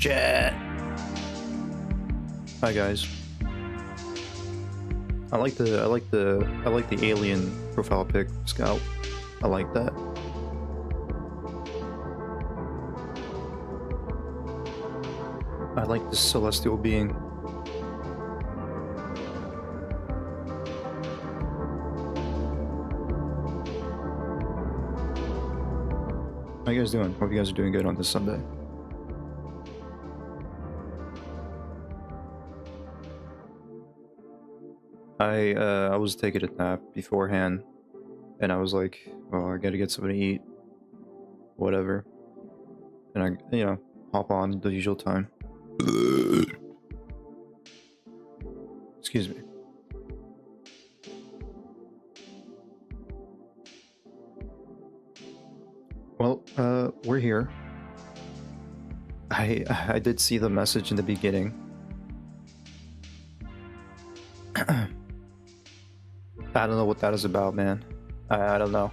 Chat. Hi guys. I like the alien profile pic, Scout. I like that. I like this celestial being. How you guys doing? Hope you guys are doing good on this Sunday. I was taking a nap beforehand, and I was like, well, I gotta get something to eat, whatever. And I, hop on the usual time. Excuse me. Well, we're here. I did see the message in the beginning. I don't know what that is about, man. I don't know.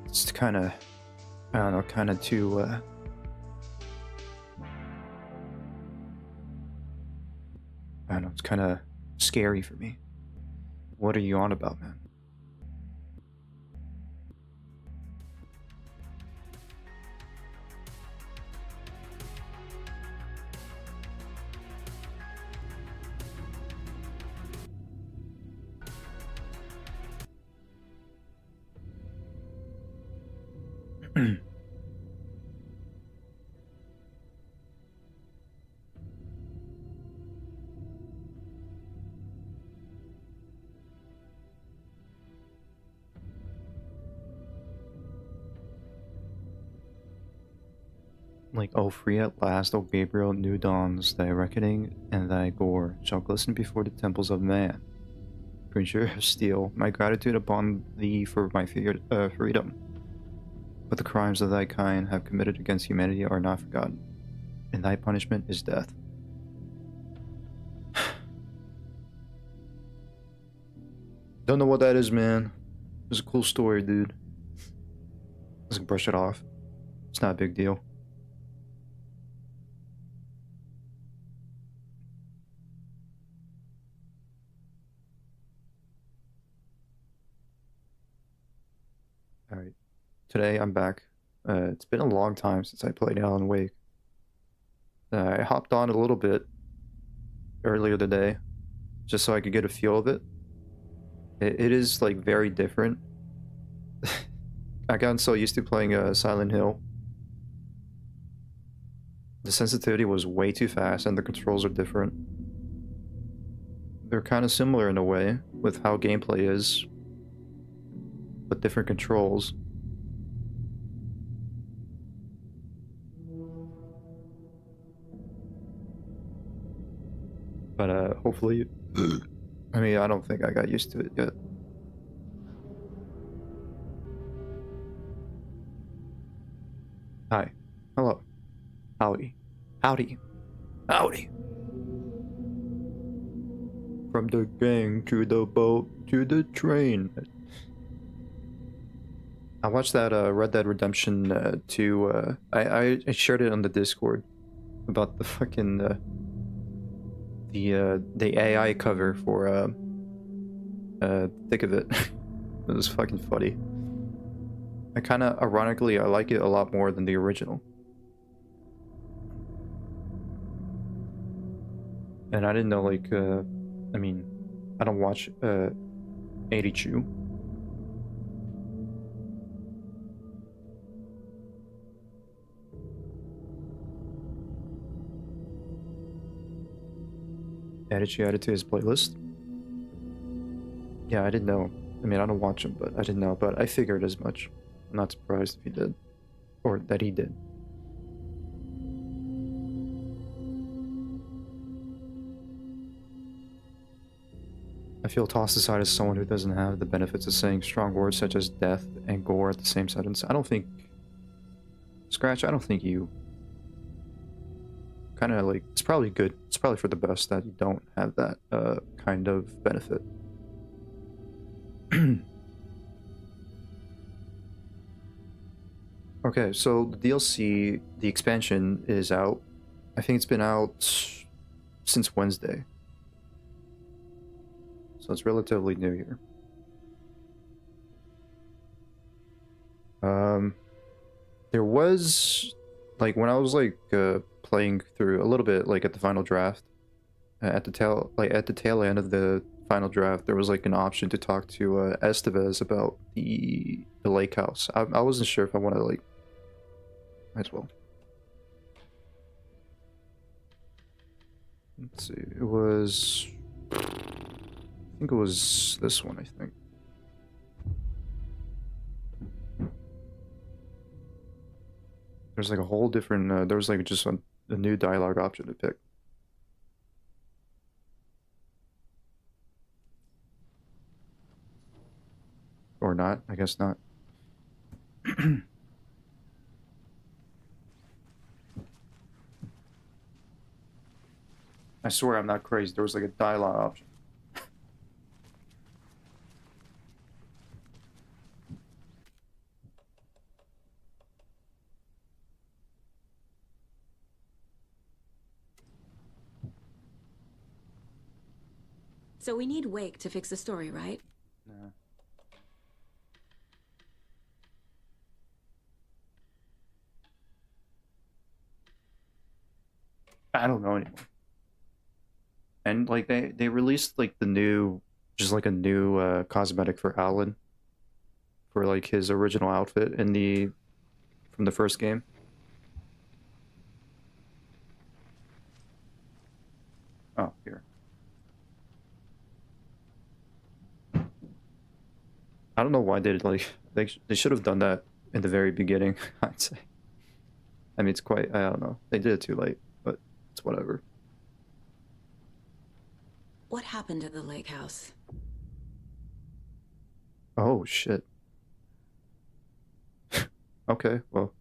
It's kind of, I don't know, kind of too, I don't know, it's kind of scary for me. What are you on about, man? Like, oh, free at last, O Gabriel, new dawns, thy reckoning and thy gore shall glisten before the temples of man. Preacher of steel, my gratitude upon thee for my freedom. But the crimes of thy kind have committed against humanity are not forgotten, and thy punishment is death. Don't know what that is, man. It's a cool story, dude. Let's brush it off. It's not a big deal. Alright. Today I'm back. It's been a long time since I played Alan Wake. I hopped on a little bit earlier today, just so I could get a feel of it. It is, like, very different. I gotten so used to playing Silent Hill. The sensitivity was way too fast and the controls are different. They're kind of similar in a way with how gameplay is, but different controls. But hopefully, I mean, I don't think I got used to it yet. Hi. Hello. Howdy. Howdy. Howdy. From the gang to the boat to the train. I watched that Red Dead Redemption 2. I shared it on the Discord about the fucking the AI cover for Thick of It. It was fucking funny. I kind of, ironically, I like it a lot more than the original. And I didn't know, like, I mean, I don't watch 82. Added to his playlist. Yeah, I didn't know. I mean, I don't watch him, but I didn't know. But I figured as much. I'm not surprised if he did. Or that he did. I feel tossed aside as someone who doesn't have the benefits of saying strong words such as death and gore at the same sentence. I don't think... Scratch, I don't think you... Kind of like... It's probably good. It's probably for the best that you don't have that kind of benefit. Okay, so the DLC, the expansion is out. I think it's been out since Wednesday. So it's relatively new here. There was like when I was like playing through a little bit like at the final draft, at the tail end of the final draft, there was like an option to talk to Estevez about the lake house. I wasn't sure if I wanted to like might as well. Let's see. It was I think it was this one, I think. There's like a whole different there was like just a new dialogue option to pick. Or not, I guess not. I swear I'm not crazy. There was like a dialogue option. So we need Wake to fix the story, right? Nah. I don't know anymore. And like they released like the new just like a new cosmetic for Alan for like his original outfit in the from the first game. Oh, here. I don't know why they did like they should have done that in the very beginning, I'd say. I mean, it's quite I don't know. They did it too late, but it's whatever. What happened at the lake house? Oh shit. Okay, well,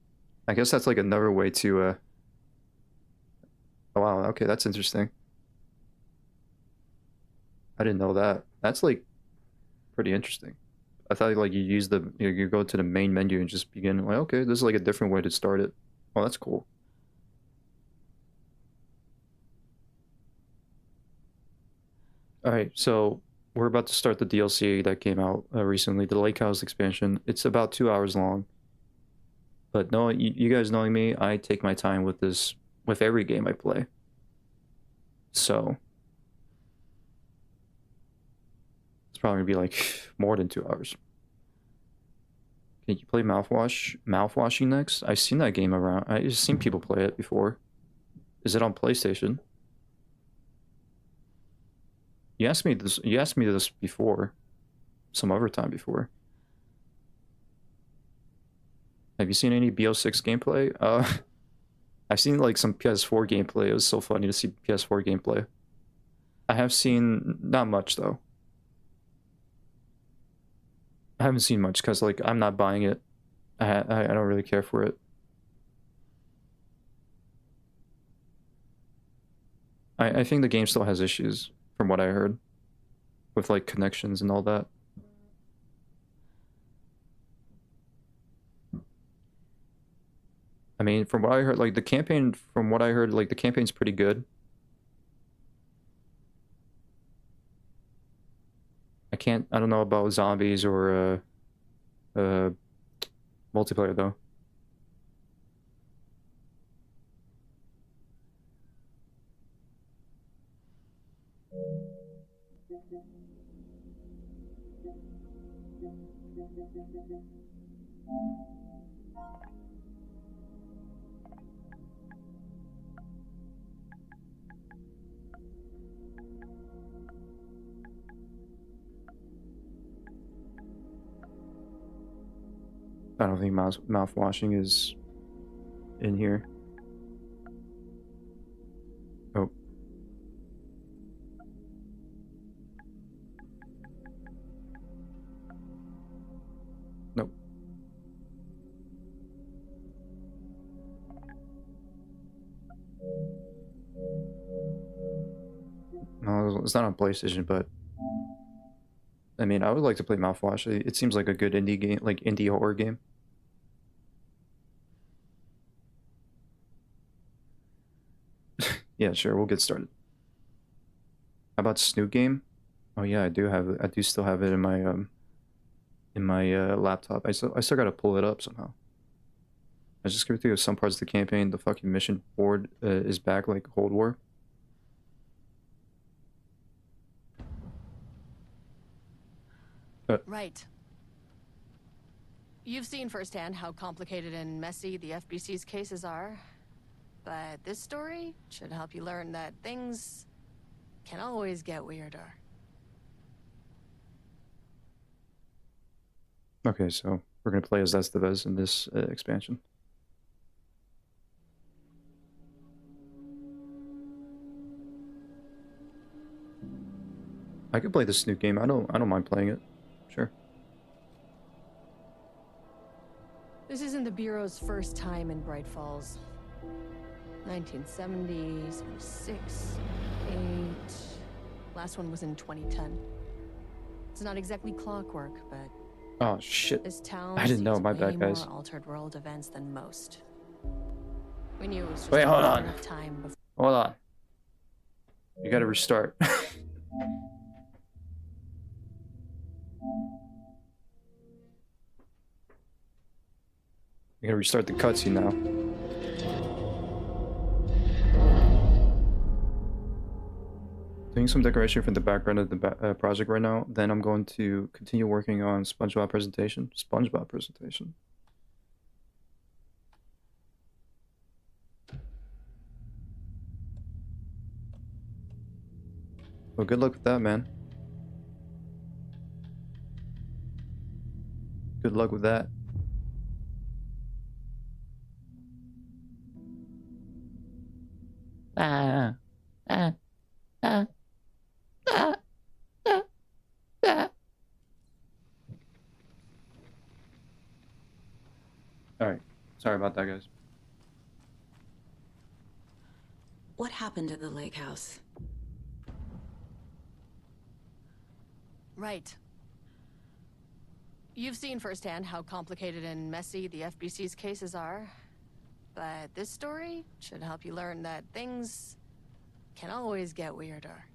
I guess that's like another way to oh wow, okay, that's interesting. I didn't know that. That's like pretty interesting. I thought like you use you go to the main menu and just begin like okay, this is like a different way to start it. Oh, that's cool. All right, so we're about to start the DLC that came out recently, the Lake House expansion. It's about 2 hours long. But knowing you guys knowing me, I take my time with this with every game I play. So it's probably gonna be like more than 2 hours. Can you play mouthwashing next? I've seen that game around. I've seen people play it before. Is it on PlayStation? You asked me this. You asked me this before, some other time before. Have you seen any BO6 gameplay? I've seen like some PS4 gameplay. It was so funny to see PS4 gameplay. I have seen not much though. I haven't seen much because like I'm not buying it. I don't really care for it. I think the game still has issues from what I heard with like connections and all that. I mean, from what I heard, like the campaign, from what I heard, like the campaign's pretty good. I don't know about zombies or uh, multiplayer though. I don't think mouth washing is in here. Oh, nope. No, it's not on PlayStation, but I mean, I would like to play Mouthwash. It seems like a good indie game, like indie horror game. Yeah, sure, we'll get started. How about Snoot Game? Oh yeah, I do have it. I do still have it in my laptop. I still gotta pull it up somehow. I just go through some parts of the campaign. The fucking mission board is back like Cold War. Right. You've seen firsthand how complicated and messy the FBC's cases are. But this story should help you learn that things can always get weirder. Okay, so we're gonna play as Estevez in this expansion. I could play the Snoot Game. I don't mind playing it. Sure. This isn't the Bureau's first time in Bright Falls. 1970, 76, 8... Last one was in 2010. It's not exactly clockwork, but Oh shit. this town I didn't know. sees My way bad, guys. more altered world events than most. We knew it was just Wait, a hold matter on. of time before. Hold on. You gotta restart. You gotta restart the cutscene now. Doing some decoration for the background of the project right now. Then I'm going to continue working on SpongeBob presentation. SpongeBob presentation. Well, good luck with that, man. Good luck with that. Alright. Sorry about that, guys. What happened at the lake house? Right. You've seen firsthand how complicated and messy the FBC's cases are. But this story should help you learn that things can always get weirder.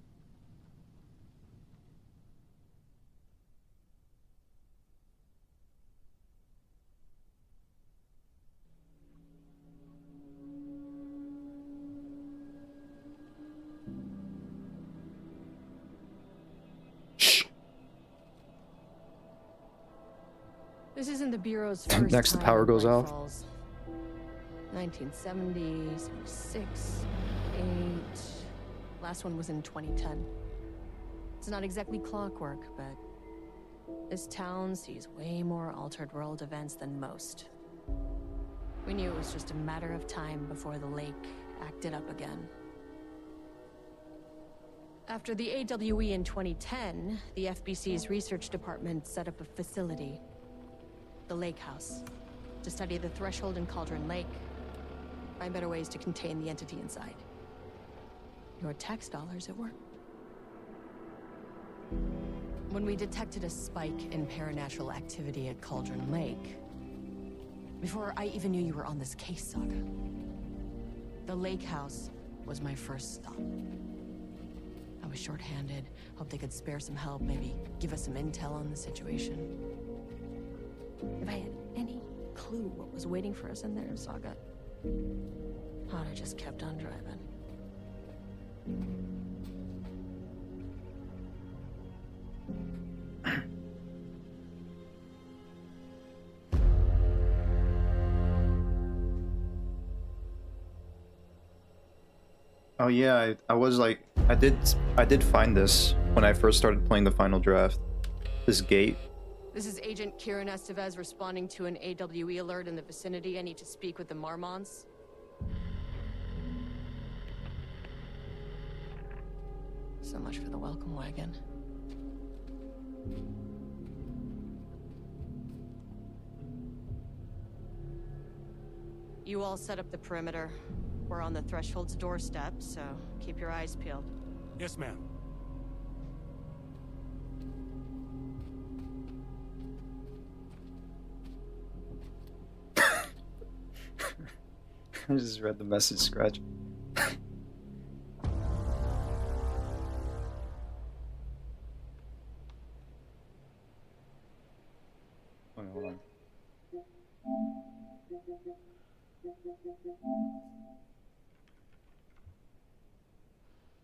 Shh. This isn't the Bureau's first Next, the time power in goes Bright off. Falls. 1970, 76, 8... Last one was in 2010. It's not exactly clockwork, but this town sees way more altered world events than most. We knew it was just a matter of time before the lake acted up again. After the AWE in 2010, the FBC's research department set up a facility, the Lake House, to study the threshold in Cauldron Lake, find better ways to contain the entity inside. Your tax dollars at work. When we detected a spike in paranatural activity at Cauldron Lake, before I even knew you were on this case, Saga, the Lake House was my first stop. I was short-handed, hoped they could spare some help, maybe give us some intel on the situation. If I had any clue what was waiting for us in there, Saga, I'd have just kept on driving. Oh yeah, I was like, I did find this when I first started playing the final draft. This gate. This is Agent Kieran Estevez responding to an AWE alert in the vicinity. I need to speak with the Marmons. So much for the welcome wagon. You all set up the perimeter. We're on the Threshold's doorstep, so keep your eyes peeled. Yes, ma'am. I just read the message, Scratch.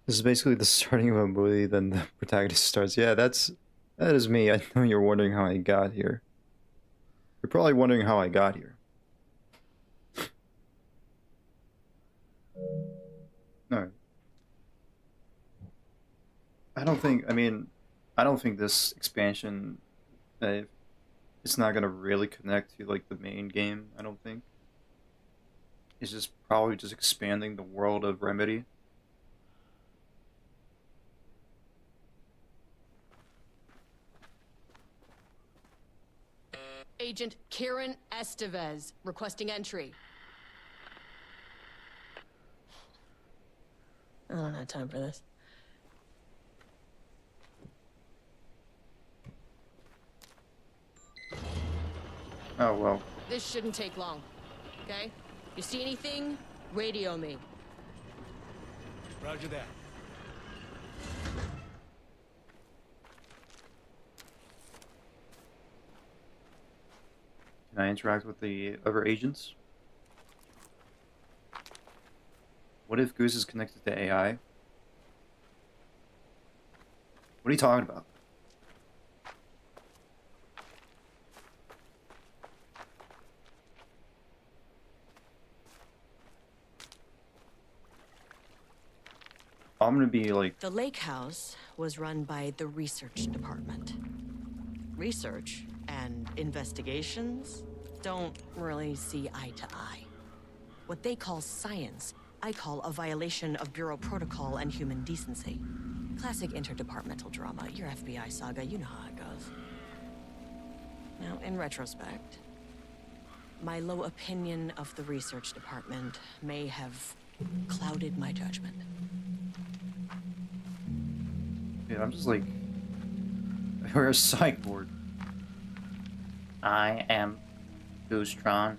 This is basically the starting of a movie, then the protagonist starts. Yeah, that is me. I know you're wondering how I got here. You're probably wondering how I got here. No. I don't think, I don't think this expansion, it's not gonna really connect to like the main game, I don't think. It's just probably just expanding the world of Remedy. Agent Kieran Estevez, requesting entry. I don't have time for this. Oh, well. This shouldn't take long, okay? You see anything, radio me. Roger that. Can I interact with the other agents? What if Goose is connected to AI? What are you talking about? I'm gonna be like... The lake house was run by the research department. Research and investigations don't really see eye to eye. What they call science, I call a violation of Bureau protocol and human decency. Classic interdepartmental drama, your FBI saga, you know how it goes. Now, in retrospect, my low opinion of the research department may have clouded my judgment. Yeah, I'm just like... We're a psych board. I am Goostron.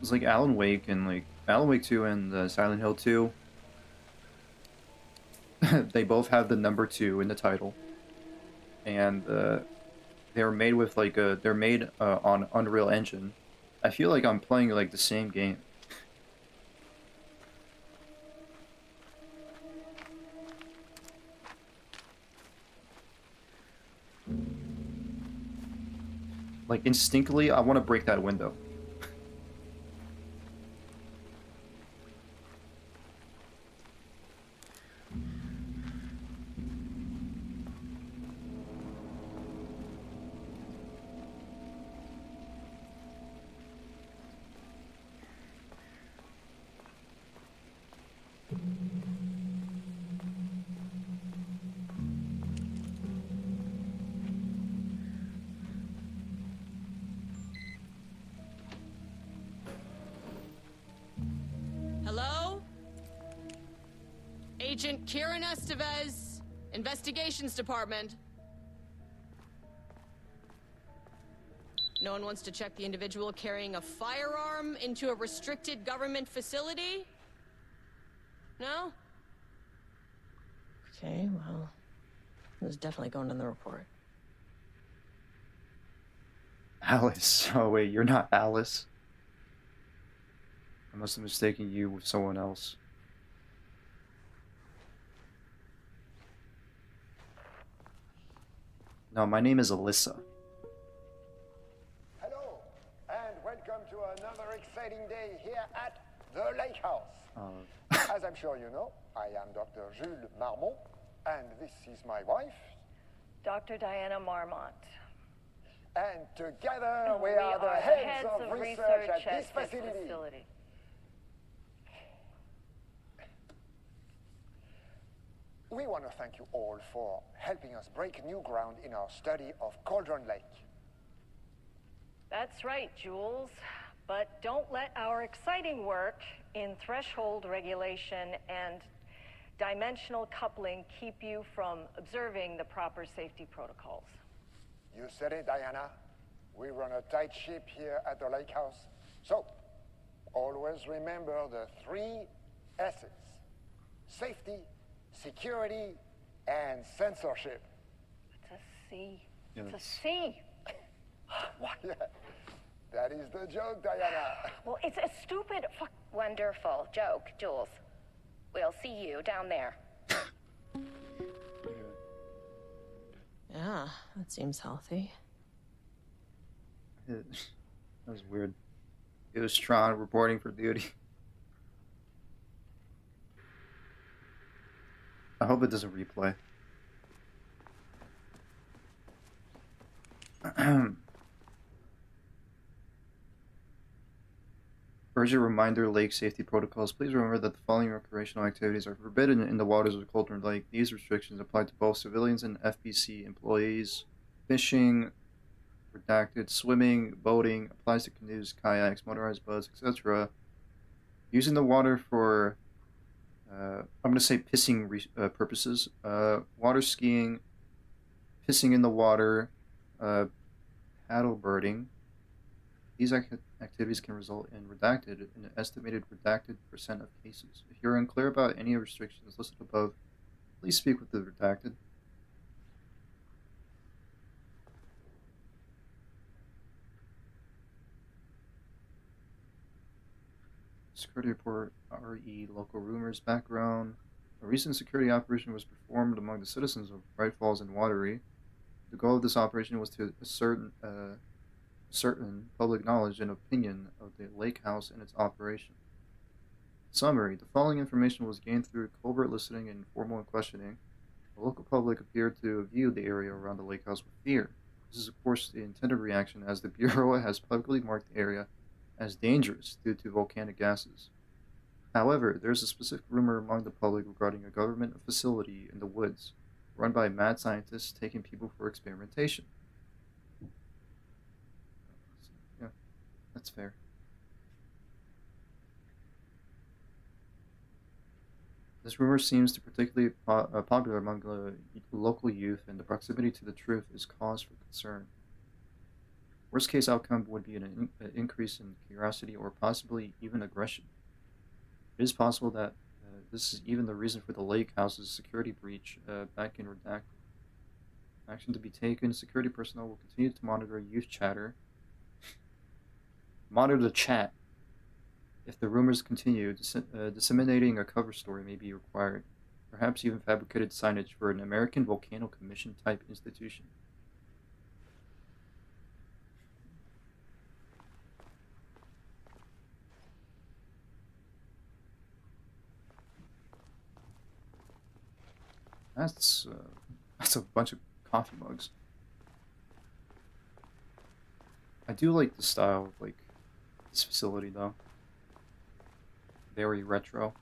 It's like Alan Wake and like... Alan Wake 2 and Silent Hill 2. They both have the number 2 in the title. And they're made with like a... They're made on Unreal Engine. I feel like I'm playing like the same game. Like, instinctively, I want to break that window. Hello? Agent Kieran Estevez, Investigations Department. No one wants to check the individual carrying a firearm into a restricted government facility? No? Okay, well, this is definitely going in the report. Alice. Oh wait, you're not Alice. I must have mistaken you with someone else. No, my name is Alyssa. Hello, and welcome to another exciting day here at the Lake House. As I'm sure you know, I am Dr. Jules Marmont, and this is my wife. Dr. Diana Marmont. And together we are the heads of research at this facility. We want to thank you all for helping us break new ground in our study of Cauldron Lake. That's right, Jules. But don't let our exciting work in threshold regulation and dimensional coupling keep you from observing the proper safety protocols. You said it, Diana. We run a tight ship here at the Lake House. So, always remember the 3 S's. Safety, security, and censorship. What's a C? It's a sea. Why, that is the joke, Diana. Well, it's a stupid fuck. Wonderful joke, Jules. We'll see you down there. Yeah, that seems healthy. That was weird. It was Tron reporting for duty. I hope it doesn't replay. Urgent reminder, lake safety protocols. Please remember that the following recreational activities are forbidden in the waters of Cauldron Lake. These restrictions apply to both civilians and FBC employees. Fishing, redacted, swimming, boating, applies to canoes, kayaks, motorized boats, etc. Using the water for, I'm going to say pissing purposes. Water skiing, pissing in the water, paddle birding. These activities can result in redacted in an estimated redacted % of cases. If you're unclear about any restrictions listed above, please speak with the redacted. Security report, RE, local rumors, background. A recent security operation was performed among the citizens of Bright Falls and Watery. The goal of this operation was to ascertain public knowledge and opinion of the lake house and its operation. Summary: the following information was gained through covert listening and informal questioning. The local public appeared to view the area around the lake house with fear. This is, of course, the intended reaction, as the Bureau has publicly marked the area as dangerous due to volcanic gases. However, there is a specific rumor among the public regarding a government facility in the woods, run by mad scientists taking people for experimentation. Yeah, that's fair. This rumor seems to particularly popular among the local youth, and the proximity to the truth is cause for concern. Worst case outcome would be an increase in curiosity or possibly even aggression. It is possible that this is even the reason for the lake house's security breach back in Redacted. Action to be taken. Security personnel will continue to monitor youth chatter. Monitor the chat. If the rumors continue, disseminating a cover story may be required. Perhaps even fabricated signage for an American Volcano Commission type institution. That's a bunch of coffee mugs. I do like the style of like this facility though. Very retro.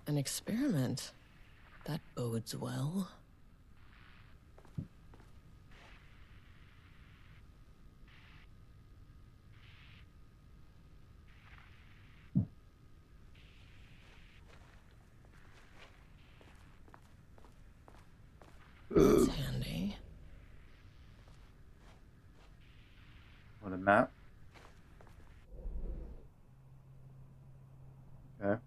An experiment. That bodes well. That's handy. What, a map? Okay.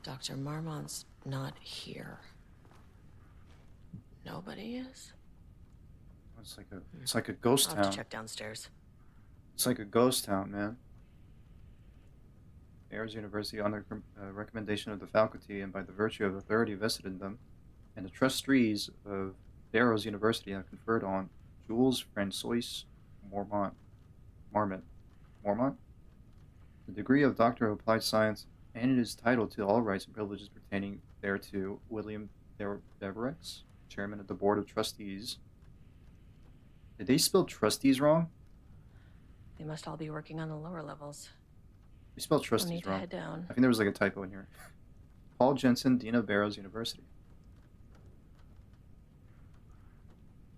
Dr. Marmont's not here. Nobody is? It's like a ghost I'll have town. to check downstairs. It's like a ghost town, man. Ayers University, on the recommendation of the faculty and by the virtue of authority vested in them, and the trustees of Barrows University have conferred on Jules Francois Marmont, the degree of Doctor of Applied Science, and it is titled to all rights and privileges pertaining thereto. William Deverex, chairman of the board of trustees. Did they spell trustees wrong? They must all be working on the lower levels. They spelled We'll trustees need to wrong. head down. I think there was like a typo in here. Paul Jensen, Dean of Barrows University.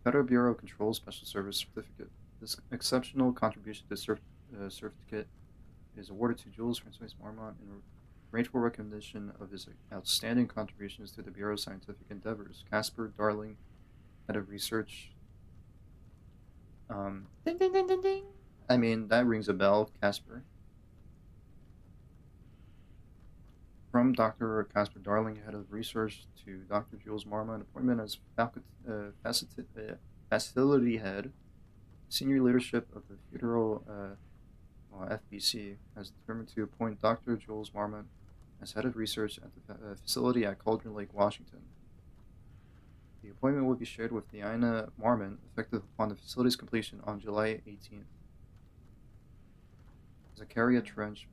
Federal Bureau of Control Special Service Certificate. This exceptional contribution to certificate is awarded to Jules Francois Marmont in grateful recognition of his outstanding contributions to the Bureau's scientific endeavors. Casper Darling head of research. Ding ding ding ding ding. I mean, that rings a bell, Casper. From Dr. Casper Darling, head of research, to Dr. Jules Marmon, appointment as facility head. Senior leadership of the federal FBC has determined to appoint Dr. Jules Marmon as head of research at the facility at Cauldron Lake, Washington. The appointment will be shared with Diana Marmon, effective upon the facility's completion on July 18th. Zachariah Trench,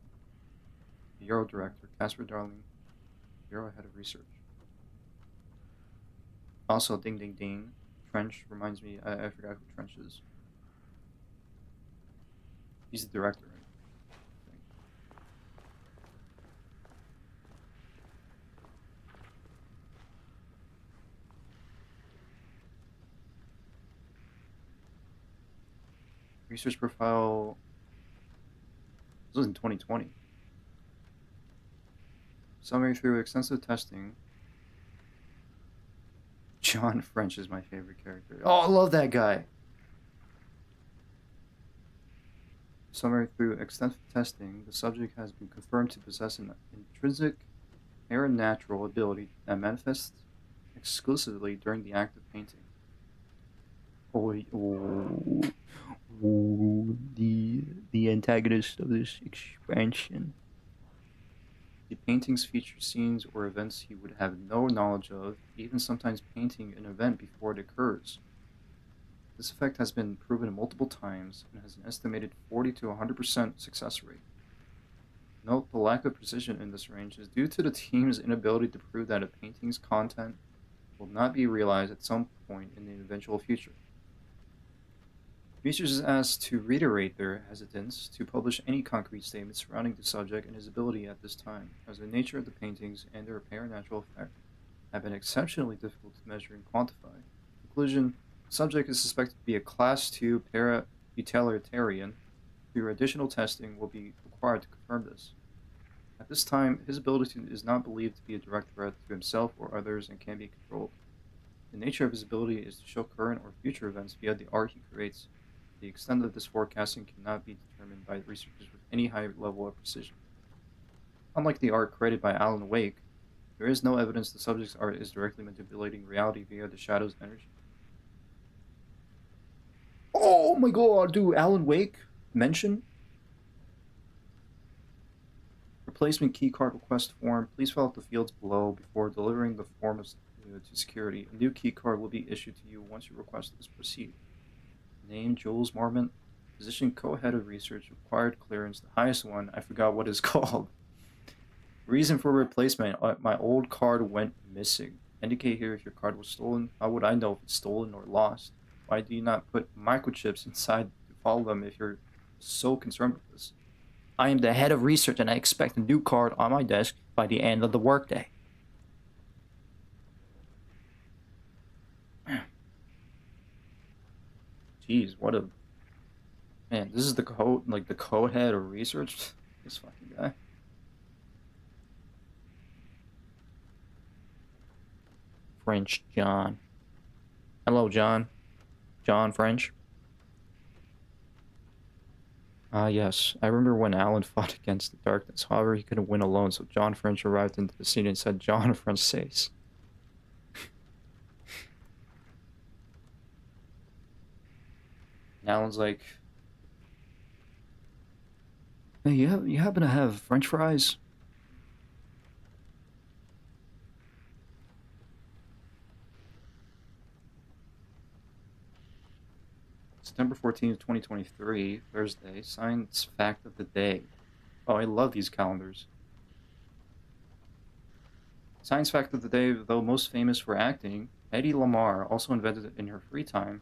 Bureau Director, Casper Darling, Bureau Head of Research. Also, ding ding ding, Trench reminds me, I forgot who Trench is. He's the director, right? Research profile. This was in 2020. Summary through extensive testing. John French is my favorite character. Oh, I love that guy. Summary through extensive testing, the subject has been confirmed to possess an intrinsic paranatural ability that manifests exclusively during the act of painting. The antagonist of this expansion. The paintings feature scenes or events he would have no knowledge of, even sometimes painting an event before it occurs. This effect has been proven multiple times and has an estimated 40 to 100% success rate. Note the lack of precision in this range is due to the team's inability to prove that a painting's content will not be realized at some point in the eventual future. Researchers is asked to reiterate their hesitance to publish any concrete statements surrounding the subject and his ability at this time, as the nature of the paintings and their paranatural effect have been exceptionally difficult to measure and quantify. Conclusion: the subject is suspected to be a Class 2 para-utilitarian. Through additional testing will be required to confirm this. At this time, his ability is not believed to be a direct threat to himself or others and can be controlled. The nature of his ability is to show current or future events via the art he creates. The extent of this forecasting cannot be determined by researchers with any high level of precision. Unlike the art created by Alan Wake, there is no evidence the subject's art is directly manipulating reality via the shadow's energy. Oh my god, dude, Alan Wake? Mention? Replacement keycard request form. Please fill out the fields below before delivering the form to security. A new keycard will be issued to you once your request is proceed. Name: Jules Marmon. Position: co-head of research. Required clearance: the highest one. I forgot what it's called. Reason for replacement: my old card went missing. Indicate here if your card was stolen. How would I know if it's stolen or lost? Why do you not put microchips inside to follow them if you're so concerned with this? I am the head of research and I expect a new card on my desk by the end of the workday. Jeez, what a... Man, this is the co-head of research? This fucking guy. French John. Hello, John. John French. Yes. I remember when Alan fought against the darkness. However, he couldn't win alone, so John French arrived into the scene and said, John French says. And Alan's like, hey, you happen to have French fries? September 14th, 2023, Thursday, Science Fact of the Day. Oh, I love these calendars. Science Fact of the Day, though most famous for acting, Hedy Lamarr also invented it in her free time.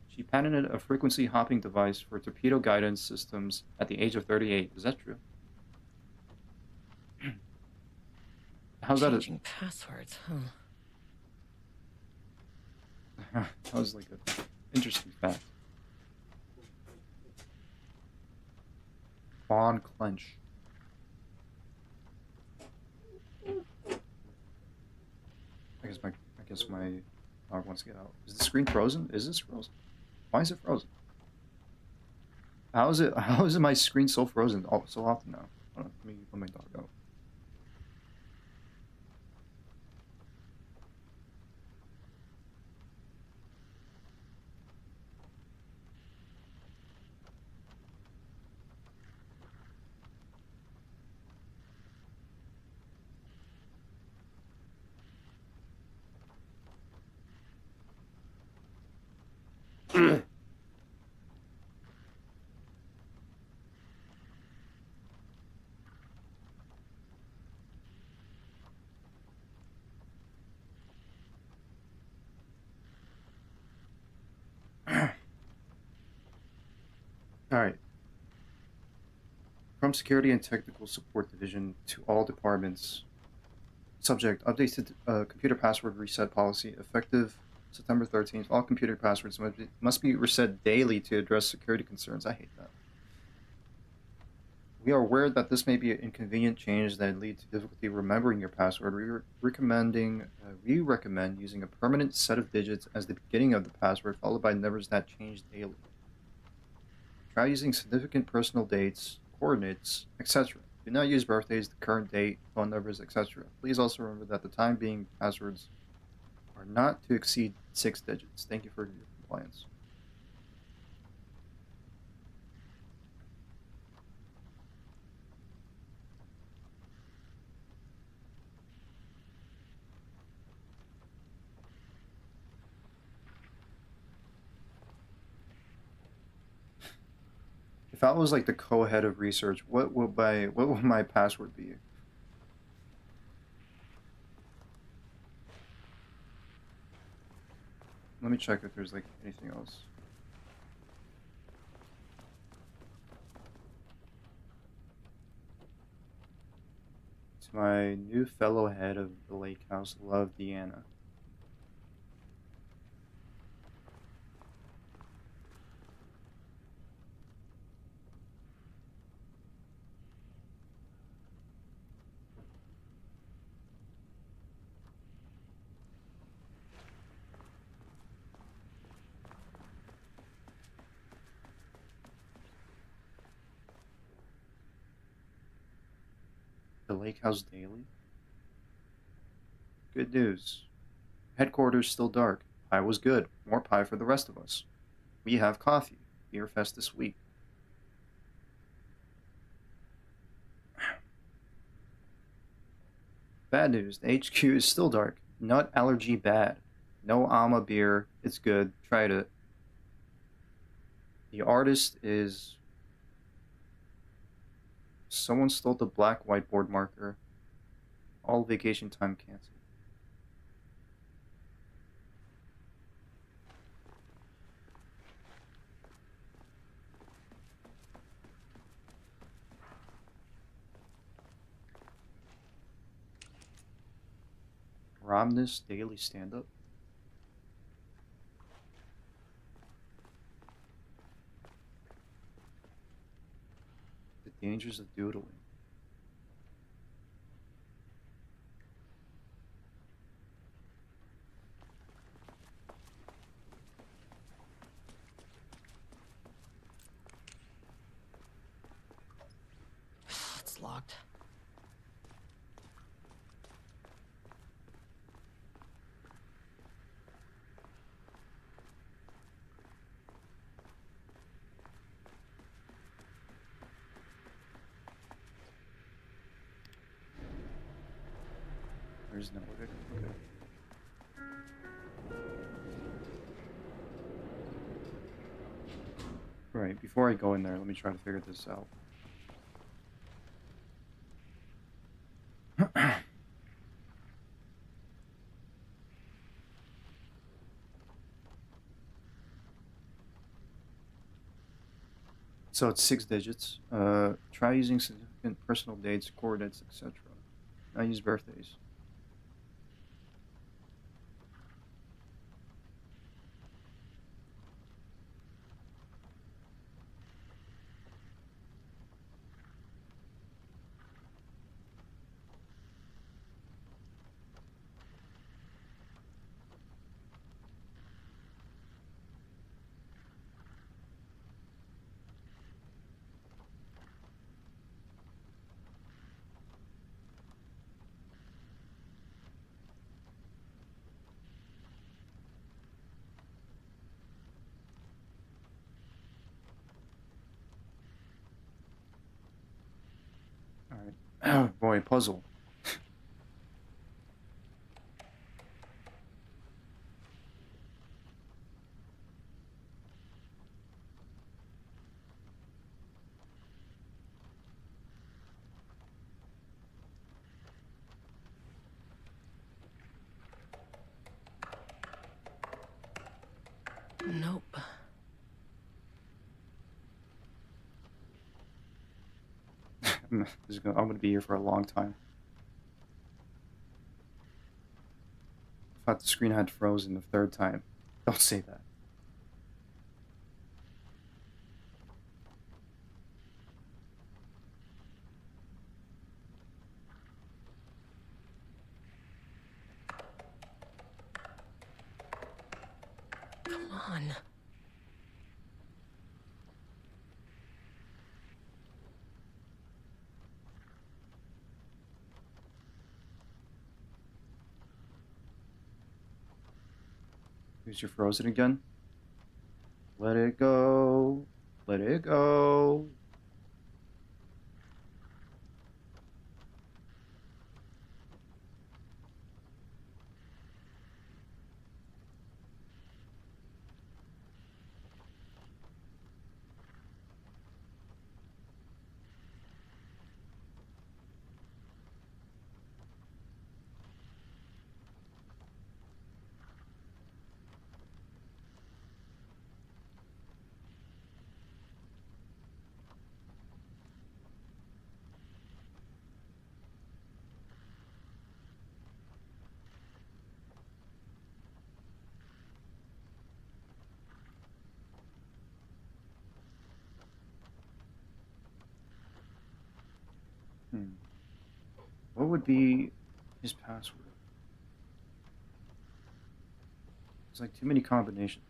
She patented a frequency hopping device for torpedo guidance systems at the age of 38. Is that true? How's that? Changing passwords, huh? That was like an interesting fact. Von Clench. I guess my Dog wants to get out. Is the screen frozen? Is this frozen? Why is it frozen? How is it my screen so frozen so often now? Hold on, let me let my dog out. Alright. From Security and Technical Support Division to all departments. Subject, updated computer password reset policy effective September 13th. All computer passwords must be reset daily to address security concerns. I hate that. We are aware that this may be an inconvenient change that lead to difficulty remembering your password. We recommend using a permanent set of digits as the beginning of the password, followed by numbers that change daily. Try using significant personal dates, coordinates, etc. Do not use birthdays, the current date, phone numbers, etc. Please also remember that the time being passwords are not to exceed 6 digits. Thank you for your compliance. If I was like the co-head of research, what would my password be? Let me check if there's like anything else. To my new fellow head of the lake house, love, Deanna. The Lake House Daily? Good news. Headquarters still dark. Pie was good. More pie for the rest of us. We have coffee. Beer fest this week. Bad news. The HQ is still dark. Nut allergy bad. No Alma beer. It's good. Tried it. The artist is... Someone stole the black whiteboard marker. All vacation time canceled. Romnus daily stand-up. The dangers of doodling. It's locked. There's no way. Okay. Right, before I go in there, let me try to figure this out. So it's 6 digits. Try using significant personal dates, coordinates, etc. I use birthdays. Oh boy, puzzle. Nope. I'm gonna be here for a long time. I thought the screen had frozen the third time. Don't say that. Come on. Here's your frozen again. Let it go. Let it go. What would be his password? It's like too many combinations.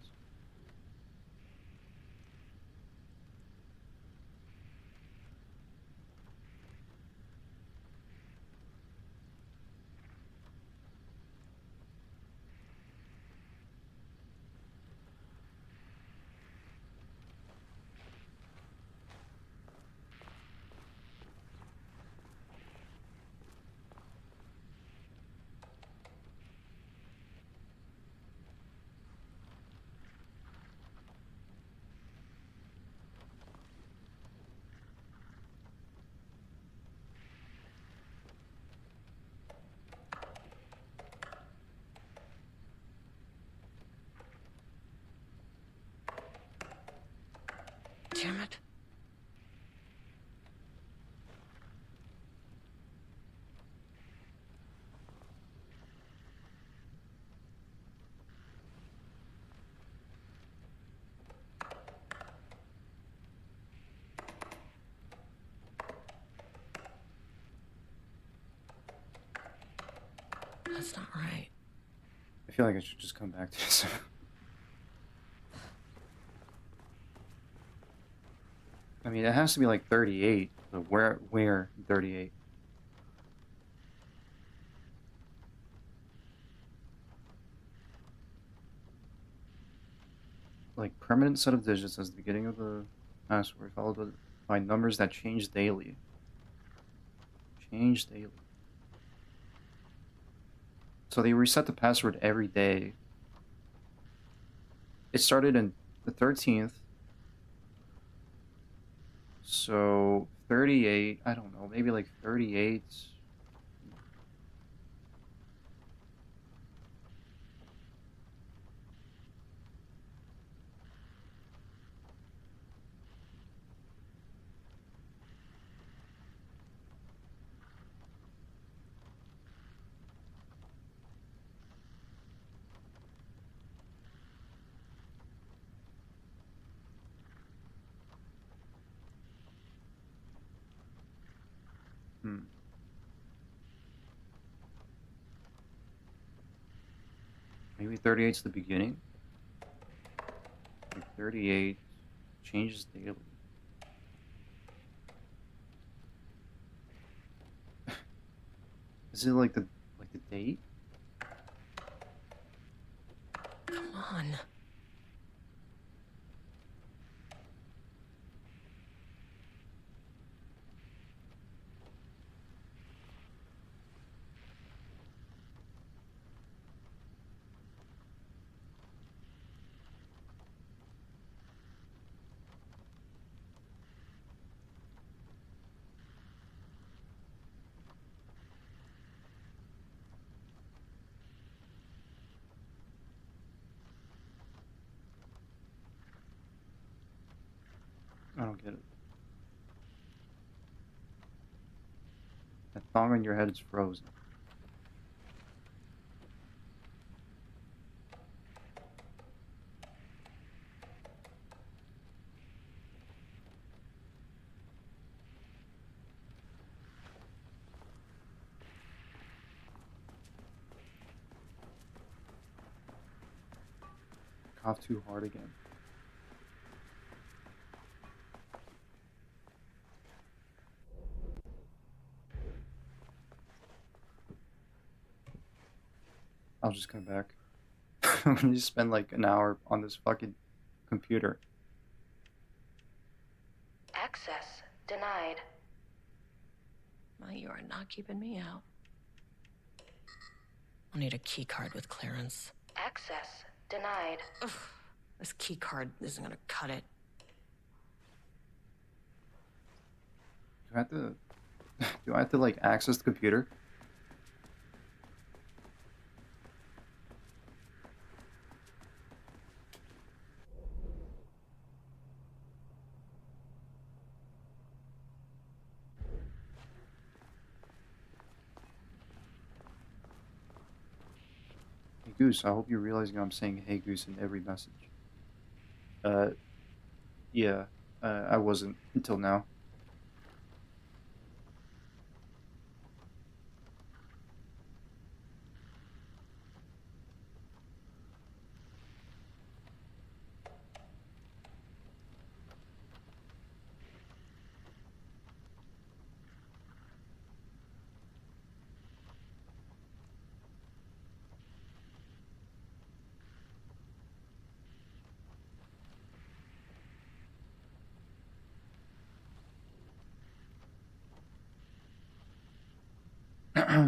Damn it. That's not right. I feel like I should just come back to this. I mean, it has to be like 38, but where 38? Like permanent set of digits as the beginning of the password, followed by numbers that change daily. Change daily. So they reset the password every day. It started in the 13th. So 38, I don't know, maybe like 38. Maybe 38's the beginning. Like 38 changes daily. Is it like the date? Come on. I don't get it. That thong on your head is frozen. Cough too hard again. I'll just come back. I'm gonna just spend like an hour on this fucking computer. Access denied. Well, you are not keeping me out. I'll need a key card with clearance. Access denied. Ugh, this key card isn't gonna cut it. Do I have to do I have to like access the computer? Hey Goose, I hope you're realizing I'm saying hey Goose in every message. Yeah, I wasn't until now.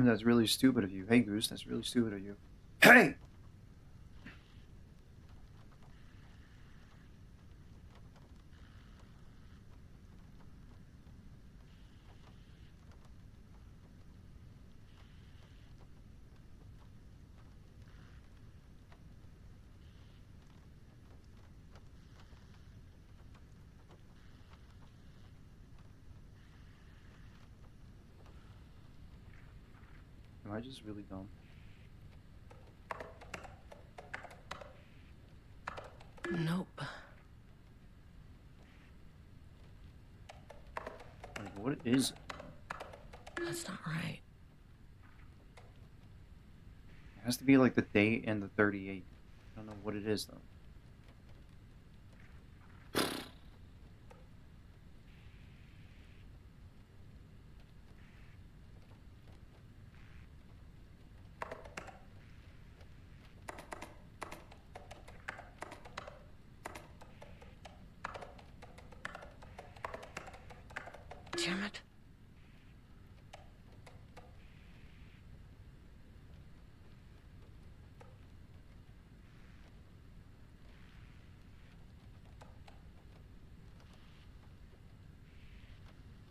That's really stupid of you. Hey Goose, that's really stupid of you. Hey! Am I just really dumb? Nope. Like, what is it? That's not right. It has to be like the date and the 38. I don't know what it is though. Damn it.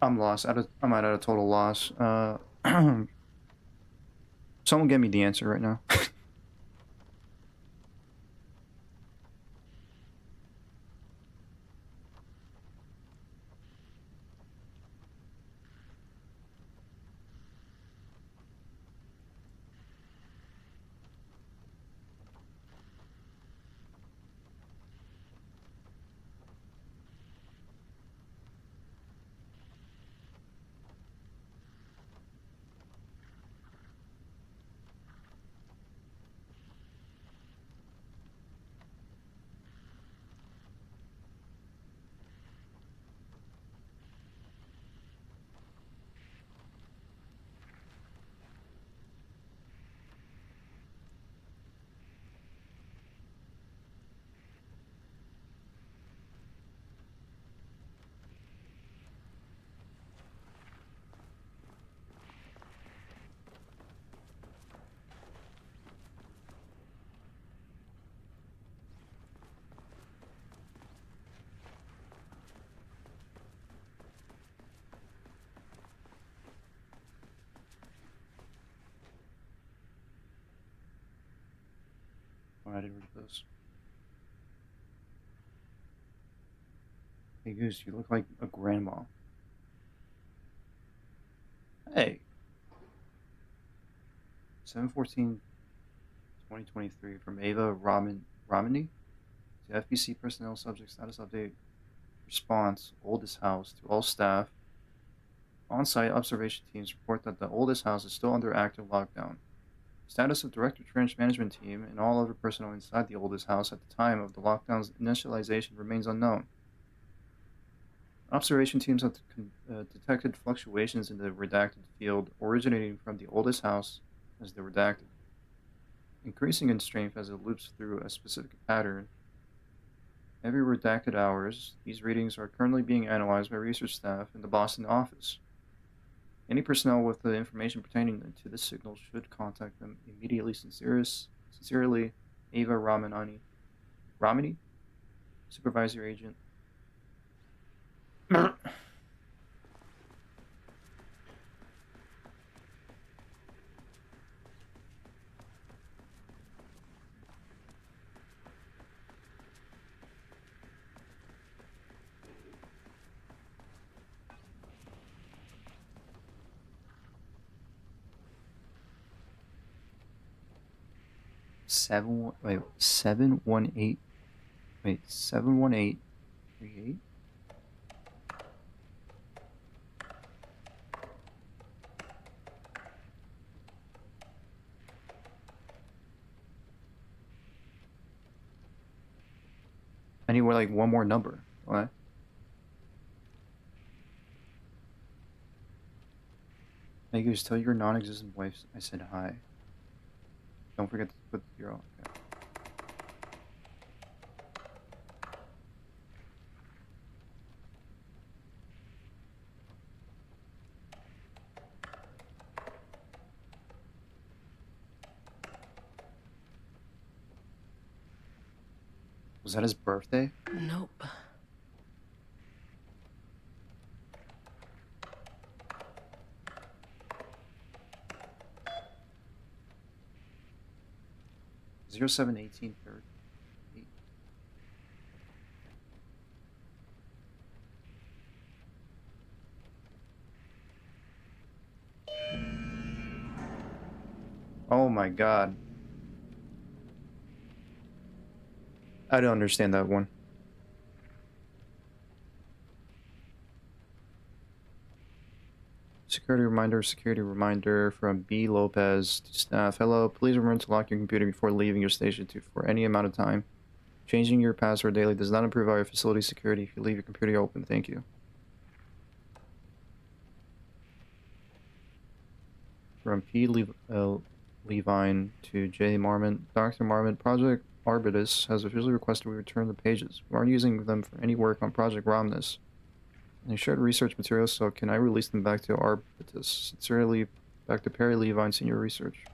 I'm lost. I'm at a total loss. Someone get me the answer right now. Oh, I didn't read this. Hey Goose, you look like a grandma. Hey. 7/14/2023 from Ava Romani to FBC personnel subject status update. Response, oldest house. To all staff, on-site observation teams report that the oldest house is still under active lockdown. Status of Director Trench Management Team and all other personnel inside the oldest house at the time of the lockdown's initialization remains unknown. Observation teams have detected fluctuations in the redacted field originating from the oldest house as the redacted, increasing in strength as it loops through a specific pattern. Every redacted hours, these readings are currently being analyzed by research staff in the Boston office. Any personnel with the information pertaining to this signal should contact them immediately. Sincerely, Ava Romani, Supervisor Agent. 71838. I need like one more number. What? Hey Goose, tell your non-existent wife I said hi. Don't forget to put the 0. Okay. Was that his birthday? Nope. Zero 07/18/3. Oh my god. I don't understand that one. Security reminder from B. Lopez to staff. Hello, please remember to lock your computer before leaving your station for any amount of time. Changing your password daily does not improve our facility security if you leave your computer open. Thank you. From P. Levine to J. Marmont. Dr. Marmont, Project Arbitus has officially requested we return the pages. We aren't using them for any work on Project Romnus. They shared research materials, so can I release them back to Arbitus? Sincerely, Dr. Perry Levine, Senior Research.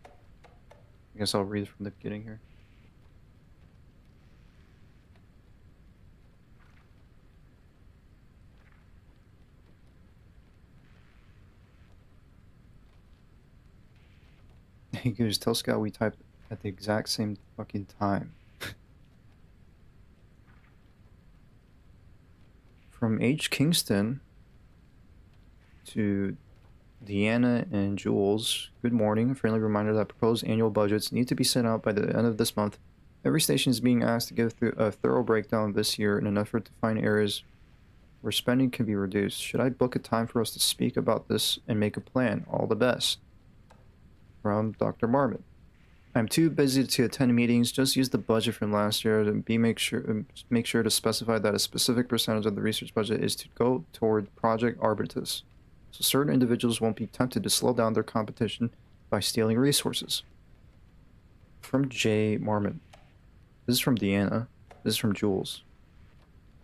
I guess I'll read from the beginning here. Hey Goose, tell Scout we typed at the exact same fucking time. From H. Kingston to Deanna and Jules, good morning. A friendly reminder that proposed annual budgets need to be sent out by the end of this month. Every station is being asked to give through a thorough breakdown this year in an effort to find areas where spending can be reduced. Should I book a time for us to speak about this and make a plan? All the best. From Dr. Marmot. I'm too busy to attend meetings. Just use the budget from last year to make sure to specify that a specific percentage of the research budget is to go toward Project Arbitus, so certain individuals won't be tempted to slow down their competition by stealing resources. From J. Marmot. This is from Deanna. This is from Jules.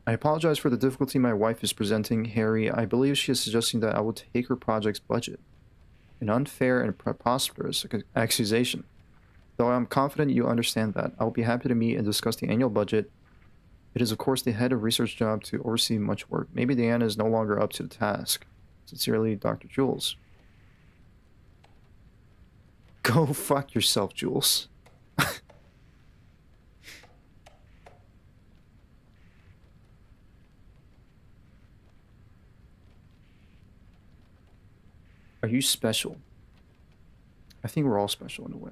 I apologize for the difficulty my wife is presenting, Harry. I believe she is suggesting that I will take her project's budget. An unfair and preposterous accusation. Though I am confident you understand that, I will be happy to meet and discuss the annual budget. It is of course the head of research job to oversee much work. Maybe Diana is no longer up to the task. Sincerely, Dr. Jules. Go fuck yourself, Jules. Are you special? I think we're all special in a way.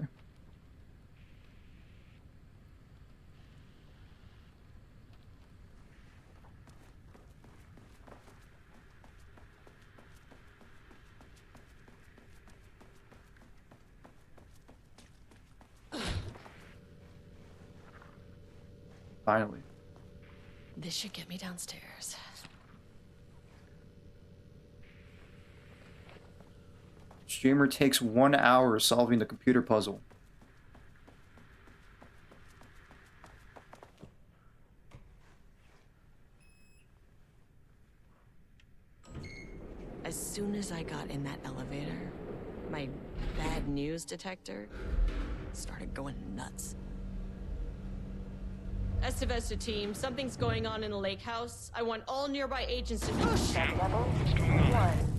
Finally. This should get me downstairs. Streamer takes 1 hour solving the computer puzzle. As soon as I got in that elevator, my bad news detector started going nuts. Estevesta team, something's going on in the lake house. I want all nearby agents to push. Level 1.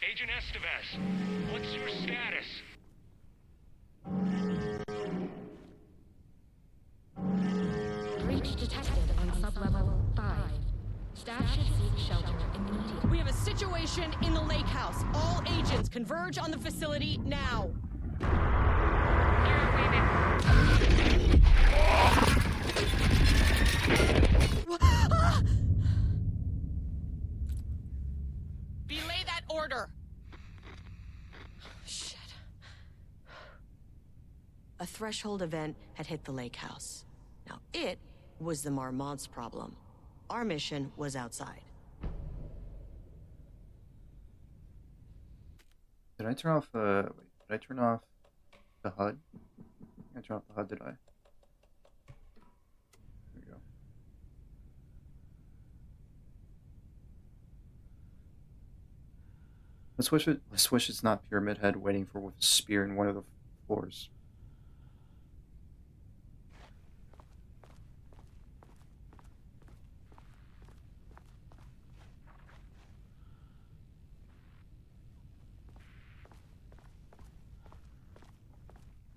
Agent Estevez, what's your status? Breach detected on sublevel 5. Staff should seek shelter immediately. We have a situation in the lake house. All agents converge on the facility now. Belay that order. Shit. A threshold event had hit the lake house. Now it was the Marmont's problem. Our mission was outside. Did I turn off, wait, did I turn off the HUD? I turn off the HUD, did I? There we go. Let's wish it's not Pyramid Head waiting for with a spear in one of the floors.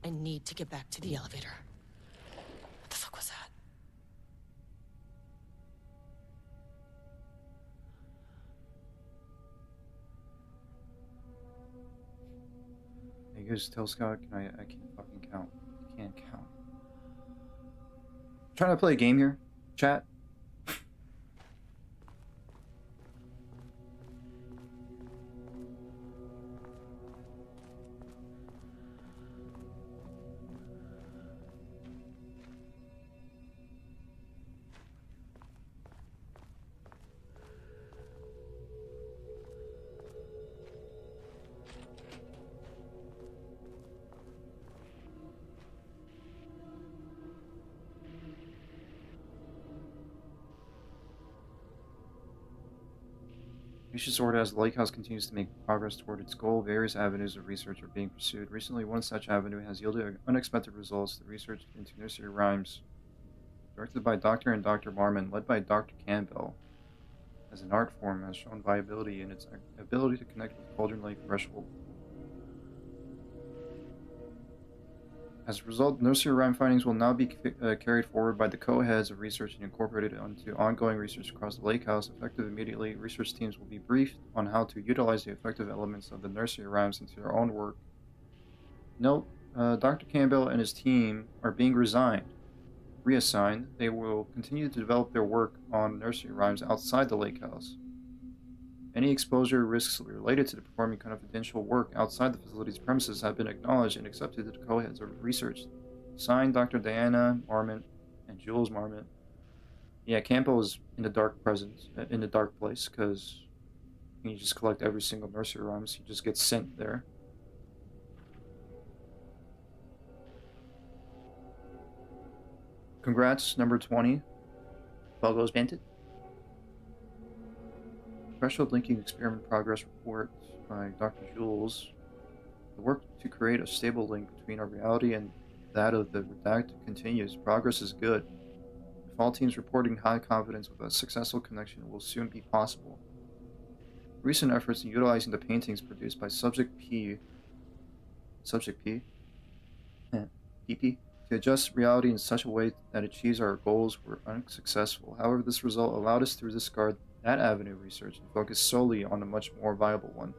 I need to get back to the elevator. What the fuck was that? Hey, goes Tail Scout. I can't fucking count. I can't count. Trying to play a game here, chat. Lucius Order, as the Lake House continues to make progress toward its goal, various avenues of research are being pursued. Recently, one such avenue has yielded unexpected results. The research into nursery rhymes, directed by Dr. and Dr. Marmon, led by Dr. Campbell, as an art form, has shown viability in its ability to connect with Cauldron Lake threshold. As a result, nursery rhyme findings will now be carried forward by the co-heads of research and incorporated into ongoing research across the lake house. Effective immediately, research teams will be briefed on how to utilize the effective elements of the nursery rhymes into their own work. Note, Dr. Campbell and his team are being reassigned. They will continue to develop their work on nursery rhymes outside the lake house. Any exposure risks related to the performing confidential work outside the facility's premises have been acknowledged and accepted to the co-heads of research. Signed, Dr. Diana Marmont and Jules Marmont. Yeah, Campbell is in the dark place, because you just collect every single nursery rhymes. You just get sent there. Congrats, number 20. Buggo's Bandit. Threshold Linking Experiment Progress Report by Dr. Jules. The work to create a stable link between our reality and that of the Redacted continues. Progress is good. If all teams reporting high confidence with a successful connection will soon be possible. Recent efforts in utilizing the paintings produced by Subject P PP, to adjust reality in such a way that achieves our goals were unsuccessful. However, this result allowed us to discard that avenue of research and focus solely on a much more viable one.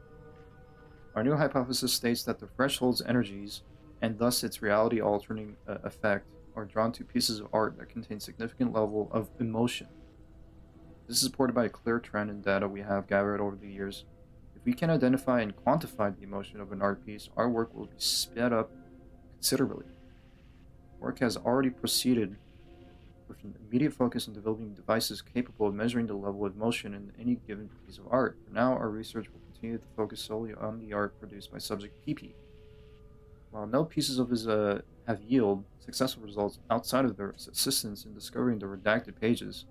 Our new hypothesis states that the threshold's energies, and thus its reality-altering effect, are drawn to pieces of art that contain significant level of emotion. This is supported by a clear trend in data we have gathered over the years. If we can identify and quantify the emotion of an art piece, our work will be sped up considerably. Work has already proceeded with an immediate focus on developing devices capable of measuring the level of emotion in any given piece of art. For now, our research will continue to focus solely on the art produced by subject PP. While no pieces of his have yielded successful results outside of their assistance in discovering the redacted pages,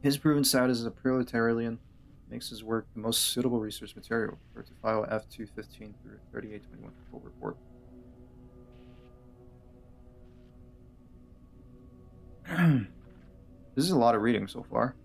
his proven status as a proletarian makes his work the most suitable research material for to file F215 through 3821 full report. This is a lot of reading so far.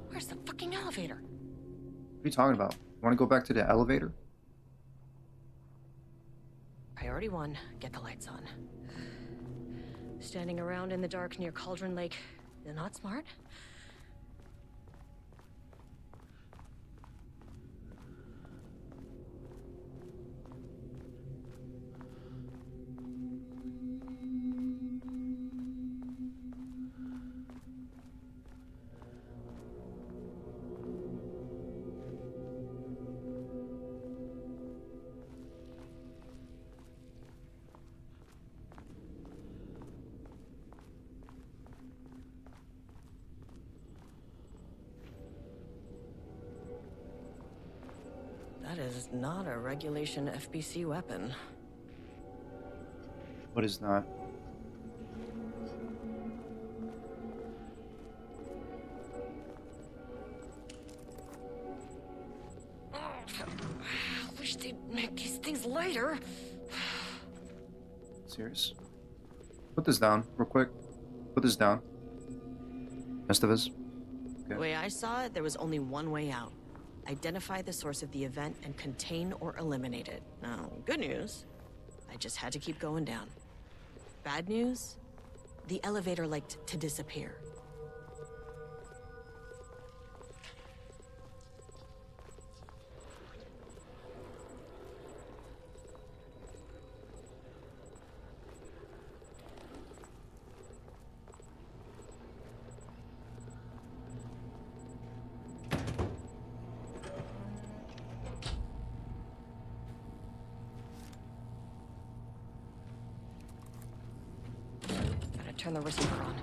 Where's the fucking elevator? What are you talking about? You want to go back to the elevator? Priority 1, get the lights on. Standing around in the dark near Cauldron Lake, they're not smart? That is not a regulation FBC weapon. What is not? I wish they'd make these things lighter. Serious? Put this down, real quick. Put this down. Rest of us. The way I saw it, there was only one way out. Identify the source of the event and contain or eliminate it. Now, good news, I just had to keep going down. Bad news, the elevator liked to disappear. Turn the receiver on.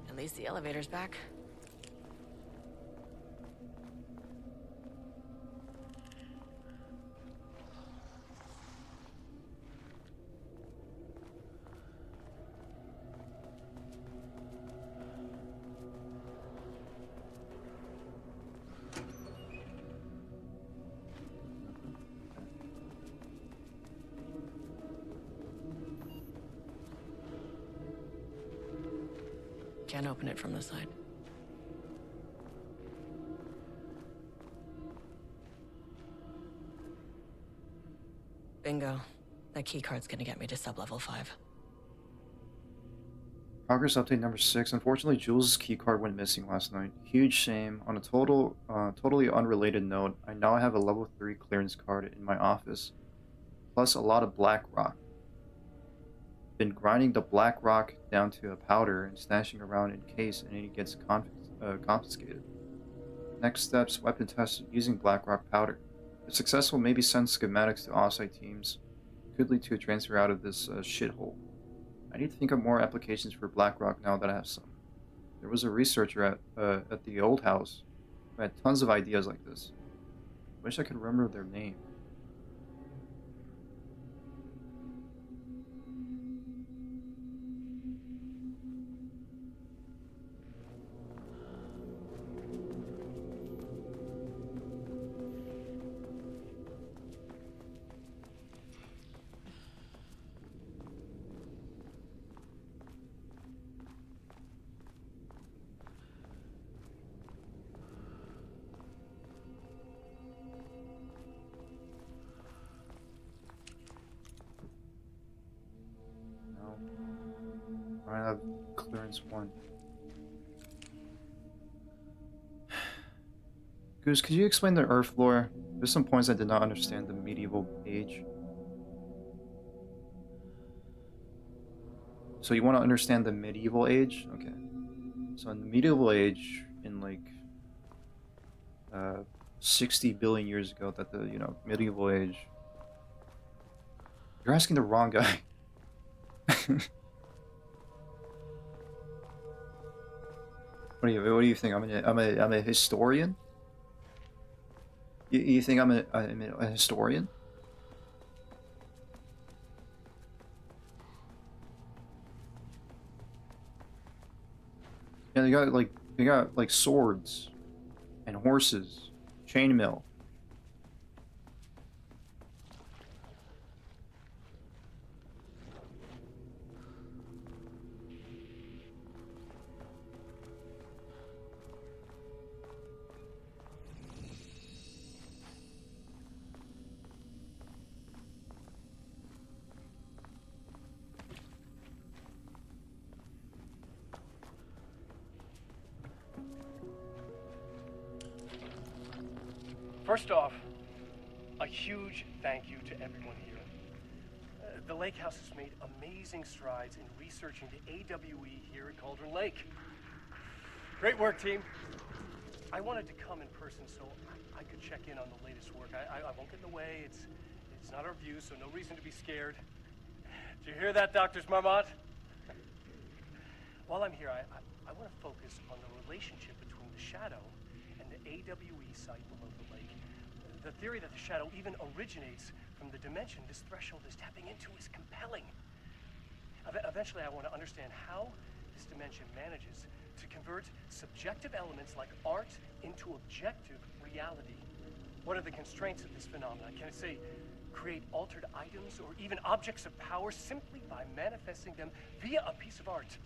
At least the elevator's back. Can't open it from the side. Bingo. That keycard's gonna get me to sub-level 5. Progress update number 6. Unfortunately, Jules' keycard went missing last night. Huge shame. On a totally unrelated note, I now have a level 3 clearance card in my office, plus a lot of black rock. Been grinding the black rock down to a powder and stashing around in case any gets confiscated. Next steps, weapon test using black rock powder. If successful, maybe send schematics to offsite teams. Could lead to a transfer out of this shithole. I need to think of more applications for Blackrock now that I have some. There was a researcher at the old house who had tons of ideas like this. Wish I could remember their name. I have clearance 1. Goose, could you explain the Earth lore? There's some points I did not understand the medieval age. So you want to understand the medieval age? Okay. So in the medieval age, in like 60 billion years ago, that the medieval age. You're asking the wrong guy. What do you think? I'm a historian? You think I'm a historian? Yeah, they got like swords and horses, chainmail. First off, a huge thank you to everyone here. The Lake House has made amazing strides in researching the AWE here at Cauldron Lake. Great work, team. I wanted to come in person so I could check in on the latest work. I won't get in the way. It's not our view, so no reason to be scared. Did you hear that, Dr. Marmot? While I'm here, I want to focus on the relationship between the Shadow and the AWE site below the lake. The theory that the Shadow even originates from the dimension this threshold is tapping into is compelling. Eventually, I want to understand how this dimension manages to convert subjective elements like art into objective reality. What are the constraints of this phenomenon? Can it, say, create altered items or even objects of power simply by manifesting them via a piece of art?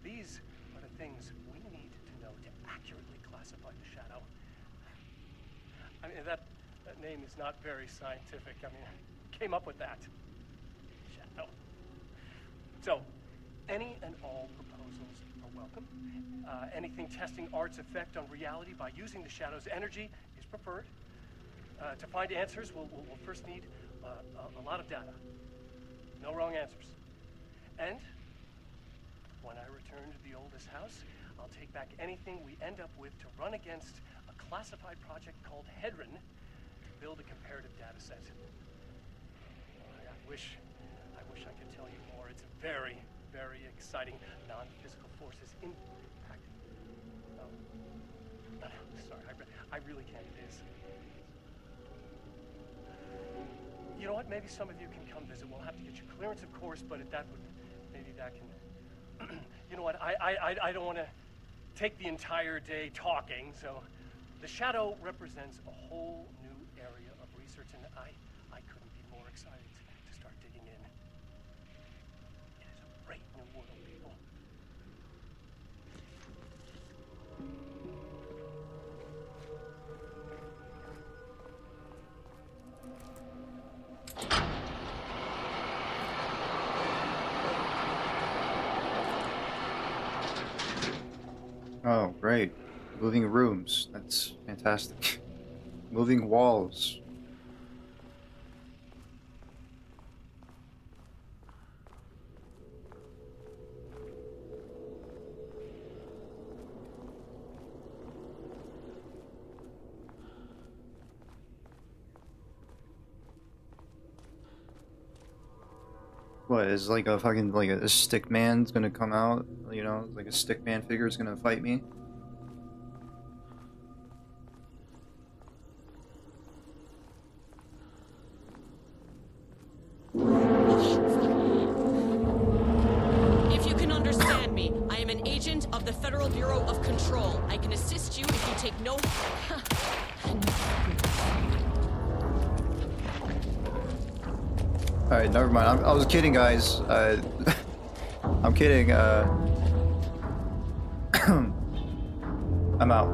These are the things we need to know to accurately classify the Shadow. I mean, that name is not very scientific. I mean, I came up with that. Shadow. So, any and all proposals are welcome. Anything testing art's effect on reality by using the Shadow's energy is preferred. To find answers, we'll first need a lot of data. No wrong answers. And when I return to the oldest house, I'll take back anything we end up with to run against a classified project called Hedron to build a comparative data set. I wish I could tell you more. It's very, very exciting. Non-physical forces impacting. Oh, no, sorry, I really can't. It is. You know what? Maybe some of you can come visit. We'll have to get you clearance, of course, but maybe that can. You know what? I don't want to take the entire day talking, so the Shadow represents a whole new area of research, and I couldn't be more excited to start digging in. It is a great new world, people. Oh, great. Moving rooms. That's fantastic. Moving walls. What is like a fucking like a stick man's gonna come out? You know, like a stick man figure is gonna fight me? If you can understand me, I am an agent of the Federal Bureau of Control. I can assist you if you take no... Alright, never mind. I was kidding, guys. I'm kidding. I'm out.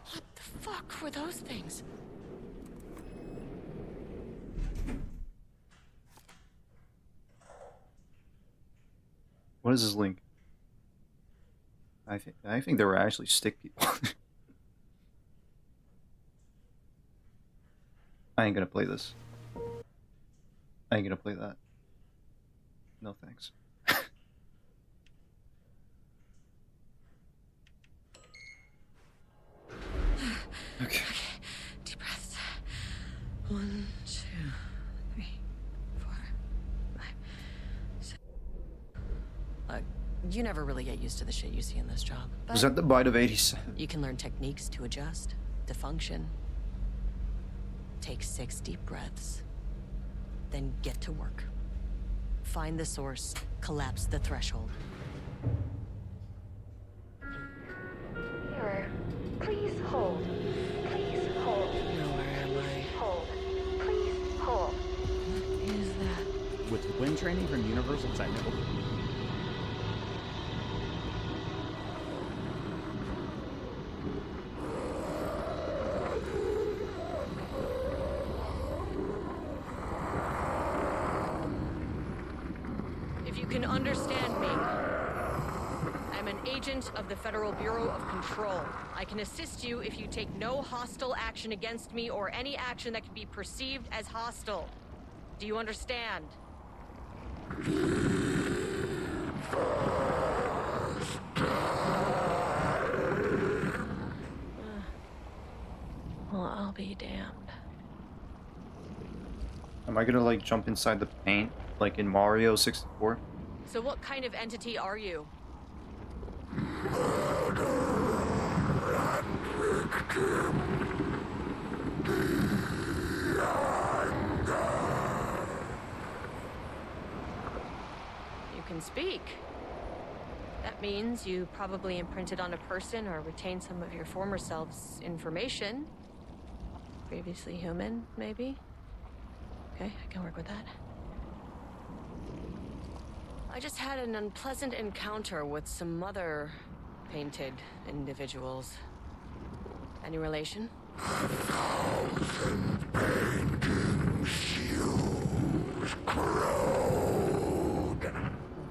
What the fuck were those things? What is this link? I think there were actually stick people. I ain't gonna play this. I ain't gonna play that. No thanks. Okay. Deep breaths. 1, 2, 3, 4, 5, 6. You never really get used to the shit you see in this job. Was that the bite of 87? You can learn techniques to adjust, to function. Take 6 deep breaths. Then get to work. Find the source, collapse the threshold. Mirror, please hold. Please hold. No, where am I? Hold. Please hold. What is that? With wind training from Universal Technical. If you can understand me, I'm an agent of the Federal Bureau of Control. I can assist you if you take no hostile action against me or any action that can be perceived as hostile. Do you understand? Well, I'll be damned. Am I gonna like jump inside the paint like in Mario 64? So what kind of entity are you? You can speak. That means you probably imprinted on a person or retained some of your former self's information. Previously human, maybe? Okay, I can work with that. I just had an unpleasant encounter with some other painted individuals. Any relation? 1,000 painting shoes corrode.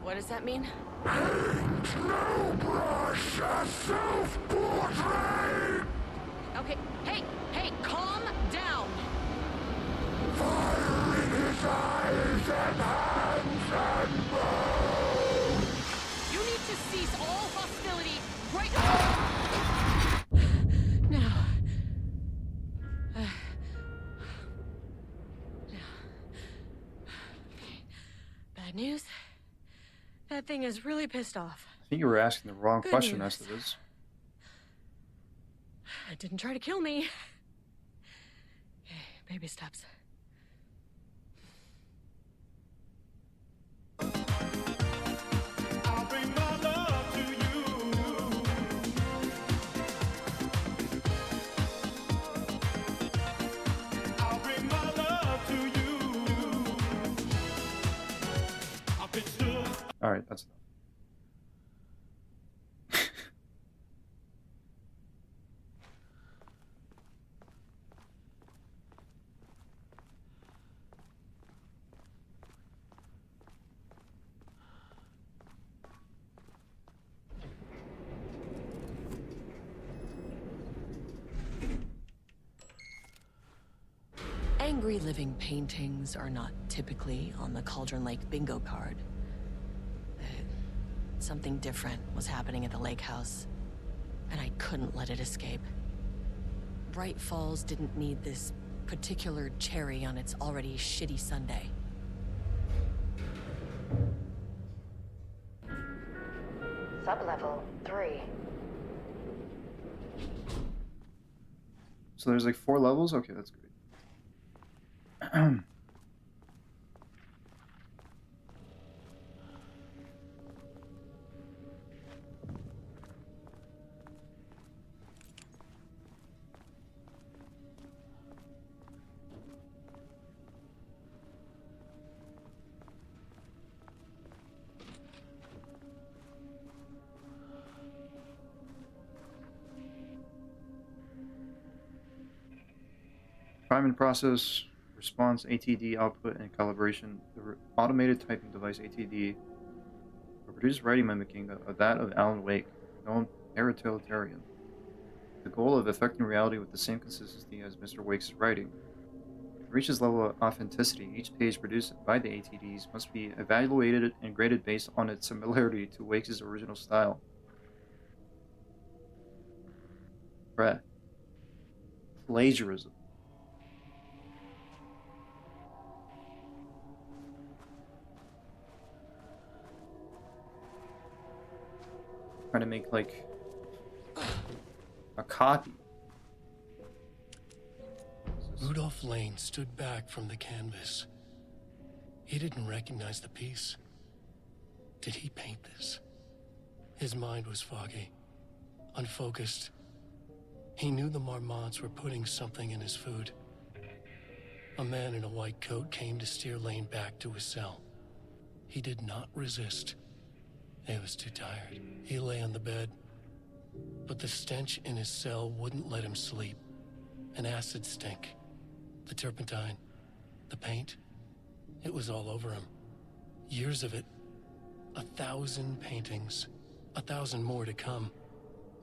What does that mean? Paint no brush a self-portrait. Okay, hey, calm down. Fire in his eyes and hands and bones. You need to cease all hostility right now. Bad news. That thing is really pissed off. I think you were asking the wrong Good question, news. Estes. It didn't try to kill me. Okay, baby steps. I'll bring my love to you. I'll bring my love to you. I've been stood. Alright, that's enough. Angry living paintings are not typically on the Cauldron Lake bingo card. Something different was happening at the lake house, and I couldn't let it escape. Bright Falls didn't need this particular cherry on its already shitty sundae. Sublevel 3. So there's like 4 levels? Okay, that's great. Prime and process, response, ATD output, and calibration. The automated typing device ATD will produce writing mimicking that of Alan Wake, known paratotalitarian. The goal of affecting reality with the same consistency as Mr. Wake's writing. To reach this level of authenticity, each page produced by the ATDs must be evaluated and graded based on its similarity to Wake's original style. Bruh. Plagiarism. Trying to make like a copy. Rudolph Lane stood back from the canvas. He didn't recognize the piece. Did he paint this? His mind was foggy, unfocused. He knew the Marmots were putting something in his food. A man in a white coat came to steer Lane back to his cell. He did not resist. He was too tired. He lay on the bed, but the stench in his cell wouldn't let him sleep. An acid stink. The turpentine. The paint. It was all over him. Years of it. 1,000 paintings. 1,000 more to come.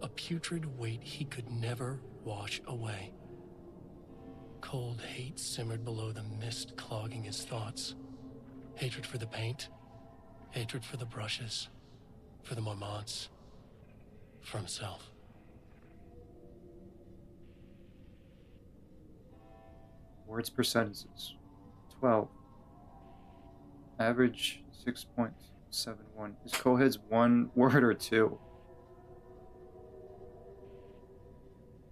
A putrid weight he could never wash away. Cold hate simmered below the mist clogging his thoughts. Hatred for the paint. Hatred for the brushes. For the Marmots. For himself. Words per sentences. 12. Average 6.71. Is Cohead's 1 word or 2?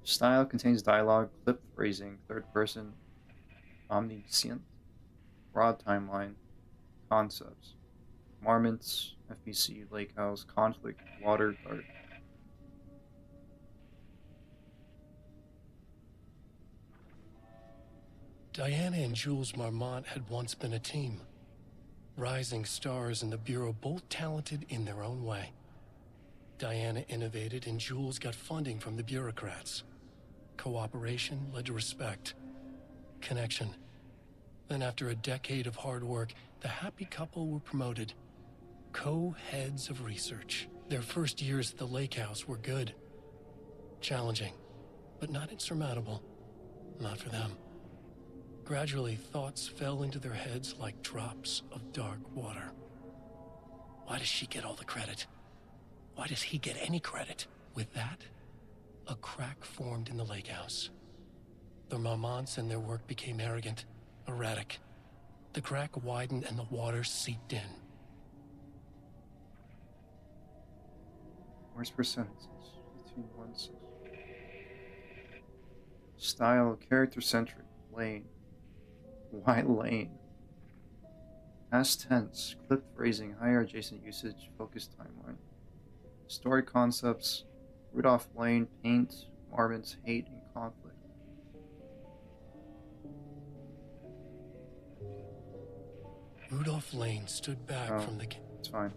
Style contains dialogue, clip phrasing, third person, omniscient, broad timeline, concepts, marmots, FBC, lake house, conflict, water dart. Diana and Jules Marmont had once been a team. Rising stars in the Bureau, both talented in their own way. Diana innovated and Jules got funding from the bureaucrats. Cooperation led to respect. Connection. Then after a decade of hard work, the happy couple were promoted. Co-heads of research. Their first years at the lake house were good. Challenging, but not insurmountable. Not for them. Gradually, thoughts fell into their heads like drops of dark water. Why does she get all the credit? Why does he get any credit? With that, a crack formed in the lake house. The Marmonts and their work became arrogant, erratic. The crack widened and the water seeped in. Words per sentences. 15.16. Style, character-centric. Lane. Why Lane? Past tense. Clip phrasing. Higher adjacent usage. Focused timeline. Story concepts. Rudolph Lane. Paint. Marmots. Hate and conflict. Rudolph Lane stood back from the... It's fine.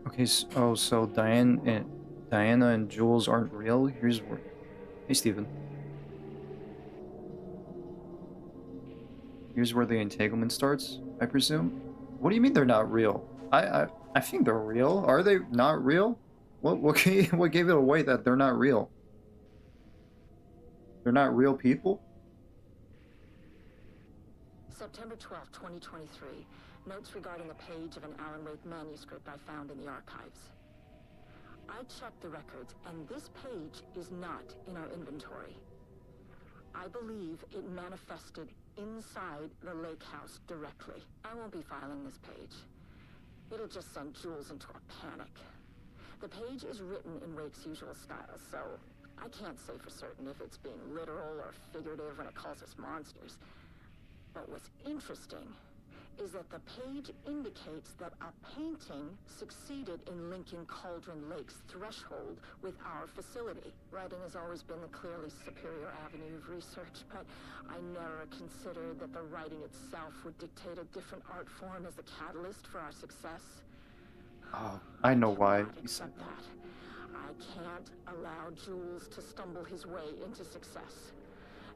Okay, so Diana and Jules aren't real? Here's where... Hey, Steven. Here's where the entanglement starts, I presume? What do you mean they're not real? I think they're real. Are they not real? What gave it away that they're not real? They're not real people? September 12, 2023. Notes regarding a page of an Alan Wake manuscript I found in the archives. I checked the records, and this page is not in our inventory. I believe it manifested inside the lake house directly. I won't be filing this page. It'll just send Jules into a panic. The page is written in Wake's usual style, so I can't say for certain if it's being literal or figurative when it calls us monsters. But what's interesting is that the page indicates that a painting succeeded in linking Cauldron Lake's threshold with our facility. Writing has always been the clearly superior avenue of research, but I never considered that the writing itself would dictate a different art form as the catalyst for our success. Oh, I know why. Accept that. I can't allow Jules to stumble his way into success.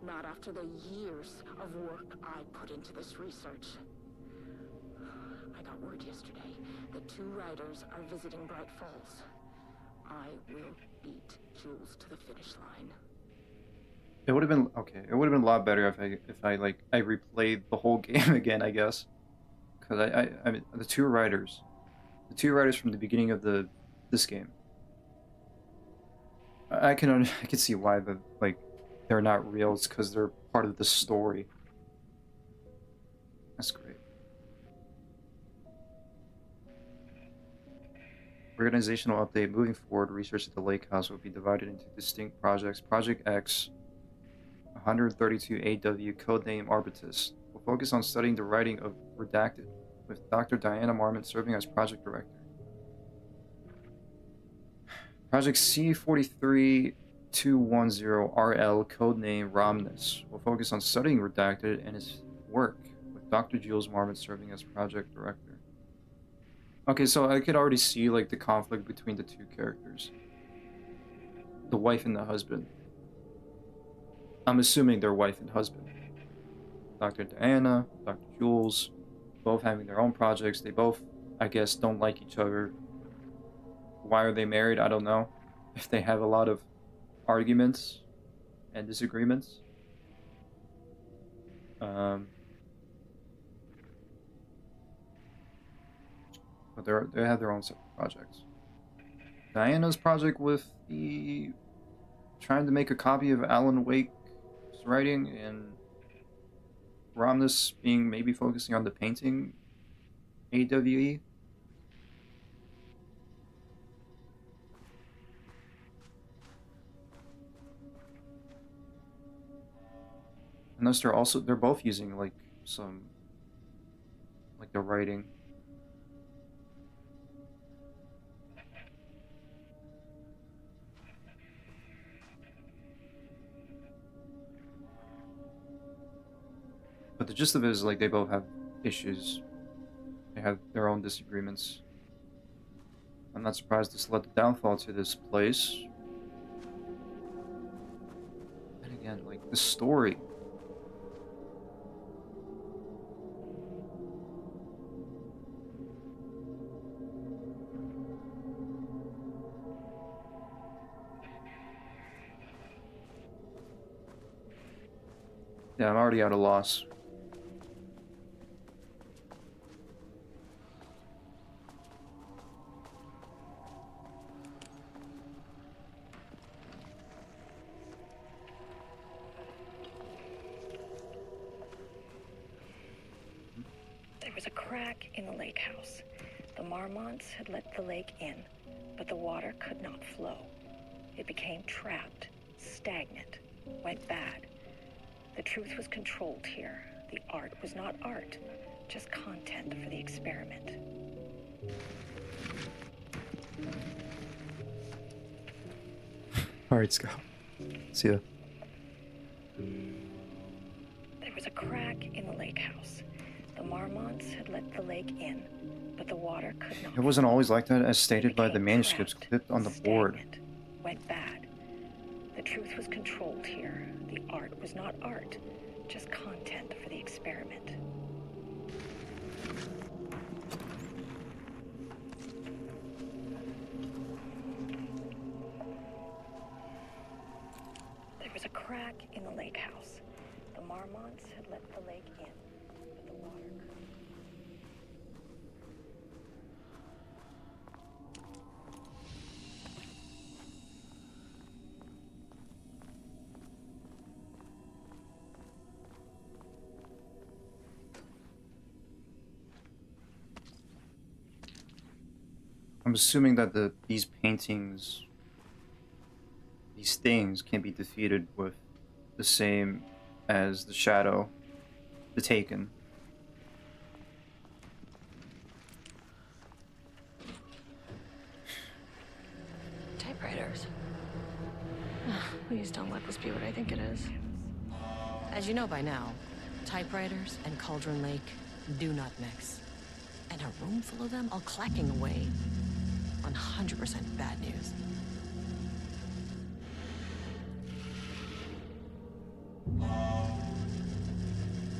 Not after the years of work I put into this research. I got word yesterday that 2 writers are visiting Bright Falls. I will beat Jules to the finish line. It would have been okay. It would have been a lot better if I replayed the whole game again, I guess. Because I mean the two writers from the beginning of this game. I can see why they're not real. It's because they're part of the story. That's great. Organizational update. Moving forward, research at the Lake House will be divided into distinct projects. Project X, 132 AW, codename Arbitus, will focus on studying the writing of Redacted, with Dr. Diana Marmont serving as project director. Project C43210 RL, codename Romnus, will focus on studying Redacted and his work, with Dr. Jules Marmont serving as project director. Okay, so I could already see the conflict between the two characters. The wife and the husband. I'm assuming they're wife and husband. Dr. Diana, Dr. Jules, both having their own projects. They both, I guess, don't like each other. Why are they married? I don't know. If they have a lot of arguments and disagreements. But they have their own separate projects. Diana's project with the trying to make a copy of Alan Wake's writing, and Romnus being maybe focusing on the painting AWE. Unless they're both using the writing. But the gist of it is they both have issues. They have their own disagreements. I'm not surprised this led the downfall to this place. And again, the story. Yeah, I'm already at a loss. There was a crack in the lake house. The Marmonts had let the lake in, but the water could not flow. It became trapped, stagnant, went bad. The truth was controlled here. The art was not art, just content for the experiment. Alright, let's go. See ya. There was a crack in the lake house. The Marmonts had let the lake in, but the water could not. It wasn't always like that, as stated by the manuscripts clipped on the board. Went bad. The truth was controlled here. The art was not art, just content for the experiment. There was a crack in the lake house. The Marmonts had let the lake in, but the water could. I'm assuming that these paintings, these things, can be defeated with the same as the Shadow, the Taken. Typewriters. Please don't let this be what I think it is. As you know by now, typewriters and Cauldron Lake do not mix. And a room full of them all clacking away. 100% bad news.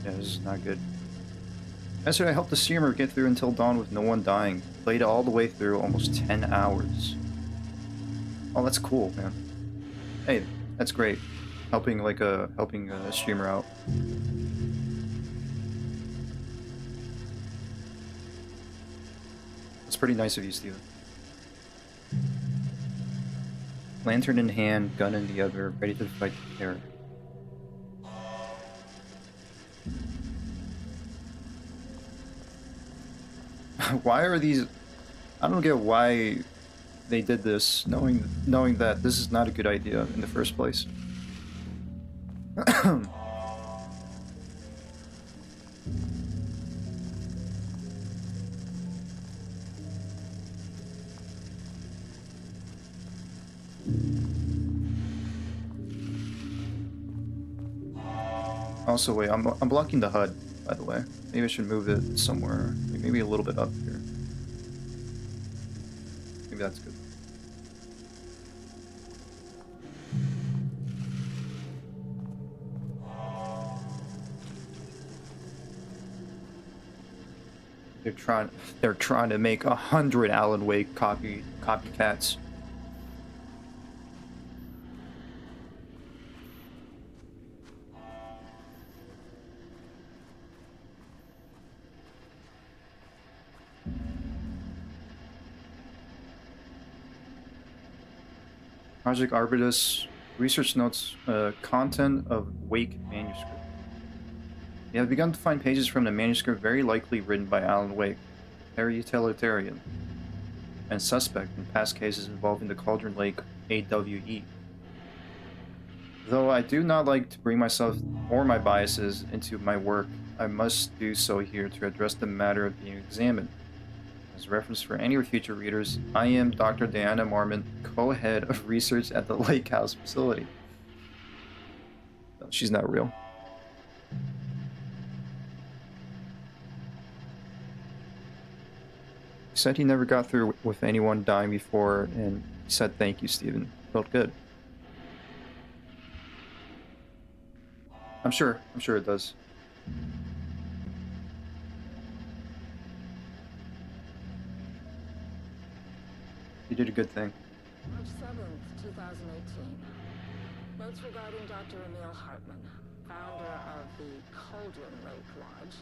Yeah, this is not good. Yesterday I helped the streamer get through Until Dawn with no one dying. Played it all the way through, almost 10 hours. Oh, that's cool, man. Hey, that's great. Helping a streamer out. That's pretty nice of you, Steven. Lantern in hand, gun in the other, ready to fight the terror. Why are these... I don't get why they did this, knowing that this is not a good idea in the first place. Also, wait, I'm blocking the HUD, by the way. Maybe I should move it somewhere. Maybe a little bit up here. Maybe that's good. They're trying to make 100 Alan Wake copycats. Project Arbutus, research notes, content of Wake manuscript. You have begun to find pages from the manuscript very likely written by Alan Wake, very utilitarian, and suspect in past cases involving the Cauldron Lake AWE. Though I do not like to bring myself or my biases into my work, I must do so here to address the matter being examined. As reference for any future readers, I am Dr. Diana Marmon, co-head of research at the Lake House facility. No, she's not real. He said he never got through with anyone dying before, and he said thank you, Stephen. Felt good. I'm sure it does. You did a good thing. March 7th, 2018. Notes regarding Dr. Emil Hartman, founder of the Cauldron Lake Lodge,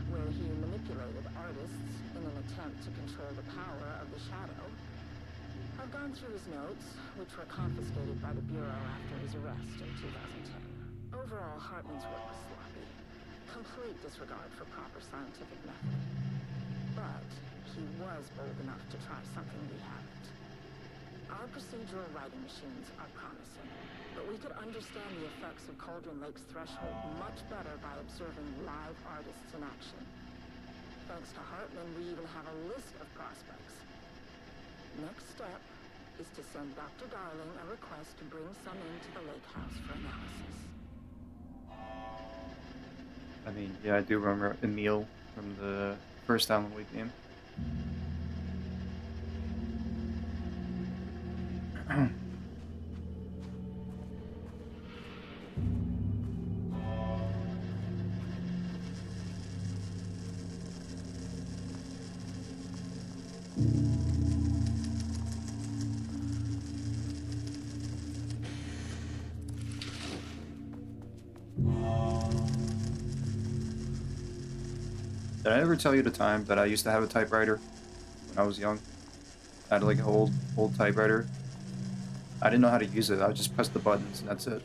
where he manipulated artists in an attempt to control the power of the Shadow. I've gone through his notes, which were confiscated by the Bureau after his arrest in 2010. Overall, Hartman's work was sloppy. Complete disregard for proper scientific method. But he was bold enough to try something we haven't. Our procedural writing machines are promising, but we could understand the effects of Cauldron Lake's threshold much better by observing live artists in action. Thanks to Hartman, we even have a list of prospects. Next step is to send Dr. Darling a request to bring some into the Lake House for analysis. I mean, yeah, I do remember Emil from the first Alan Wake game. Did I ever tell you the time that I used to have a typewriter when I was young? I had like an old typewriter. I didn't know how to use it. I would just press the buttons and that's it.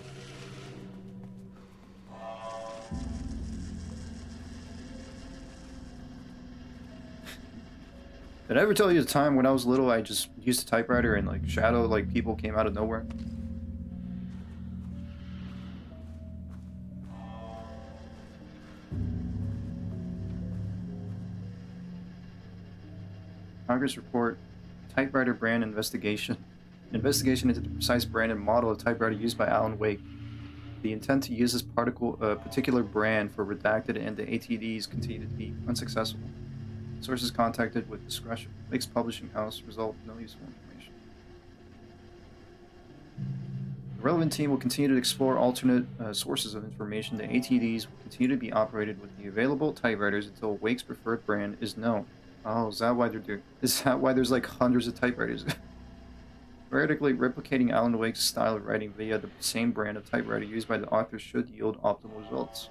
Did I ever tell you the time when I was little I just used a typewriter and like Shadow, like people came out of nowhere? Congress report, typewriter brand investigation. Investigation into the precise brand and model of typewriter used by Alan Wake. The intent to use this particular brand for redacted and the ATDs continue to be unsuccessful. Sources contacted with discretion. Wake's publishing house result no useful information. The relevant team will continue to explore alternate sources of information. The ATDs will continue to be operated with the available typewriters until Wake's preferred brand is known. Oh, is that why they're doing? Is that why there's like hundreds of typewriters? Theoretically, replicating Alan Wake's style of writing via the same brand of typewriter used by the author should yield optimal results.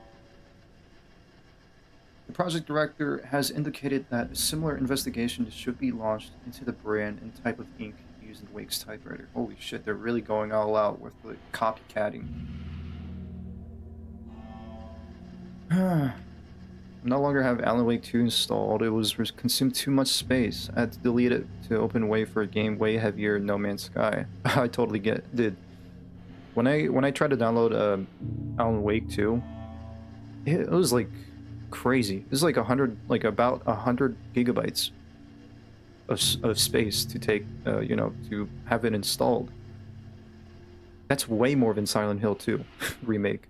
The project director has indicated that a similar investigation should be launched into the brand and type of ink used in Wake's typewriter. Holy shit, they're really going all out with the copycatting. No longer have Alan Wake 2 installed. It was consumed too much space. I had to delete it to open way for a game way heavier than No Man's Sky. I totally did. When I tried to download Alan Wake 2, it was like crazy. It was like about 100 gigabytes of space to take, you know, to have it installed. That's way more than Silent Hill 2 remake.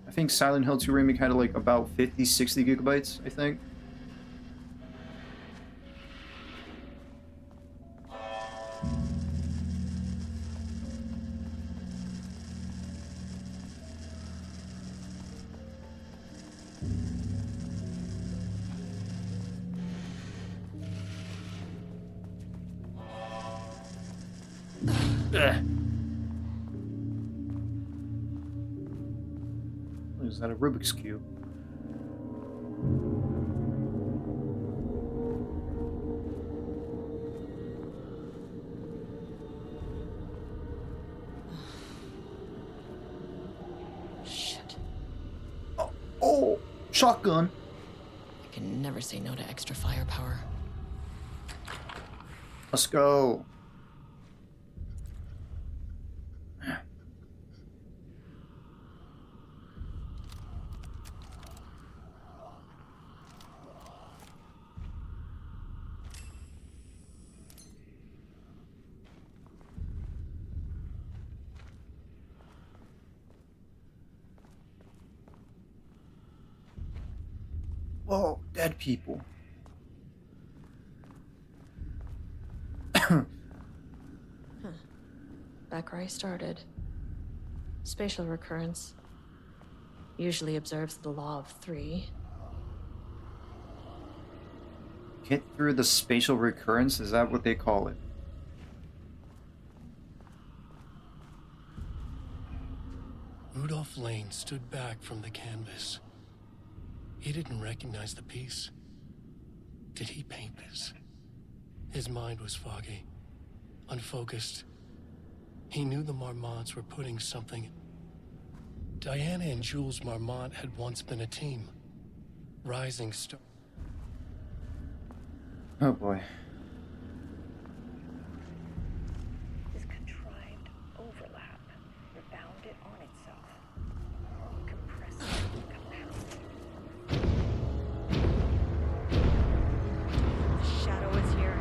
I think Silent Hill 2 remake had like about 50-60 gigabytes, I think. Is that a Rubik's Cube? Shit. Oh, shotgun. I can never say no to extra firepower. Let's go. Whoa, dead people. Back where I started. Spatial recurrence usually observes the law of 3. Get through the spatial recurrence? Is that what they call it? Rudolph Lane stood back from the canvas. He didn't recognize the piece. Did he paint this? His mind was foggy, unfocused. He knew the Marmonts were putting something. Diana and Jules Marmont had once been a team. Rising star. Oh boy. This contrived overlap bound it on itself. Compressed it, compounded it. The shadow is here.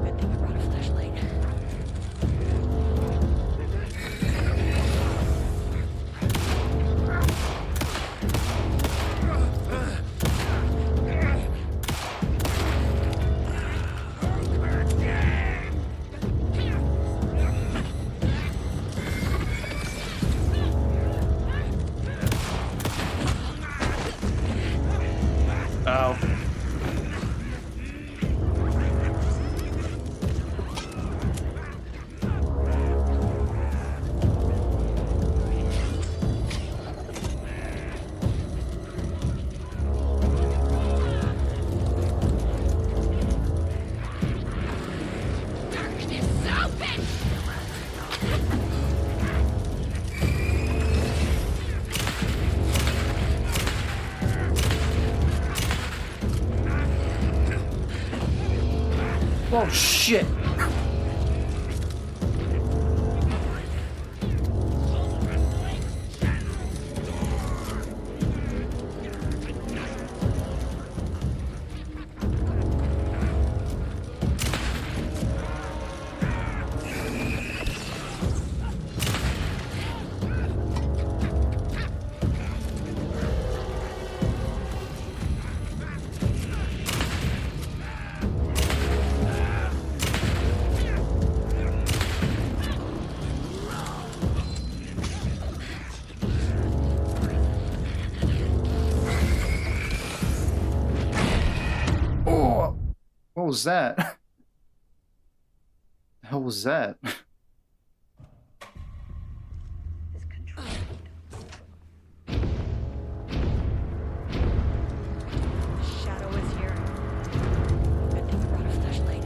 Good thing I brought a flashlight. Ow. Oh shit! What was that? The hell was that? Shadow is here. Good thing we brought a flashlight.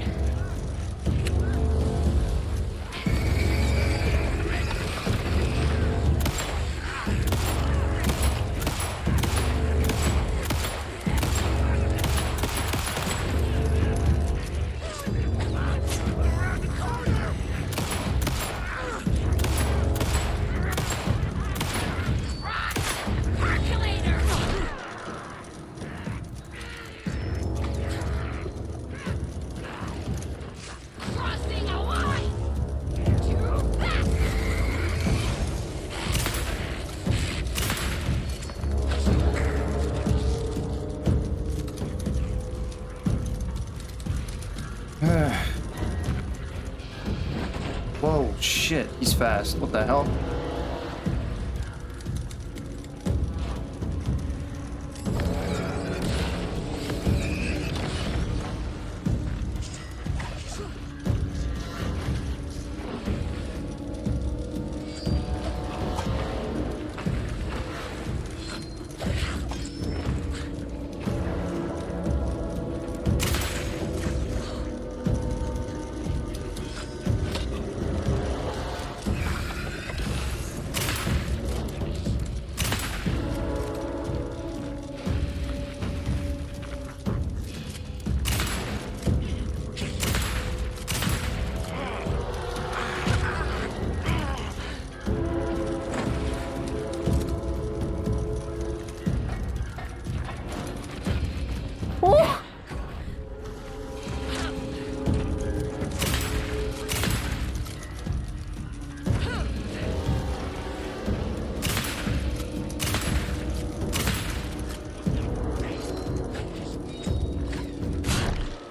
Whoa, shit, he's fast. What the hell?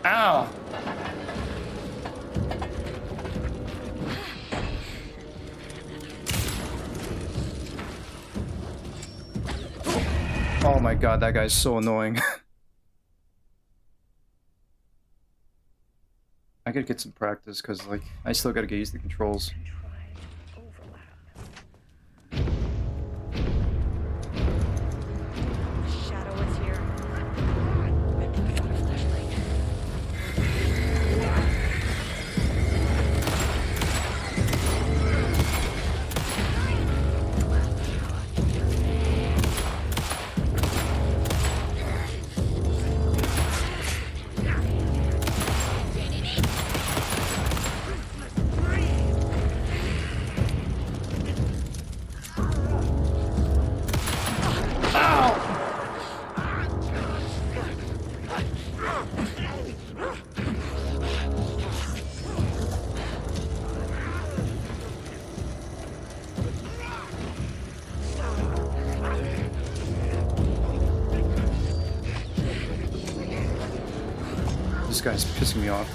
Ow! Oh my god, that guy's so annoying. I gotta get some practice because, like, I still gotta get used to the controls. Shadow is here. Good thing we brought a flashlight. This guy's pissing me off.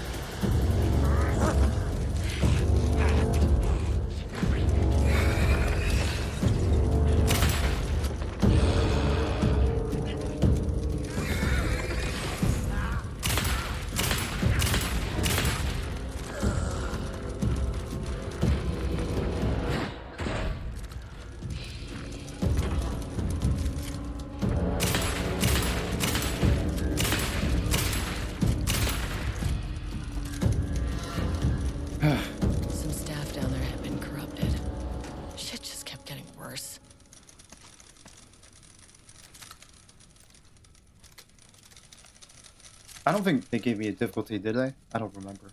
I don't think they gave me a difficulty, did they? I don't remember.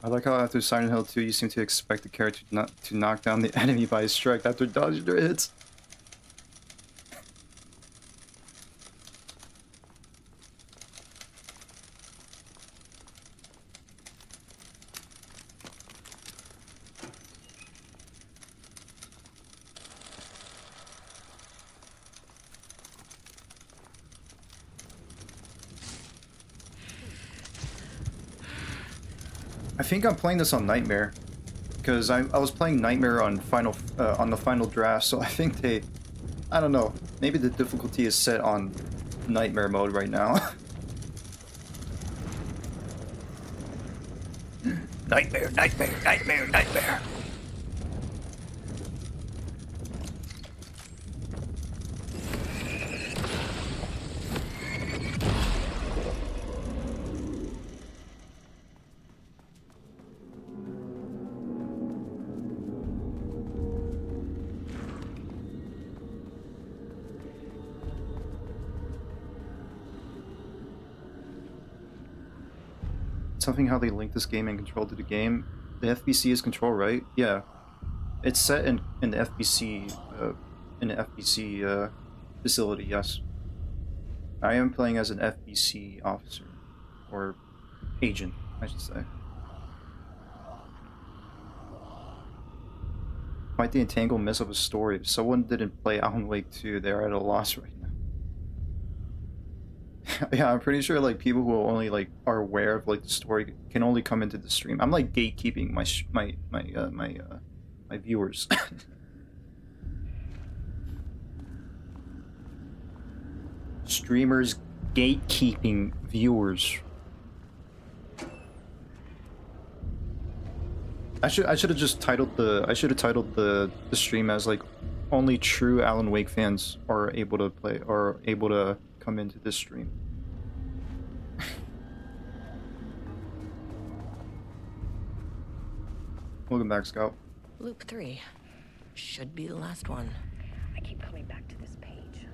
I like how after Silent Hill 2, you seem to expect the character to knock down the enemy by a strike after dodging their hits. I think I'm playing this on Nightmare, because I was playing Nightmare on the final draft, so I think I don't know, maybe the difficulty is set on Nightmare mode right now. Nightmare, nightmare, nightmare, nightmare. Something how they link this game and control to the game. The FBC is control, right? Yeah, it's set in the FBC facility. Yes, I am playing as an FBC officer or agent, I should say. Quite the entangled mess of a story. If someone didn't play Alan Wake 2, they're at a loss right now. Yeah, I'm pretty sure like people who only like are aware of like the story can only come into the stream. I'm like gatekeeping my viewers. Streamers gatekeeping viewers. I should have just titled the stream as like only true Alan Wake fans are able to play or able to come into this stream. Welcome back, Scout. Loop 3. Should be the last one. I keep coming back to this page.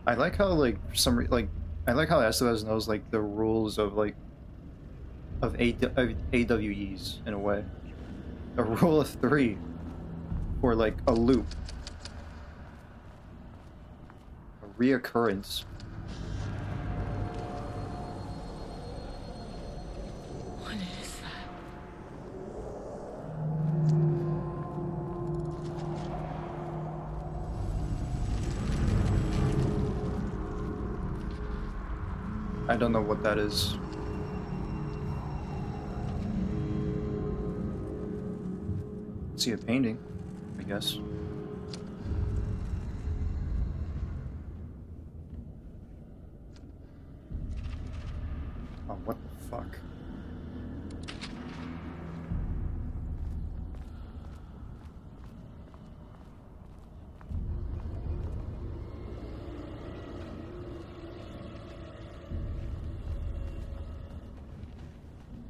I like how like I like how Estevez knows like the rules of like of AWEs in a way. A rule of 3 for like a loop. A reoccurrence. What is that? I don't know what that is. See a painting, I guess. Oh, what the fuck?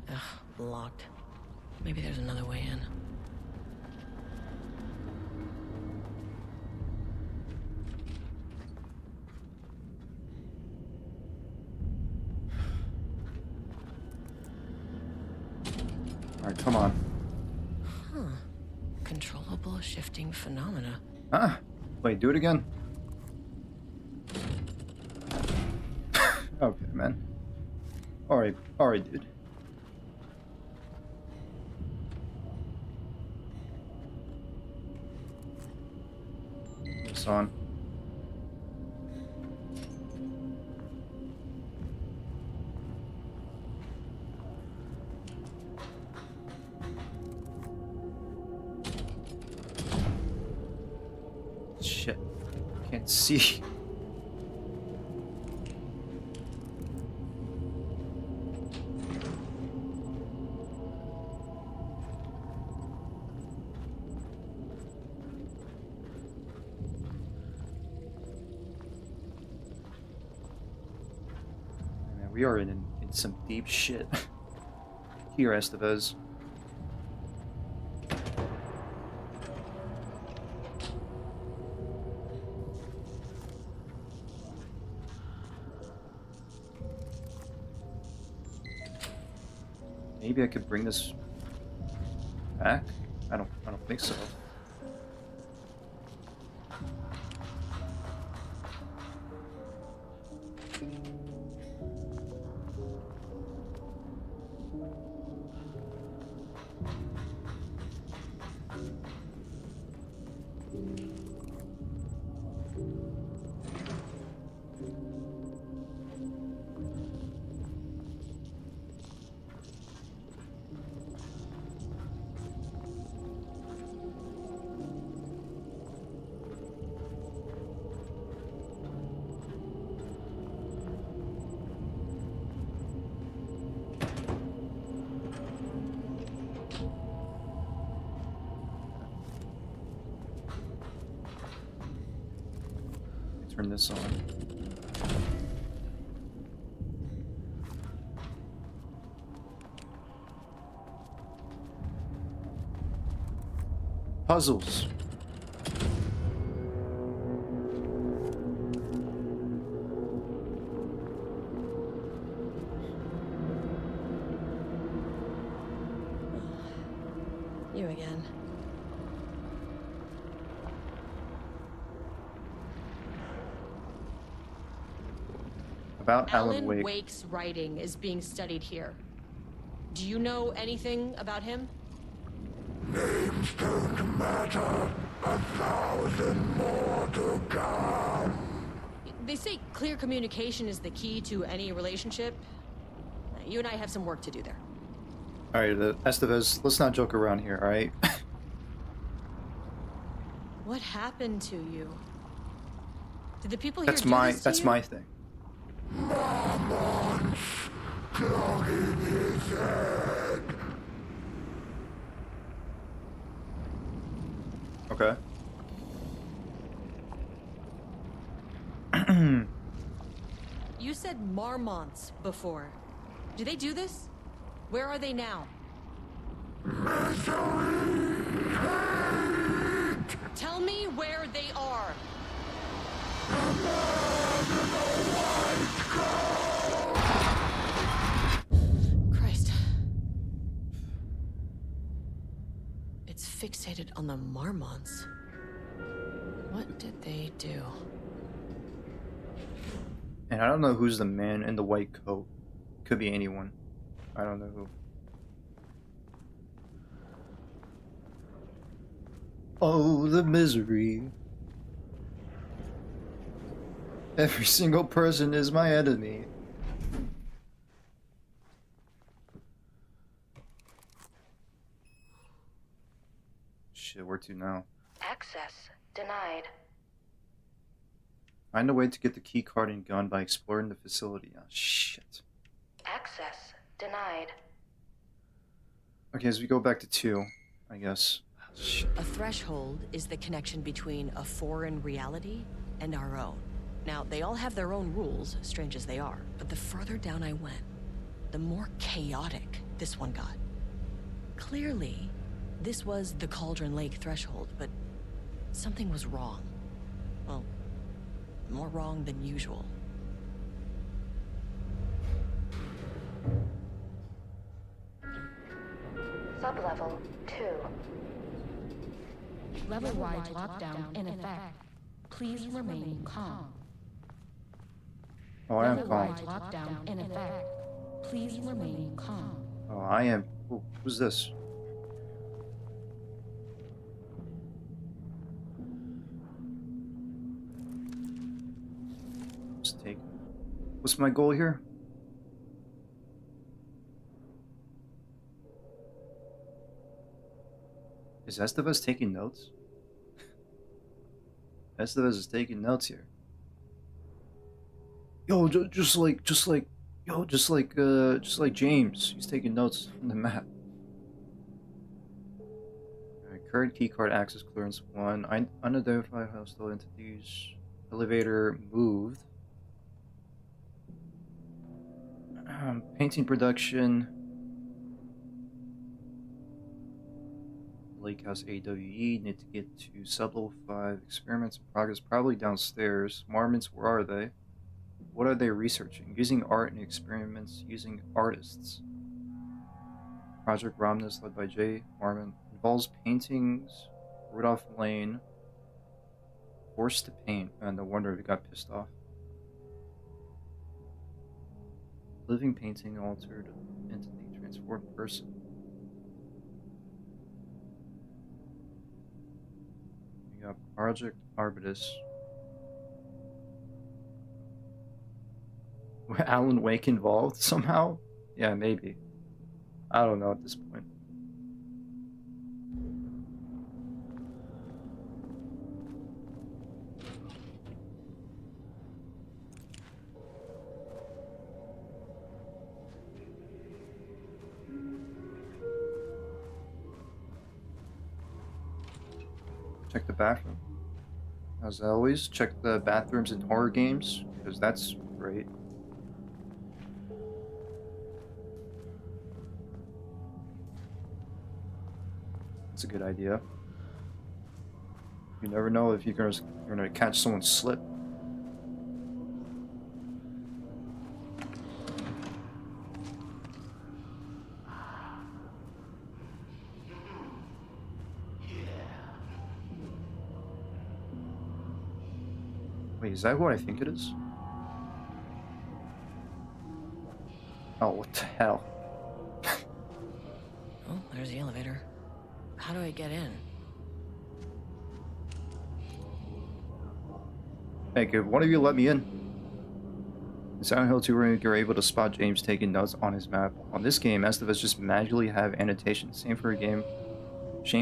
Ugh, locked. Maybe there's another way in. Alright, come on. Huh. Controllable shifting phenomena. Ah! Wait, do it again. Okay, man. Alright, dude. It's on. Shit. Can't see. Man, we are in some deep shit. Here, Estevez. Maybe I could bring this back? I don't think so. Turn this on. Puzzles. You again. About Alan Alan Wake. Wake's writing is being studied here. Do you know anything about him? Names don't matter. 1,000 more to come. They say clear communication is the key to any relationship. You and I have some work to do there. Alright, Estevez, let's not joke around here, alright? What happened to you? Did the people That's here do this to that's you? my thing. Marmon's clogging his head. Okay. You said Marmonts before. Do they do this? Where are they now? Misery, hate. Tell me where they are. Christ. It's fixated on the Marmonts. What did they do? And I don't know who's the man in the white coat. Could be anyone. I don't know who. Oh, the misery. Every single person is my enemy. Shit, where to now? Access denied. Find a way to get the key card and gun by exploring the facility. Oh, shit. Access denied. Okay, as we go back to 2, I guess. Oh, shit. A threshold is the connection between a foreign reality and our own. Now, they all have their own rules, strange as they are, but the further down I went, the more chaotic this one got. Clearly, this was the Cauldron Lake threshold, but something was wrong. Well, more wrong than usual. Sublevel 2. Level-wide lockdown in effect. Please remain calm. Oh, I am calm. Level-wide lockdown in effect. Please remain calm. Oh, I am. Ooh, who's this? Let's take. What's my goal here? Is Estevez taking notes? Estevez is taking notes here. Yo, just like James, he's taking notes on the map. Alright, current keycard access clearance 1. Unidentified hostile entities. Elevator moved. Painting production. Lake House AWE. Need to get to sublevel 5. Experiments in progress, probably downstairs. Marmonts, where are they? What are they researching? Using art and experiments using artists. Project Romnus, led by Jay Marmon, involves paintings Rudolph Lane forced to paint, and no wonder he got pissed off. Living painting altered entity, transformed person. We got Project Arbutus. Alan Wake involved somehow? Yeah, maybe. I don't know at this point. Check the bathroom. As always, check the bathrooms in horror games, because that's great. It's a good idea. You never know if you're gonna catch someone slip. Wait, is that who I think it is? Oh, what the hell? Oh, there's the elevator. How do I get in? Hey, could one of you let me in? In Silent Hill 2, you're able to spot James taking notes on his map. On this game, Estevez just magically have annotations. Shame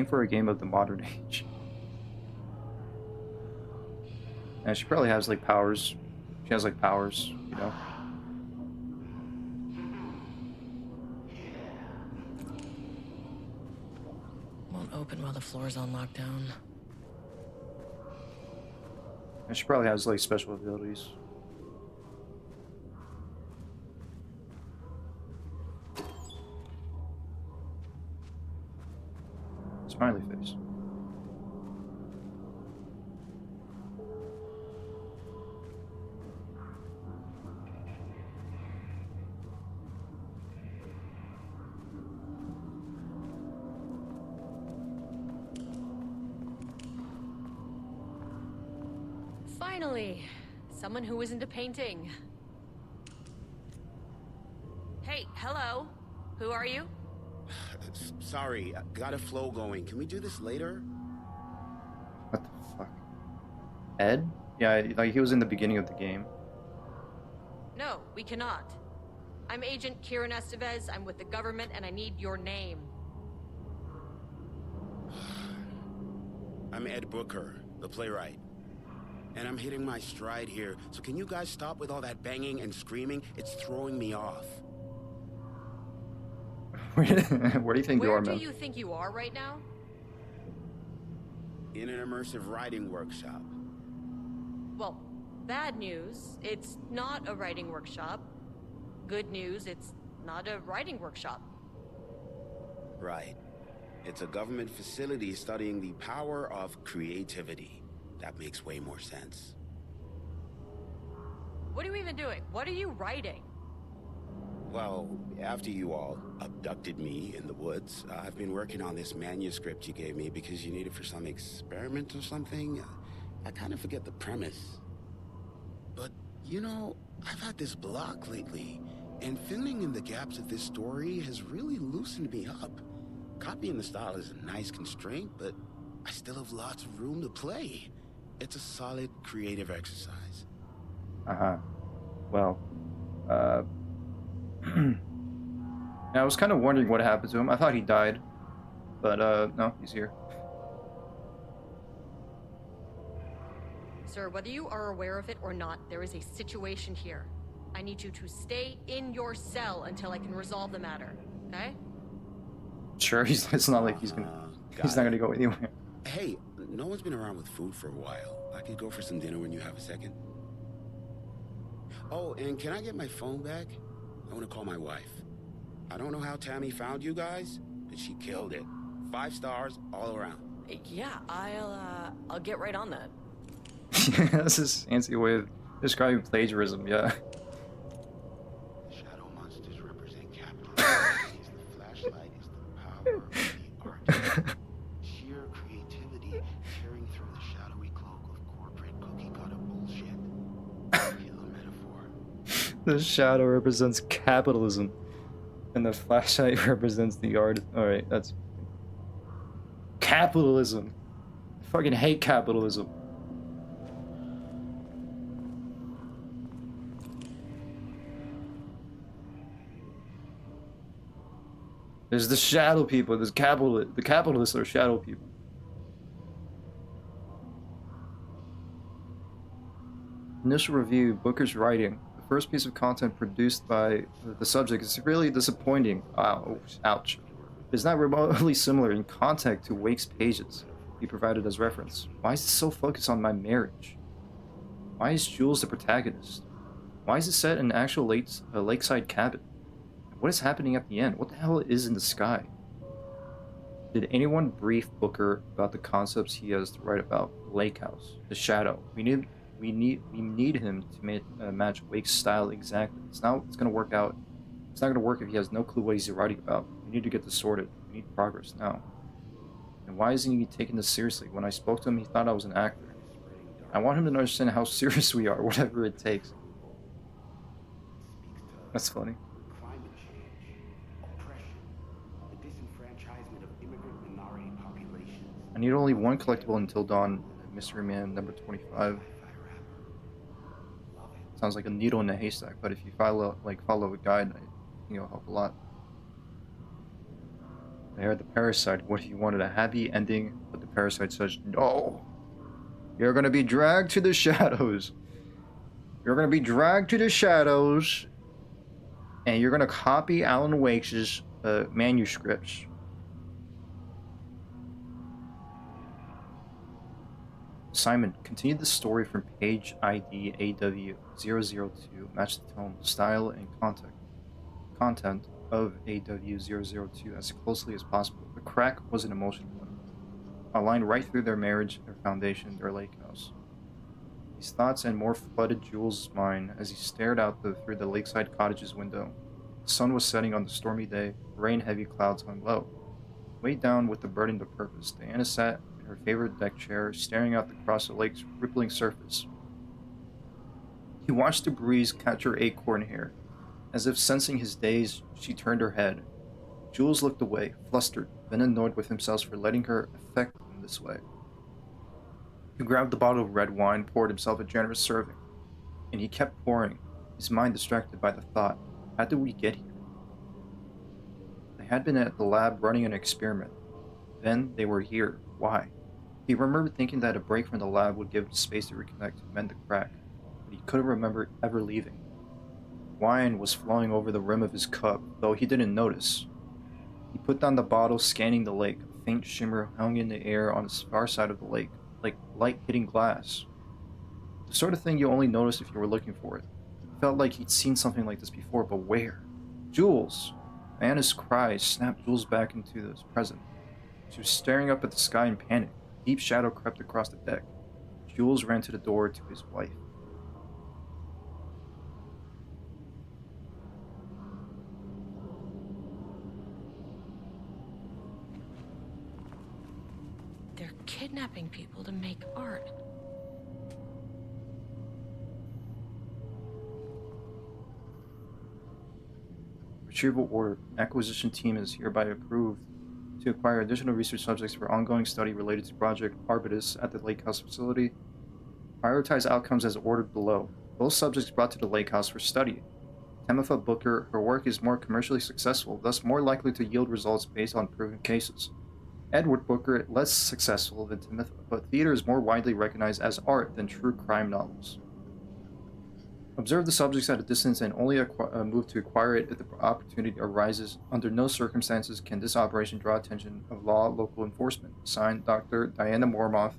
for a game of the modern age. And she probably has like powers. She has like powers, you know? Won't open while the floor's on lockdown. And she probably has like special abilities. Smiley face. Finally, someone who isn't a painting. Hey, hello. Who are you? Sorry, got a flow going. Can we do this later? What the fuck? Ed? Yeah, like he was in the beginning of the game. No, we cannot. I'm Agent Kieran Estevez. I'm with the government and I need your name. I'm Ed Booker, the playwright. And I'm hitting my stride here, so can you guys stop with all that banging and screaming? It's throwing me off. Where do you think you are, man? Where do you think you are right now? In an immersive writing workshop. Well, bad news, it's not a writing workshop. Good news, it's not a writing workshop. Right. It's a government facility studying the power of creativity. That makes way more sense. What are you even doing? What are you writing? Well, after you all abducted me in the woods, I've been working on this manuscript you gave me because you need it for some experiment or something. I kind of forget the premise. But, you know, I've had this block lately, and filling in the gaps of this story has really loosened me up. Copying the style is a nice constraint, but I still have lots of room to play. It's a solid creative exercise. Uh-huh. Well, I was kind of wondering what happened to him. I thought he died, but no, he's here. Sir, whether you are aware of it or not, there is a situation here. I need you to stay in your cell until I can resolve the matter, okay? Sure, it's not like he's not gonna go anywhere. Hey, no one's been around with food for a while. I could go for some dinner when you have a second. Oh, and can I get my phone back? I want to call my wife. I don't know how Tammy found you guys, but she killed it. 5 stars all around. Yeah, I'll get right on that. That's his fancy way of describing plagiarism, yeah. Shadow monsters represent capitalism. The flashlight is the The shadow represents capitalism, and the flashlight represents the art. Alright, that's... Capitalism! I fucking hate capitalism. There's the shadow people, there's the capitalists are shadow people. Initial review, Booker's writing. The first piece of content produced by the subject is really disappointing. Ouch. It's not remotely similar in content to Wake's pages he provided as reference. Why is it so focused on my marriage? Why is Jules the protagonist? Why is it set in an actual lakeside cabin? What is happening at the end? What the hell is in the sky? Did anyone brief Booker about the concepts he has to write about? Lake House, the shadow. We need him to match Wake's style exactly. It's gonna work out. It's not gonna work if he has no clue what he's writing about. We need to get this sorted. We need progress now. And why isn't he taking this seriously? When I spoke to him, he thought I was an actor. I want him to understand how serious we are, whatever it takes. That's funny. I need only one collectible until dawn. Mystery Man number 25. Sounds like a needle in a haystack, but if you follow a guide, I think it'll help a lot. I heard the parasite. What if you wanted a happy ending, but the parasite says no? You're gonna be dragged to the shadows. You're gonna be dragged to the shadows, and you're gonna copy Alan Wake's manuscripts. Simon, continue the story from page ID AW002. Match the tone, style, and content of AW002 as closely as possible. The crack was an emotional one. A line right through their marriage, their foundation, their lake house. These thoughts and more flooded Jules' mind as he stared out through the lakeside cottage's window. The sun was setting on the stormy day, rain-heavy clouds hung low. Weighed down with the burden of purpose, Diana sat her favorite deck chair, staring out across the lake's rippling surface. He watched the breeze catch her acorn hair. As if sensing his daze, she turned her head. Jules looked away, flustered, then annoyed with himself for letting her affect him this way. He grabbed the bottle of red wine, poured himself a generous serving, and he kept pouring, his mind distracted by the thought, how did we get here? They had been at the lab running an experiment. Then they were here. Why? He remembered thinking that a break from the lab would give him space to reconnect and mend the crack, but he couldn't remember ever leaving. Wine was flowing over the rim of his cup, though he didn't notice. He put down the bottle, scanning the lake. A faint shimmer hung in the air on the far side of the lake, like light hitting glass. The sort of thing you only notice if you were looking for it. It felt like he'd seen something like this before, but where? Jules! Diana's cries snapped Jules back into the present. She was staring up at the sky in panic. A deep shadow crept across the deck. Jules ran to the door to his wife. They're kidnapping people to make art. Retrieval order. Acquisition team is hereby approved to acquire additional research subjects for ongoing study related to Project Arbutus at the Lake House facility. Prioritize outcomes as ordered below. Both subjects brought to the Lake House for study. Tamitha Booker, her work is more commercially successful, thus more likely to yield results based on proven cases. Edward Booker, less successful than Tamitha, but theater is more widely recognized as art than true crime novels. Observe the subjects at a distance and only move to acquire it if the opportunity arises. Under no circumstances can this operation draw attention of local enforcement. Signed, Dr. Diana Mormont,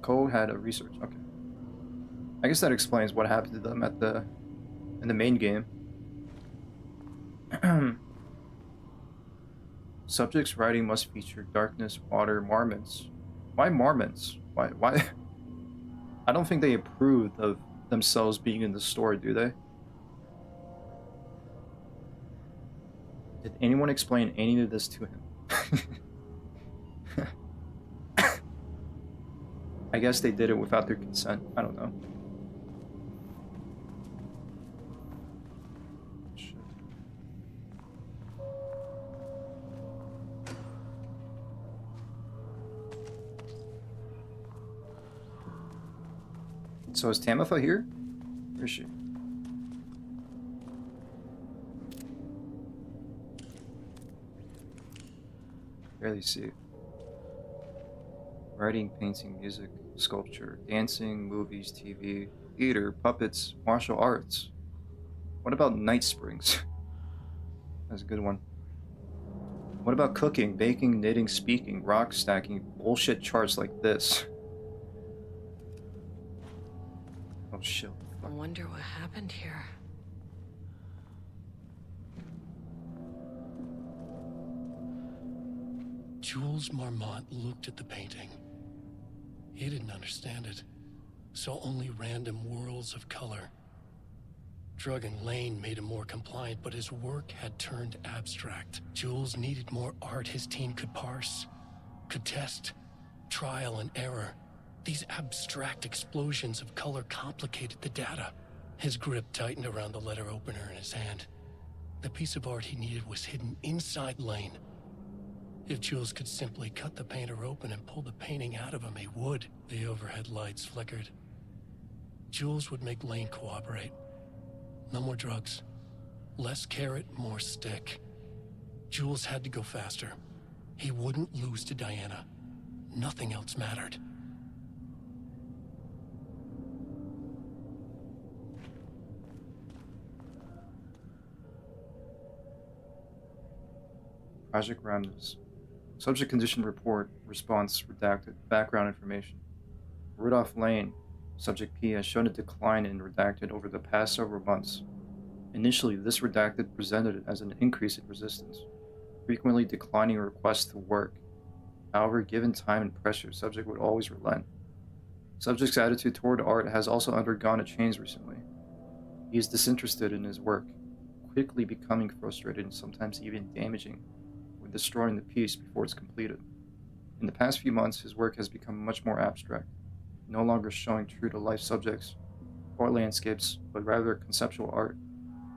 co-head of research. Okay. I guess that explains what happened to them in the main game. Subjects' writing must feature darkness, water, marmots. Why marmots? Why? I don't think they approved of themselves being in the story, do they? Did anyone explain any of this to him? I guess they did it without their consent. I don't know. So is Tamitha here? Where is she? Barely see it. Writing, painting, music, sculpture, dancing, movies, TV, theater, puppets, martial arts. What about Night Springs? That's a good one. What about cooking, baking, knitting, speaking, rock stacking, bullshit charts like this? Oh shit. I wonder what happened here. Jules Marmont looked at the painting. He didn't understand it, saw only random whirls of color. Drugging Lane made him more compliant, but his work had turned abstract. Jules needed more art his team could parse, could test, trial and error. These abstract explosions of color complicated the data. His grip tightened around the letter opener in his hand. The piece of art he needed was hidden inside Lane. If Jules could simply cut the painter open and pull the painting out of him, he would. The overhead lights flickered. Jules would make Lane cooperate. No more drugs. Less carrot, more stick. Jules had to go faster. He wouldn't lose to Diana. Nothing else mattered. Project Ramnus. Subject condition report. Response redacted. Background information. Rudolph Lane. Subject P has shown a decline in redacted over the past several months. Initially, this redacted presented as an increase in resistance, frequently declining requests to work. However, given time and pressure, subject would always relent. Subject's attitude toward art has also undergone a change recently. He is disinterested in his work, quickly becoming frustrated and sometimes even damaging, or destroying the piece before it's completed. In the past few months, his work has become much more abstract, no longer showing true-to-life subjects or landscapes, but rather conceptual art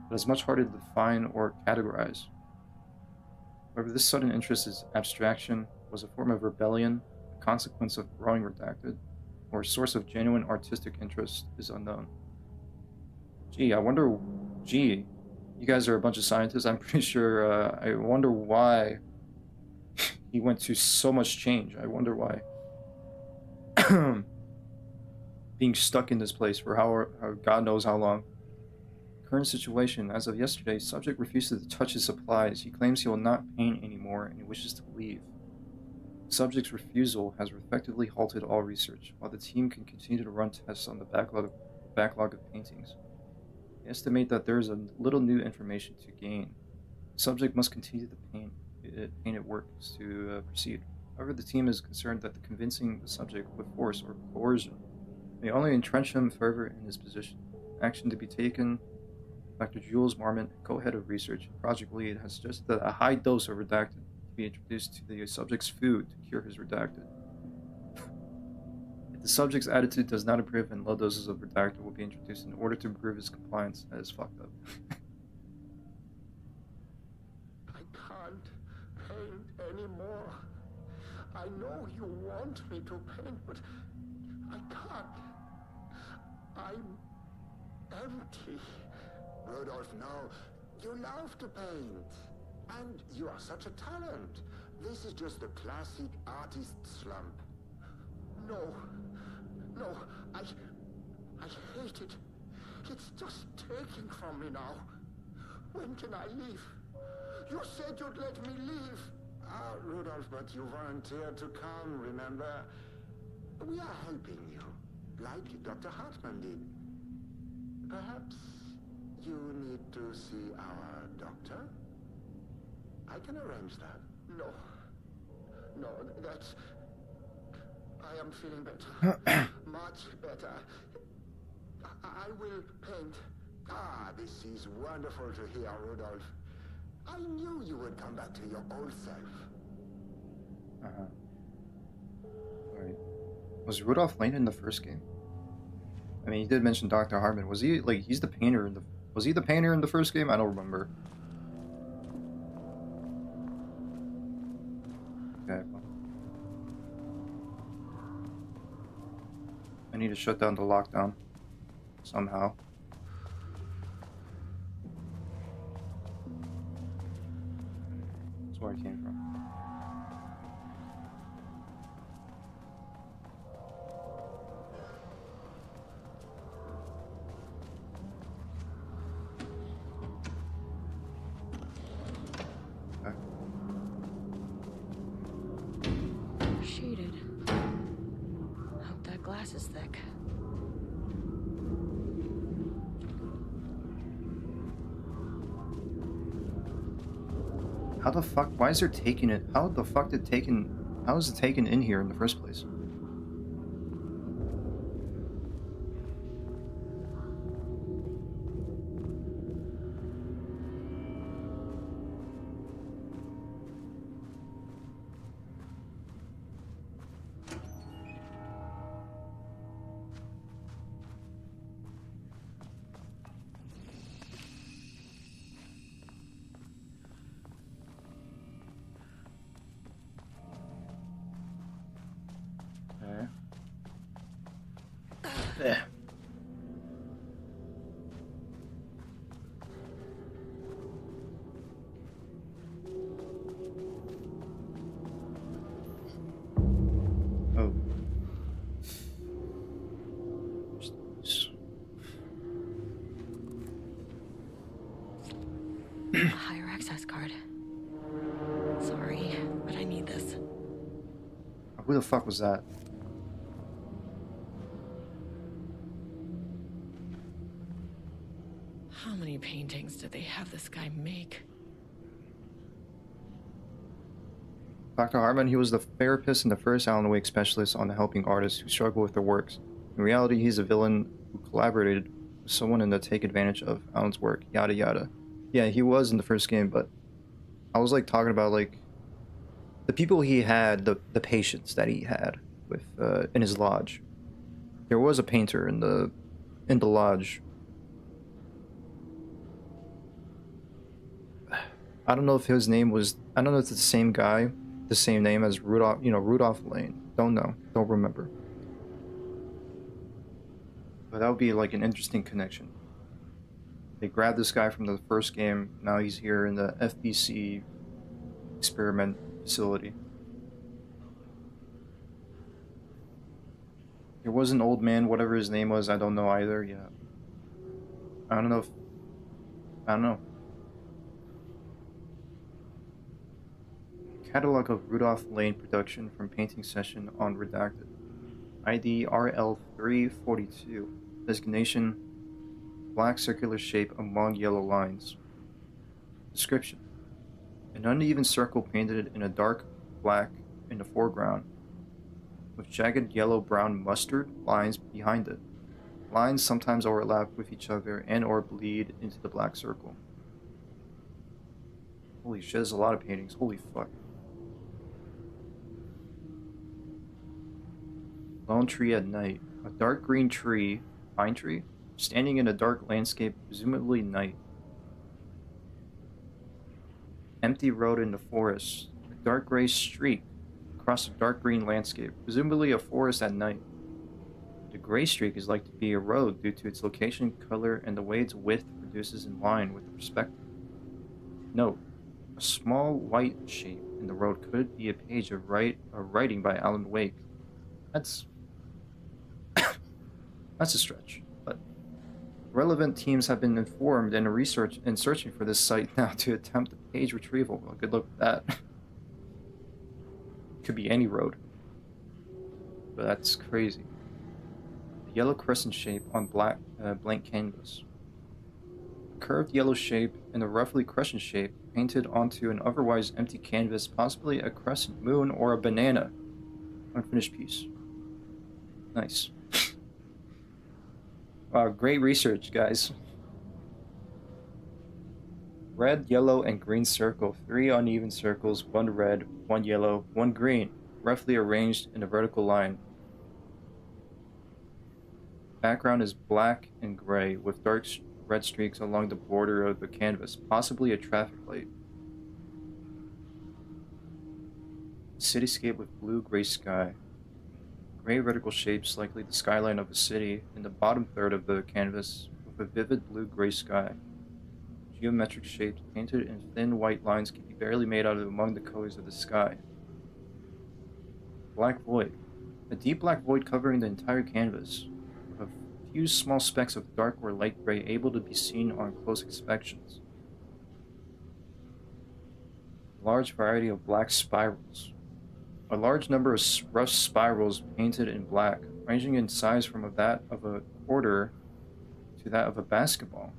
that is much harder to define or categorize. However, this sudden interest in abstraction was a form of rebellion, a consequence of growing redacted, or a source of genuine artistic interest is unknown. Gee, you guys are a bunch of scientists, I'm pretty sure, I wonder why he went through so much change. I wonder why. Being stuck in this place for how God knows how long. Current situation, as of yesterday, subject refuses to touch his supplies. He claims he will not paint anymore and he wishes to leave. Subject's refusal has effectively halted all research, while the team can continue to run tests on the backlog of paintings. They estimate that there is a little new information to gain. The subject must continue to painted works to proceed. However, the team is concerned that convincing the subject with force or coercion may only entrench him further in his position. Action to be taken. Dr. Jules Marmont, co-head of research and project lead, has suggested that a high dose of redacted be introduced to the subject's food to cure his redacted. If the subject's attitude does not improve, and low doses of redacted will be introduced in order to improve his compliance. That is fucked up. I can't paint anymore. I know you want me to paint, but I can't. I'm empty. Rudolph, no. You love to paint. And you are such a talent. This is just the classic artist slump. No. I hate it. It's just taking from me now. When can I leave? You said you'd let me leave. Rudolph, but you volunteered to come, remember? We are helping you, like Dr. Hartman did. Perhaps you need to see our doctor? I can arrange that. No, that's... I am feeling better. Much better. I will paint. This is wonderful to hear, Rudolph. I knew you would come back to your old self. Alright. Was Rudolph Lane in the first game? I mean, he did mention Dr. Hartman. Was he, like, he's the painter in the... Was he the painter in the first game? I don't remember. Okay. I need to shut down the lockdown. somehow. That's where I came from. Shaded. Hope that glass is thick. How the fuck? Why is there taking it? How the fuck did taken? How is it taken in here in the first place? There. Oh. A higher access card. Sorry, but I need this. Who the fuck was that? How many paintings did they have this guy make? Dr. Hartman, he was the therapist and the first Alan Wake specialist on the helping artists who struggle with their works. In reality, he's a villain who collaborated with someone in to take advantage of Alan's work, yada yada. Yeah, he was in the first game, but I was like talking about like the people he had, the patients that he had with in his lodge. There was a painter in the lodge. I don't know if his name was, I don't know if it's the same guy, the same name as Rudolph, Rudolph Lane. Don't know. Don't remember. But that would be like an interesting connection. They grabbed this guy from the first game. Now he's here in the FBC experiment facility. There was an old man, whatever his name was. I don't know either. Yeah. I don't know. Catalog of Rudolph Lane production from painting session on Redacted. ID RL342. Designation: black circular shape among yellow lines. Description: an uneven circle painted in a dark black in the foreground, with jagged yellow-brown mustard lines behind it. Lines sometimes overlap with each other and or bleed into the black circle. Holy shit, there's a lot of paintings. Holy fuck. Lone tree at night. A dark green tree, pine tree, standing in a dark landscape, presumably night. Empty road in the forest. A dark gray streak across a dark green landscape, presumably a forest at night. The gray streak is like to be a road due to its location, color, and the way its width produces in line with the perspective. Note: a small white shape in the road could be a page of writing by Alan Wake. That's a stretch, but relevant teams have been informed and searching for this site now to attempt the page retrieval. Well, good luck with that. Could be any road, but that's crazy. A yellow crescent shape on blank canvas. A curved yellow shape and a roughly crescent shape painted onto an otherwise empty canvas, possibly a crescent moon or a banana. Unfinished piece. Nice. Wow, great research, guys. Red, yellow, and green circle. 3 uneven circles, 1 red, 1 yellow, 1 green, roughly arranged in a vertical line. Background is black and gray, with dark red streaks along the border of the canvas, possibly a traffic light. Cityscape with blue-gray sky. gray vertical shapes likely the skyline of a city in the bottom third of the canvas with a vivid blue-gray sky. Geometric shapes painted in thin white lines can be barely made out of among the colors of the sky. Black void. A deep black void covering the entire canvas, with a few small specks of dark or light gray able to be seen on close inspections. A large variety of black spirals. A large number of rough spirals painted in black, ranging in size from that of a quarter to that of a basketball.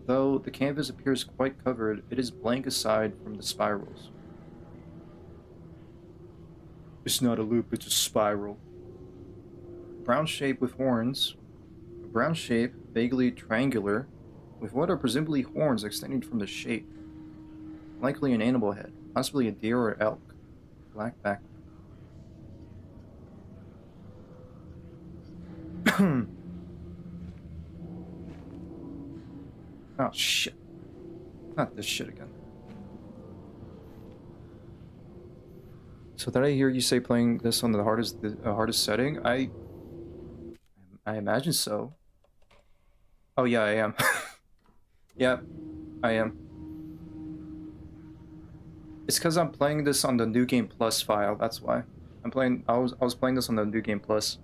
Though the canvas appears quite covered, it is blank aside from the spirals. It's not a loop, it's a spiral. Brown shape with horns. A brown shape, vaguely triangular, with what are presumably horns extending from the shape. Likely an animal head, possibly a deer or elk. Black background. Oh shit. Not this shit again. So did I hear you say playing this on the hardest setting? I imagine so. Oh yeah, I am. Yeah, I am. It's because I'm playing this on the New Game Plus file. That's why. I was playing this on the New Game Plus.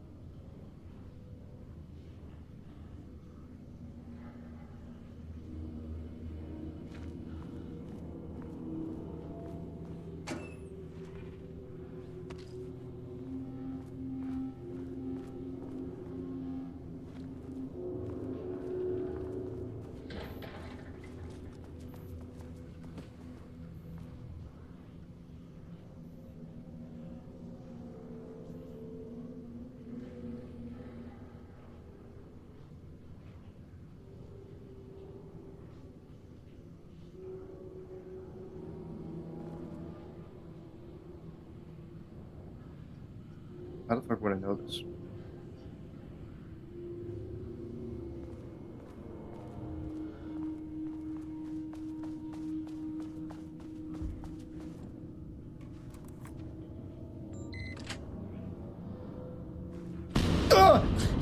How the fuck would I know this?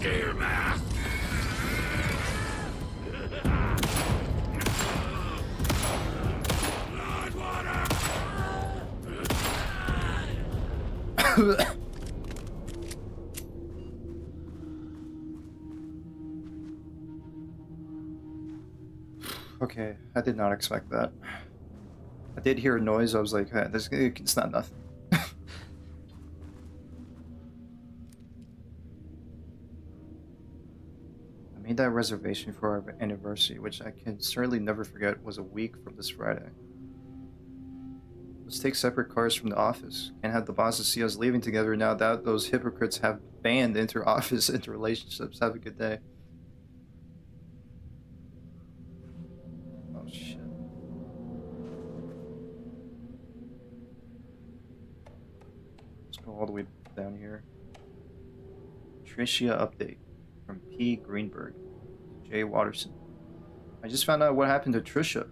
Get your mask! Blood water! Okay, I did not expect that. I did hear a noise, I was like, hey, it's not nothing. I made that reservation for our anniversary, which I can certainly never forget was a week from this Friday. Let's take separate cars from the office. Can't have the bosses see us leaving together now that those hypocrites have banned inter-office interrelationships. Have a good day. Shit. Let's go all the way down here. Tricia update from P. Greenberg to J. Watterson. I just found out what happened to Tricia.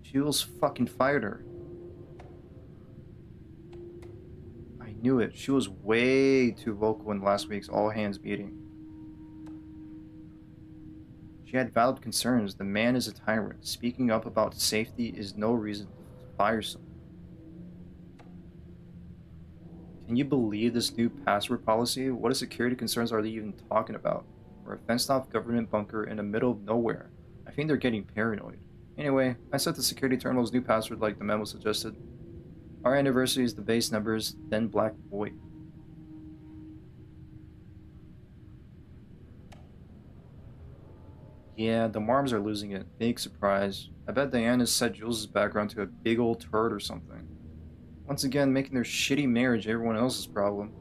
Jules fucking fired her. I knew it. She was way too vocal in last week's all hands meeting. She had valid concerns. The man is a tyrant. Speaking up about safety is no reason to fire someone. Can you believe this new password policy? What security concerns are they even talking about? We're a fenced-off government bunker in the middle of nowhere. I think they're getting paranoid. Anyway, I set the security terminal's new password like the memo suggested. Our anniversary is the base numbers, then black void. Yeah, the Marms are losing it. Big surprise. I bet Diana set Jules' background to a big old turd or something. Once again, making their shitty marriage everyone else's problem.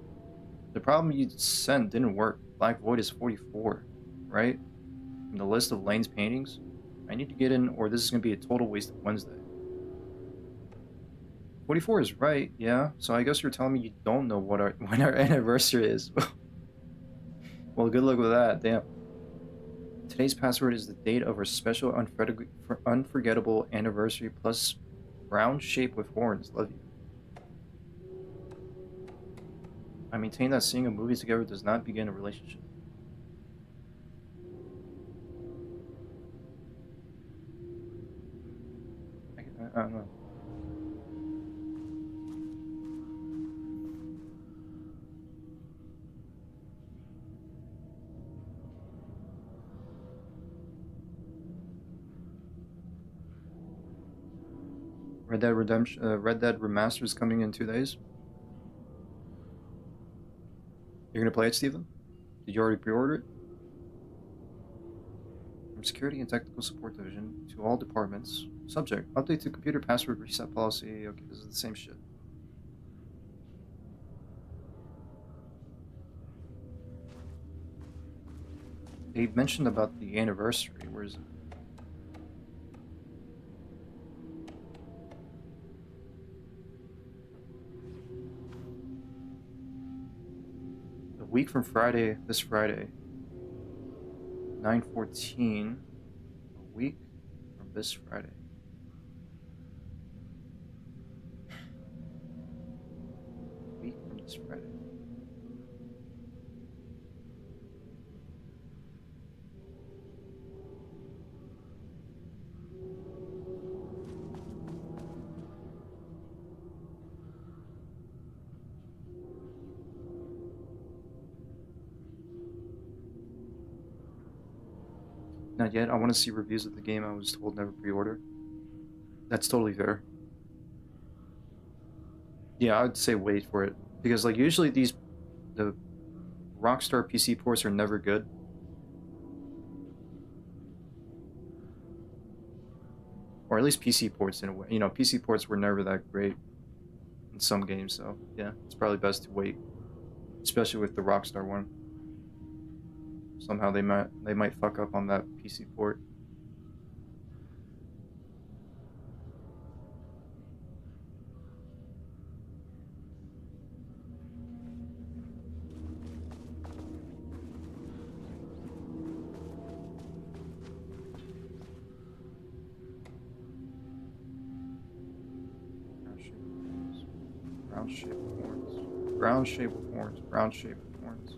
The problem you sent didn't work. Black Void is 44, right? From the list of Lane's paintings? I need to get in or this is going to be a total waste of Wednesday. 44 is right, yeah. So I guess you're telling me you don't know what when our anniversary is. Well, good luck with that, damn. Today's password is the date of our special unforgettable anniversary plus brown shape with horns. Love you. I maintain that seeing a movie together does not begin a relationship. I don't know. Red Dead Redemption, Red Dead Remastered is coming in 2 days. You're gonna play it, Steven? Did you already pre-order it? From Security and Technical Support Division to all departments. Subject: update to computer password reset policy. Okay, this is the same shit. They mentioned about the anniversary. Where is it? A week from Friday, this Friday, 9/14. A week from this Friday. A week from this Friday. Not yet. I want to see reviews of the game. I was told never pre-order. That's totally fair. Yeah, I would say wait for it. Because like usually the Rockstar PC ports are never good. Or at least PC ports in a way. You know, PC ports were never that great in some games, so yeah, it's probably best to wait. Especially with the Rockstar one. Somehow they might fuck up on that PC port. Brown shape of horns. Brown shape of horns. Brown shape of horns.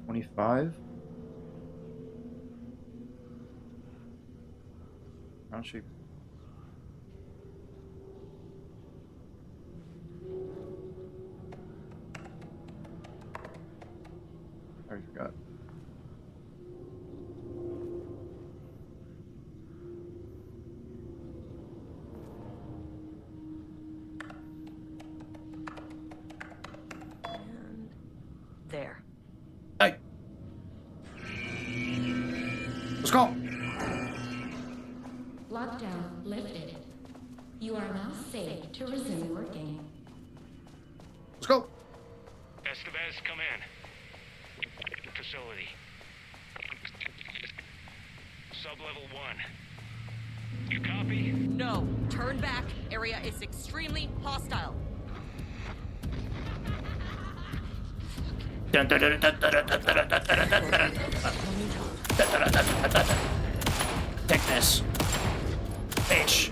$25. Round shape. I already forgot. And there. Hey. Let's go. Lockdown lifted. You are now safe to resume working. Let's go. Estevez, come in. Facility. Sub-level 1. You copy? No. Turn back. Area is extremely hostile. Take this. Bitch.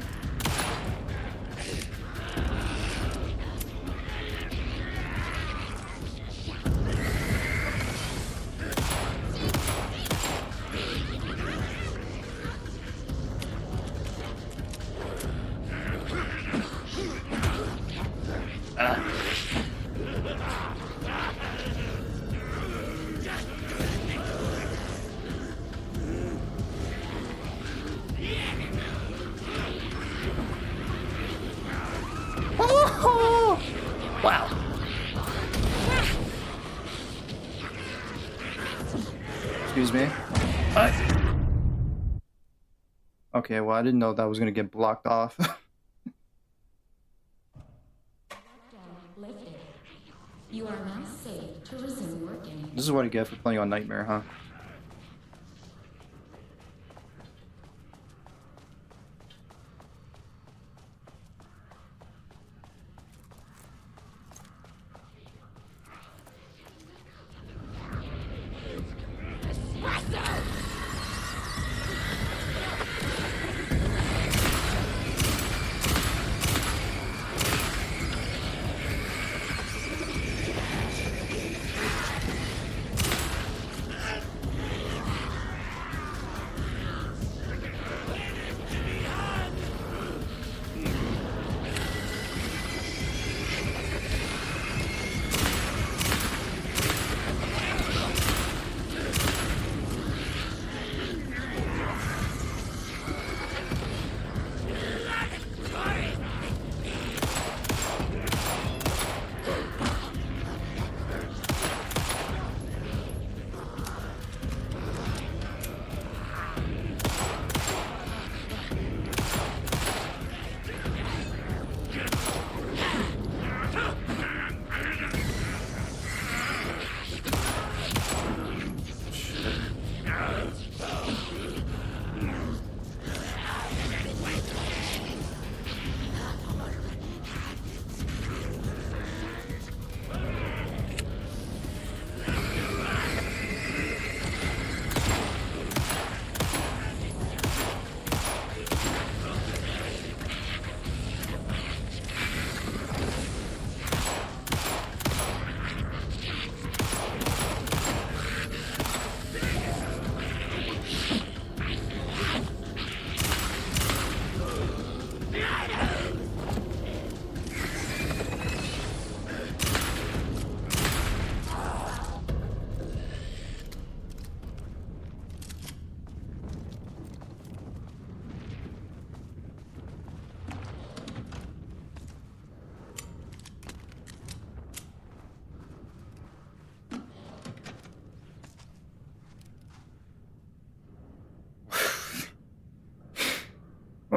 Wow. Excuse me. What? Okay, well, I didn't know that was gonna get blocked off. Lifted. You are now safe to resume working. This is what I get for playing on Nightmare, huh?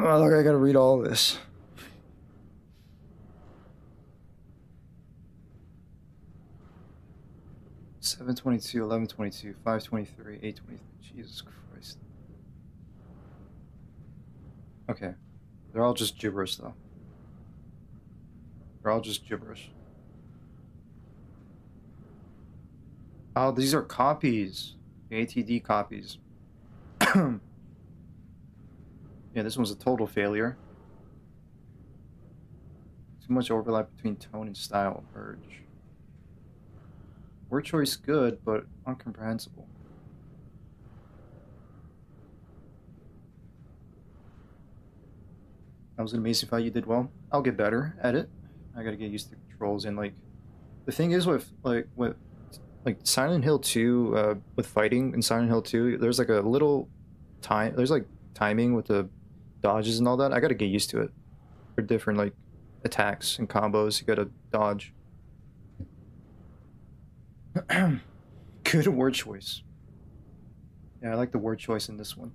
Oh, look, I gotta read all this. $7.22, $11.22, $5.23, $8.23. Jesus Christ. Okay. They're all just gibberish, though. They're all just gibberish. Oh, these are copies. The ATD copies. Yeah, this one's a total failure. Too much overlap between tone and style. Urge. Word choice good, but incomprehensible. That was an amazing fight. You did well. I'll get better at it. I gotta get used to the controls, and like the thing is with Silent Hill 2, with fighting in Silent Hill 2, there's like a little time. There's like timing with the dodges and all that. I gotta get used to it. For different like attacks and combos, you gotta dodge. Good word choice. Yeah, I like the word choice in this one.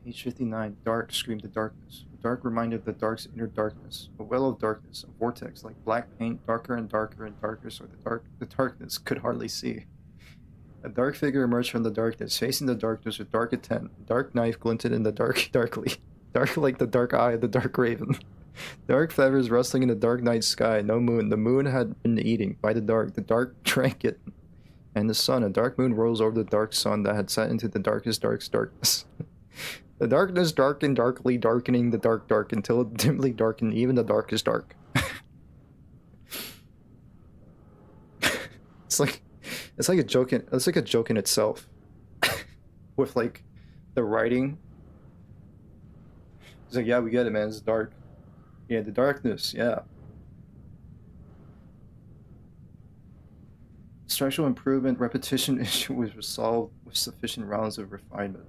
Page 59. Dark screamed the darkness. The dark reminded of the dark's inner darkness. A well of darkness, a vortex like black paint, darker and darker and darker, so the darkness could hardly see. A dark figure emerged from the darkness, facing the darkness with dark intent. A dark knife glinted in the darkly. Dark like the dark eye of the dark raven. Dark feathers rustling in the dark night sky. No moon. The moon had been eating by the dark. The dark drank it. And the sun. A dark moon rose over the dark sun that had set into the darkest darkness. The darkness darkened darkly, darkening the dark until it dimly darkened even the darkest dark. It's like a joke in itself. With like the writing. It's like, yeah, we get it, man. It's dark. Yeah, the darkness, yeah. Structural improvement repetition issue was resolved with sufficient rounds of refinement.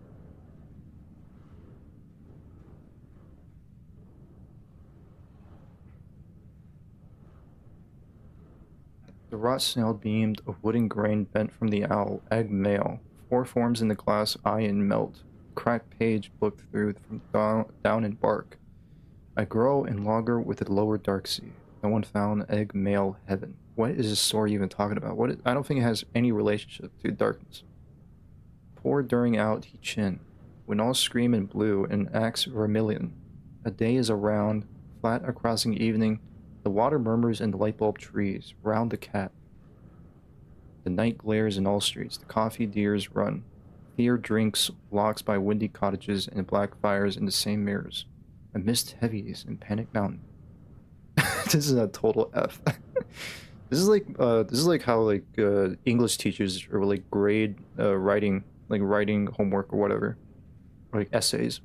The rot snail beamed a wooden grain bent from the owl, egg male. 4 forms in the glass eye and melt. Cracked page looked through from down in bark. I grow and logger with the lower dark sea. No one found egg male heaven. What is this story even talking about? I don't think it has any relationship to darkness. Pour during out he chin. When all scream in blue and axe vermilion. A day is around, flat across the evening. The water murmurs in the light bulb trees. Round the cat. The night glares in all streets. The coffee deers run. Fear drinks blocks by windy cottages and black fires in the same mirrors. A mist heavies in Panic Mountain. This is a total F. This is like how like English teachers or like grade writing homework or whatever, or like essays.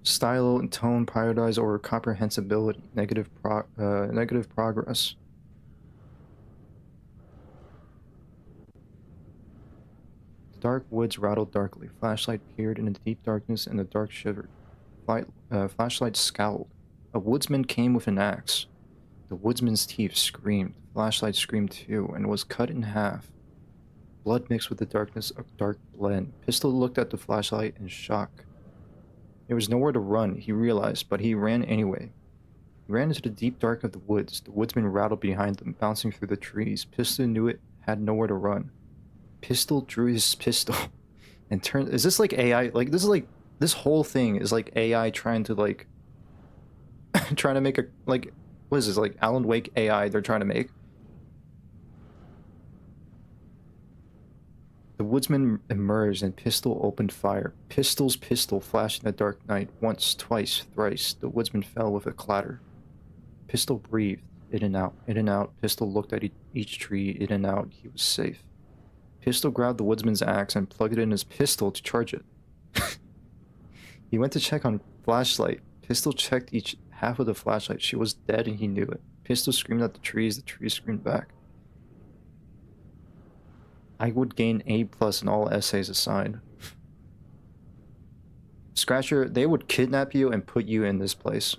Style and tone prioritize over comprehensibility. Negative progress. Dark woods rattled darkly. Flashlight peered into deep darkness, and the dark shivered. Flashlight scowled. A woodsman came with an axe. The woodsman's teeth screamed. Flashlight screamed too, and was cut in half. Blood mixed with the darkness, a dark blend. Pistol looked at the flashlight in shock. There was nowhere to run, he realized, but he ran anyway. He ran into the deep dark of the woods. The woodsman rattled behind them, bouncing through the trees. Pistol knew it had nowhere to run. Pistol drew his pistol and turned. Is this like AI? Like this whole thing is like AI trying to like trying to make a like what is this, like Alan Wake AI they're trying to make? The woodsman emerged and Pistol opened fire. Pistol flashed in the dark night. Once, twice, thrice. The woodsman fell with a clatter. Pistol breathed in and out, in and out. Pistol looked at each tree, in and out. He was safe. Pistol grabbed the woodsman's axe and plugged it in his pistol to charge it. He went to check on Flashlight. Pistol checked each half of the flashlight. She was dead and he knew it. Pistol screamed at the trees screamed back. I would gain A+ in all essays assigned. Scratcher, they would kidnap you and put you in this place.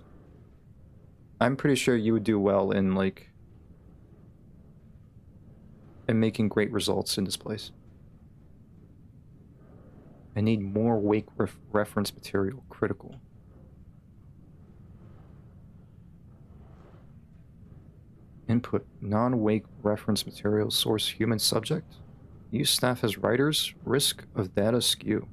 I'm pretty sure you would do well in like am making great results in this place. I need more Wake reference material. Critical. Input. Non-Wake reference material. Source human subject. Use staff as writers. Risk of data skew.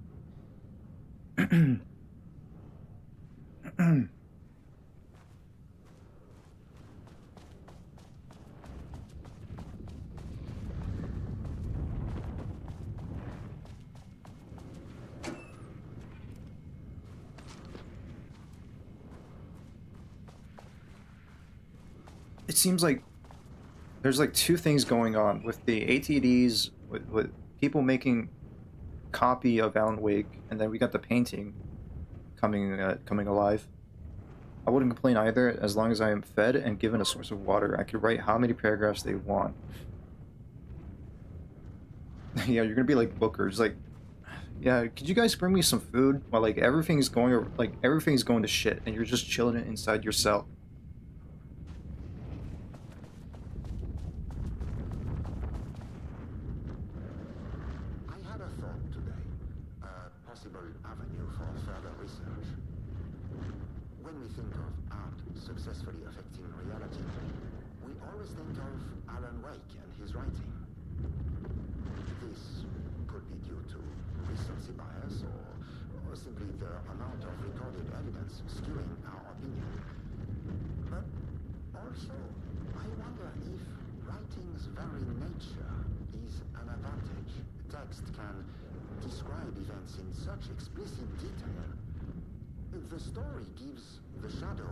It seems like there's like two things going on with the ATDs, with people making a copy of Alan Wake, and then we got the painting coming alive. I wouldn't complain either, as long as I am fed and given a source of water. I could write how many paragraphs they want. Yeah, you're gonna be like Booker's, like, yeah, could you guys bring me some food? While like everything's going to shit, and you're just chilling inside your cell. Successfully affecting reality, we always think of Alan Wake and his writing. This could be due to recency bias or simply the amount of recorded evidence skewing our opinion. But also, I wonder if writing's very nature is an advantage. Text can describe events in such explicit detail. The story gives the shadow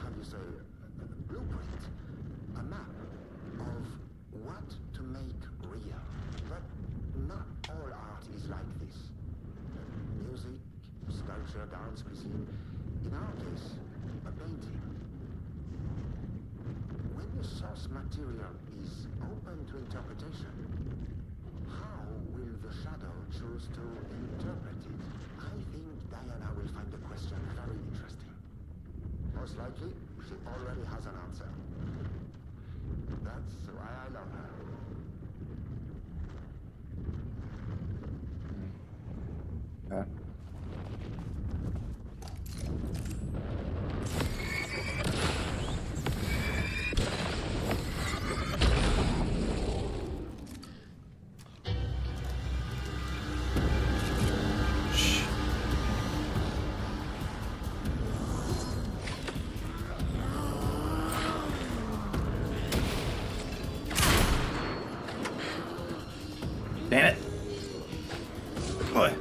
how do you say, a blueprint, a map of what to make real. But not all art is like this. Music, sculpture, dance, cuisine. In our case, a painting. When the source material is open to interpretation, how will the shadow choose to interpret it? I think Diana will find the question very interesting. Most likely, she already has an answer. That's why I love her. Okay. Damn it. Boy.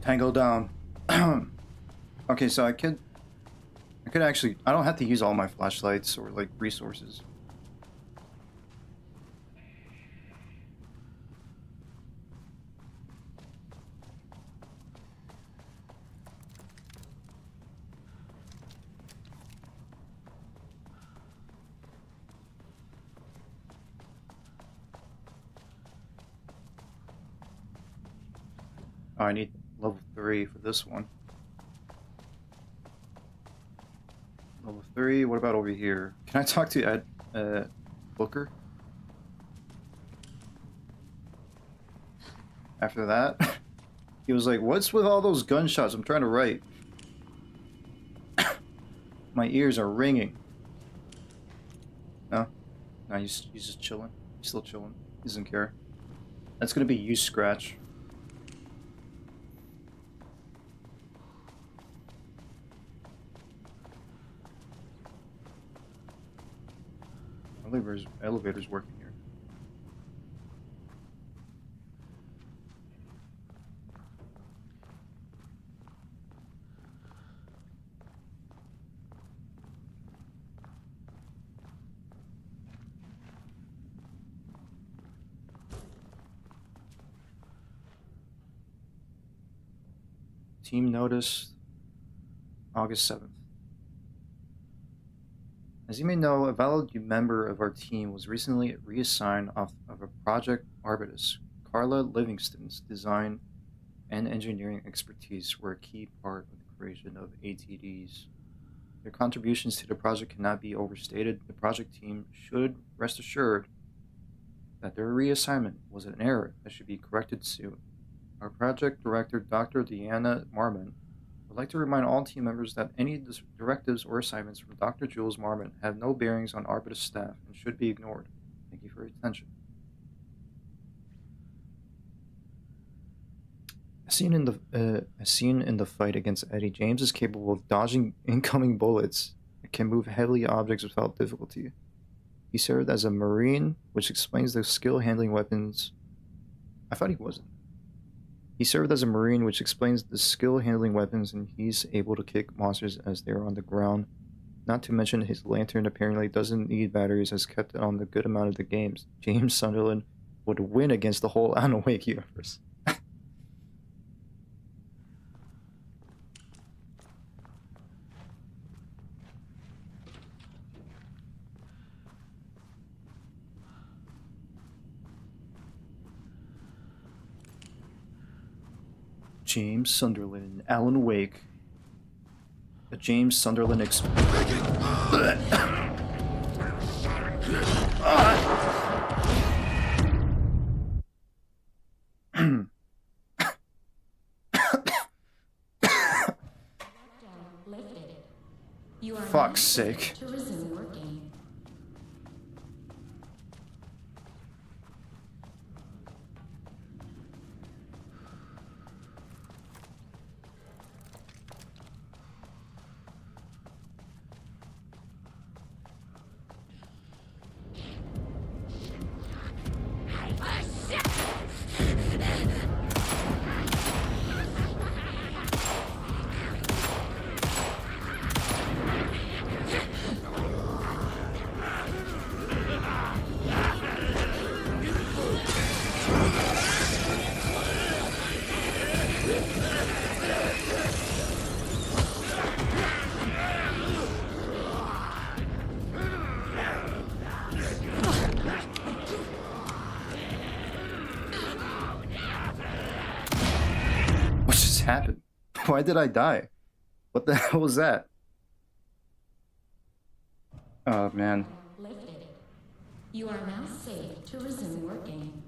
Tango down. Okay, so I could actually, I don't have to use all my flashlights or like resources. Oh, I need level 3 for this one. Level 3, what about over here? Can I talk to Booker? After that, he was like, "What's with all those gunshots? I'm trying to write. My ears are ringing." No? No, he's just chilling. He's still chilling. He doesn't care. That's gonna be you, Scratch. Elevator's working here. Team notice, August 7th. As you may know, a valid member of our team was recently reassigned off of a Project Arbitus. Carla Livingston's design and engineering expertise were a key part of the creation of ATDs. Their contributions to the project cannot be overstated. The project team should rest assured that their reassignment was an error that should be corrected soon. Our project director, Dr. Deanna Marmon, would like to remind all team members that any directives or assignments from Dr. Jules Marmon have no bearings on Arbitus staff and should be ignored. Thank you for your attention. As seen in the fight against Eddie, James is capable of dodging incoming bullets and can move heavy objects without difficulty. He served as a Marine, which explains the skill handling weapons. I thought he wasn't. He served as a Marine, which explains the skill handling weapons, and he's able to kick monsters as they're on the ground. Not to mention his lantern apparently doesn't need batteries, as kept on the good amount of the games. James Sunderland would win against the whole Alan Wake universe. James Sunderland, Alan Wake. A James Sunderland Fuck's sake. Happened? Why did I die? What the hell was that? Oh man. Lifted. You are now safe to resume working.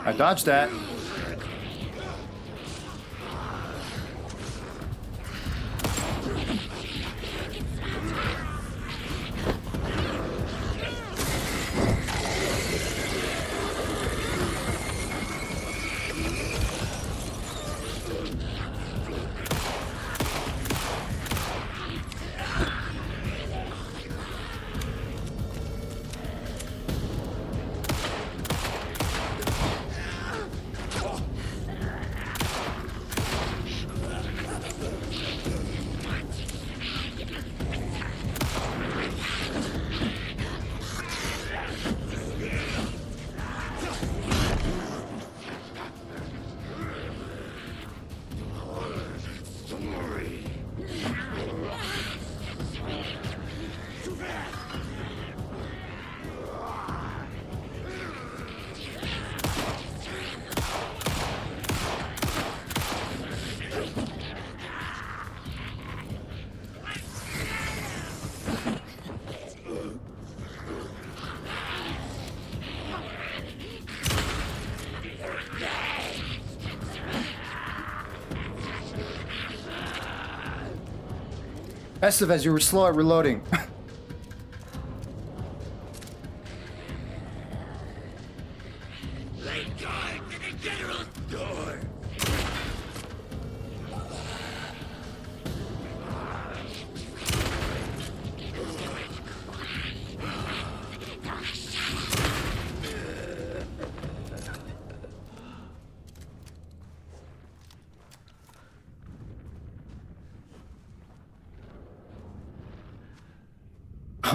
I dodged that. Estevez, you were slow at reloading. Late guard to the general's door.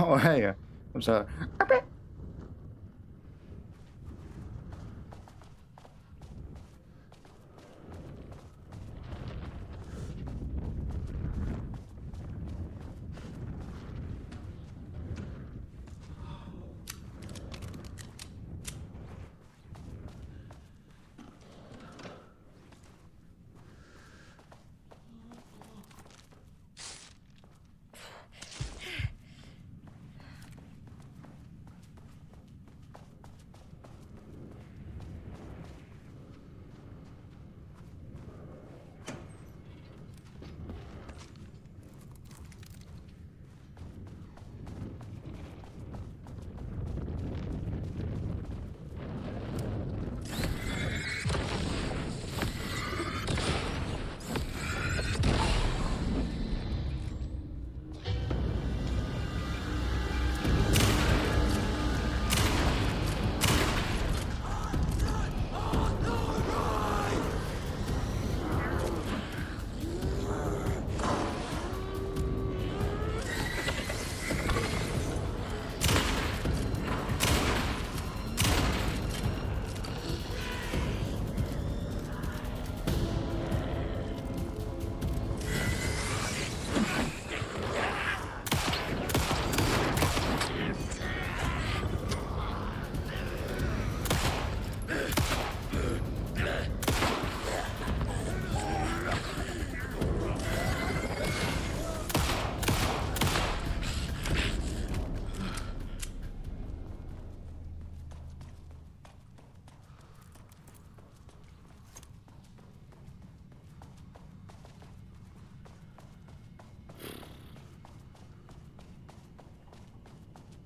Oh, hey. I'm sorry.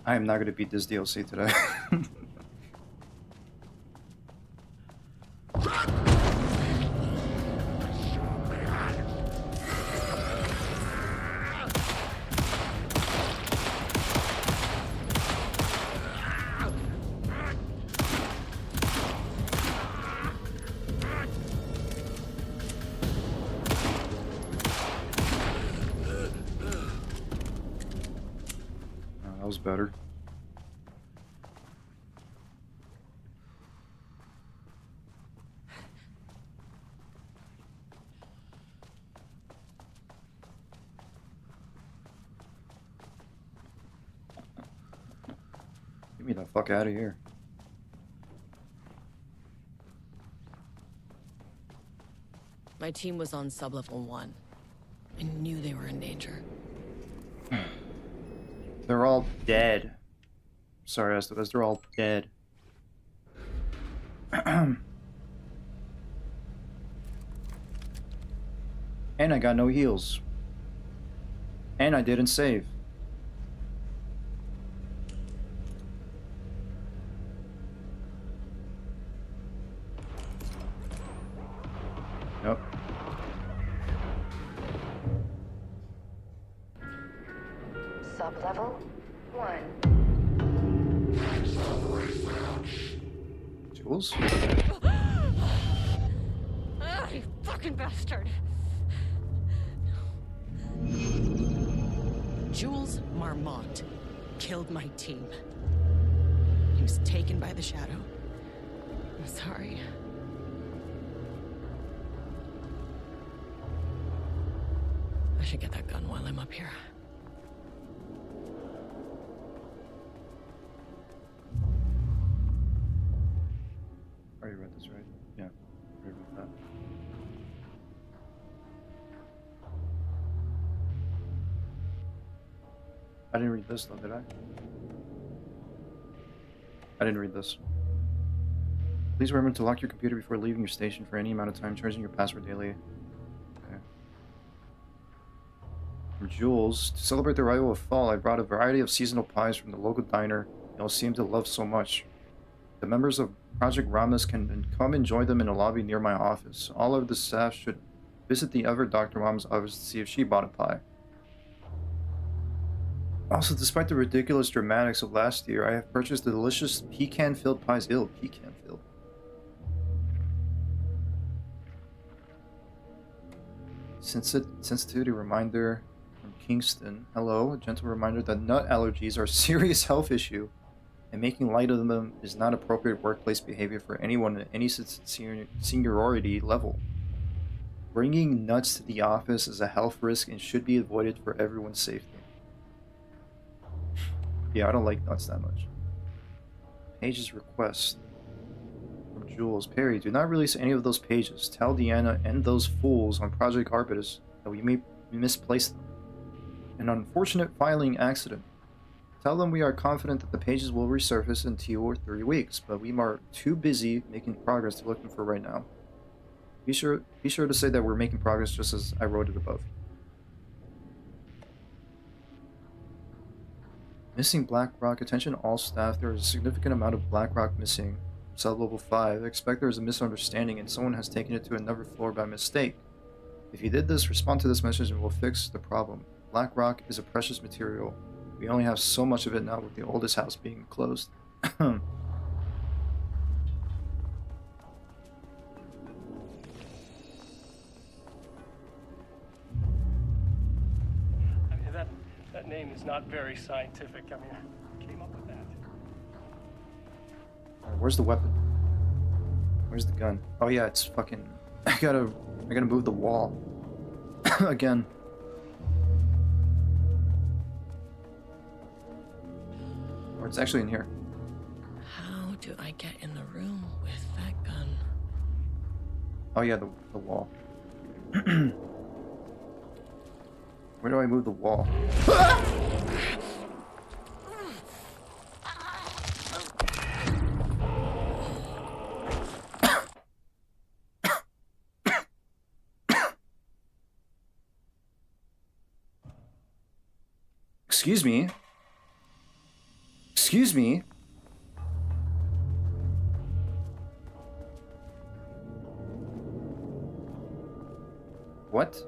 I am not going to beat this DLC today. That was better. Get me the fuck out of here. My team was on sublevel 1. I knew they were in danger. They're all dead. Sorry, Estevez, they're all dead. And I got no heals. And I didn't save. Nope. Sublevel 1. Jules? Ah, you fucking bastard! Jules Marmont killed my team. He was taken by the Shadow. I'm sorry. I should get that gun while I'm up here. I already read this, right? Yeah, I already read that. I didn't read this though, did I? I didn't read this. Please remember to lock your computer before leaving your station for any amount of time, charging your password daily. Okay. From Jules, to celebrate the arrival of fall, I brought a variety of seasonal pies from the local diner you'll seem to love so much. The members of Project Ramos can come enjoy them in a lobby near my office. All of the staff should visit the other Dr. Mom's office to see if she bought a pie. Also, despite the ridiculous dramatics of last year, I have purchased the delicious pecan-filled pies. Ew, pecan-filled. Sensitivity reminder from Kingston. Hello, a gentle reminder that nut allergies are a serious health issue, and making light of them is not appropriate workplace behavior for anyone at any seniority level. Bringing nuts to the office is a health risk and should be avoided for everyone's safety. Yeah, I don't like nuts that much. Page's request from Jules. Perry, do not release any of those pages. Tell Deanna and those fools on Project Arbutus that we may misplace them. An unfortunate filing accident. Tell them we are confident that the pages will resurface in 2 or 3 weeks, but we are too busy making progress to look for right now. Be sure to say that we're making progress just as I wrote it above. Missing Blackrock. Attention all staff. There is a significant amount of Blackrock missing. Sub-level 5. I expect there is a misunderstanding and someone has taken it to another floor by mistake. If you did this, respond to this message and we'll fix the problem. Blackrock is a precious material. We only have so much of it now with the oldest house being closed. That name is not very scientific. I mean, who came up with that? Alright, where's the weapon? Where's the gun? Oh yeah, it's fucking... I gotta move the wall. Again. Or it's actually in here. How do I get in the room with that gun? Oh yeah, the wall. Where do I move the wall? Excuse me? Excuse me? What?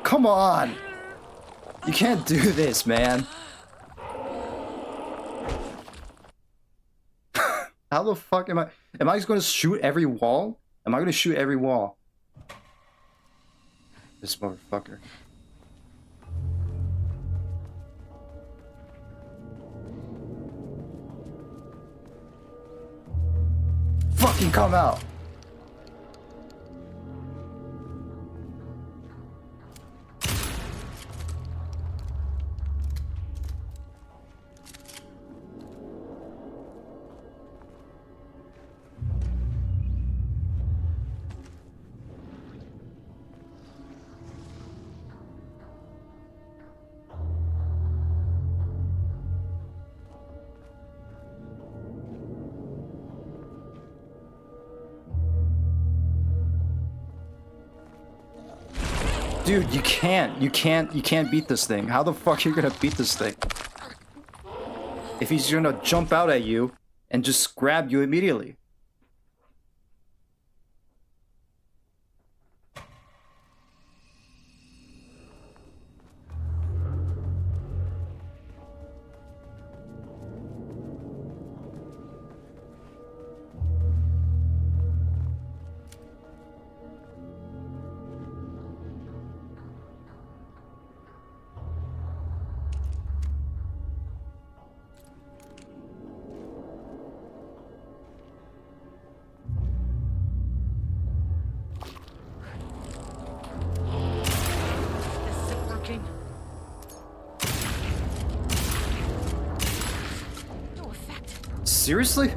Come on! You can't do this, man. How the fuck am I just gonna shoot every wall? Am I gonna shoot every wall? This motherfucker. Fucking come out! Dude, you can't beat this thing. How the fuck are you gonna beat this thing? If he's gonna jump out at you and just grab you immediately. Seriously?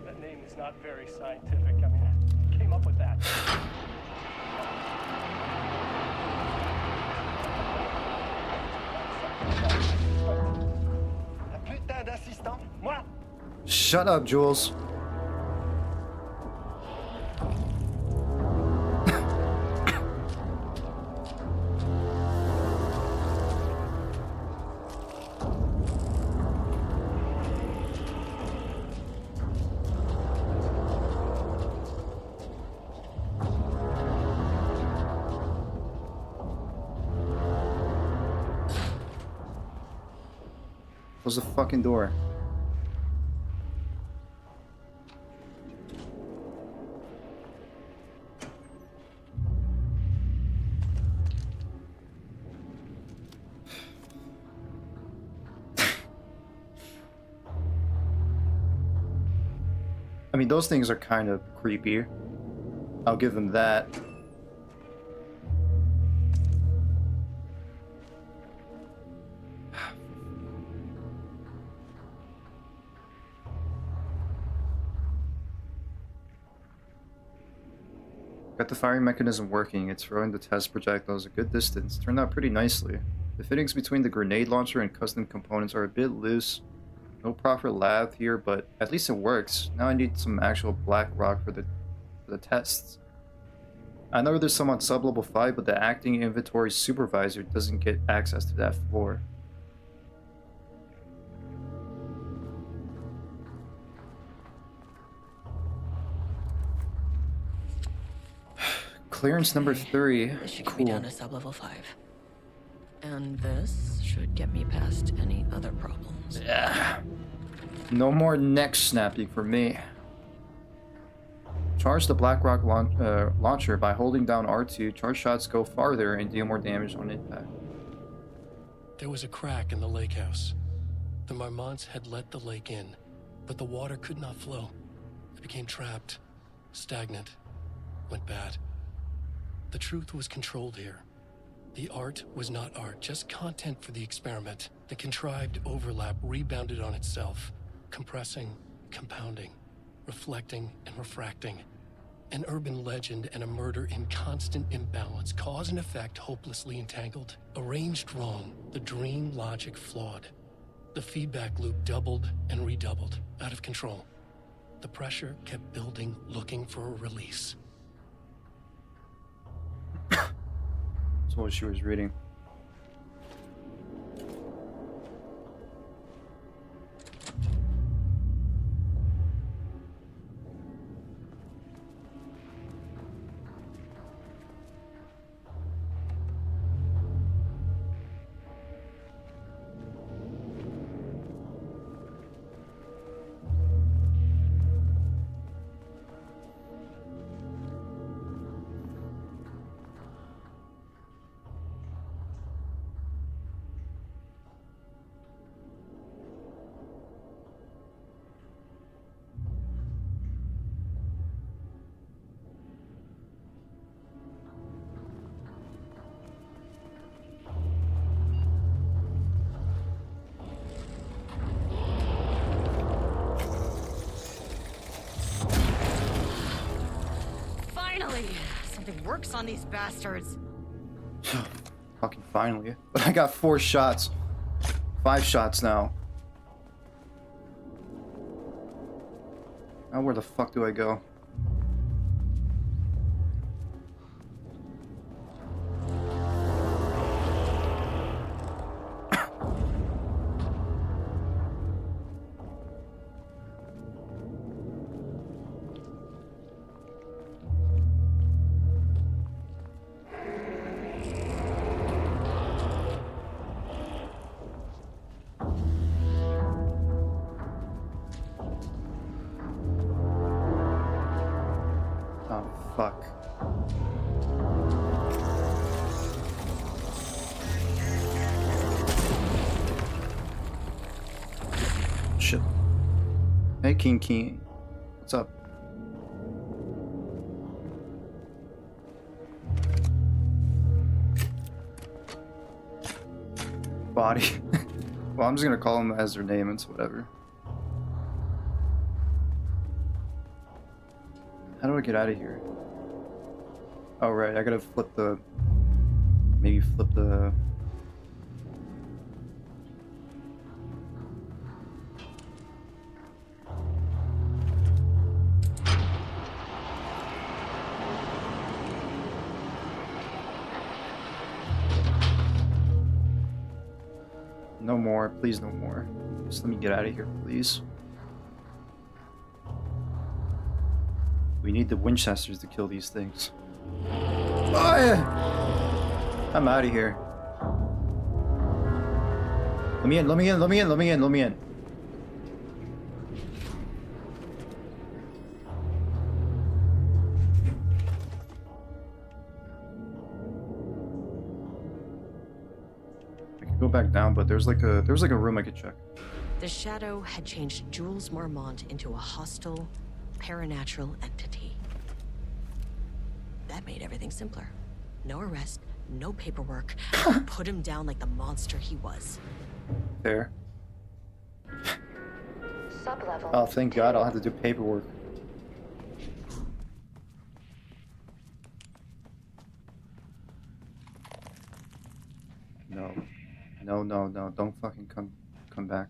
That name is not very scientific. I mean, who came up with that? Putain d'assistant, moi. Shut up, Jules. Close the fucking door. I mean, those things are kind of creepy. I'll give them that. Got the firing mechanism working. It's throwing the test projectiles a good distance. Turned out pretty nicely. The fittings between the grenade launcher and custom components are a bit loose. No proper lath here, but at least it works. Now I need some actual black rock for the tests. I know there's some on sub-level 5, but the acting inventory supervisor doesn't get access to that floor. Clearance number 3. This should get me down to sub-level 5. And this should get me past any other problems. Yeah. No more neck snapping for me. Charge the Blackrock launcher by holding down R2. Charge shots go farther and deal more damage on impact. There was a crack in the lake house. The Marmonts had let the lake in, but the water could not flow. It became trapped, stagnant, went bad. The truth was controlled here. The art was not art, just content for the experiment. The contrived overlap rebounded on itself, compressing, compounding, reflecting and refracting. An urban legend and a murder in constant imbalance, cause and effect hopelessly entangled. Arranged wrong, the dream logic flawed. The feedback loop doubled and redoubled, out of control. The pressure kept building, looking for a release. That's what she was reading. Finally, something works on these bastards. Fucking finally. But I got 4 shots. 5 shots now. Now where the fuck do I go? Fuck. Shit. Hey, King. What's up? Body. Well, I'm just gonna call them as their name. It's whatever. How do I get out of here? Oh, right, I gotta flip the... Maybe flip the... No more, please no more. Just let me get out of here, please. We need the Winchesters to kill these things. Oh, yeah. I'm out of here. Let me in, let me in, let me in, let me in, let me in. I could go back down, but there's like a room I could check. The Shadow had changed Jules Marmont into a hostile, paranatural entity. That made everything simpler. No arrest, no paperwork. Put him down like the monster he was. Fair. Sublevel. Oh, thank God, I'll have to do paperwork. No. No, no, no, don't fucking come back.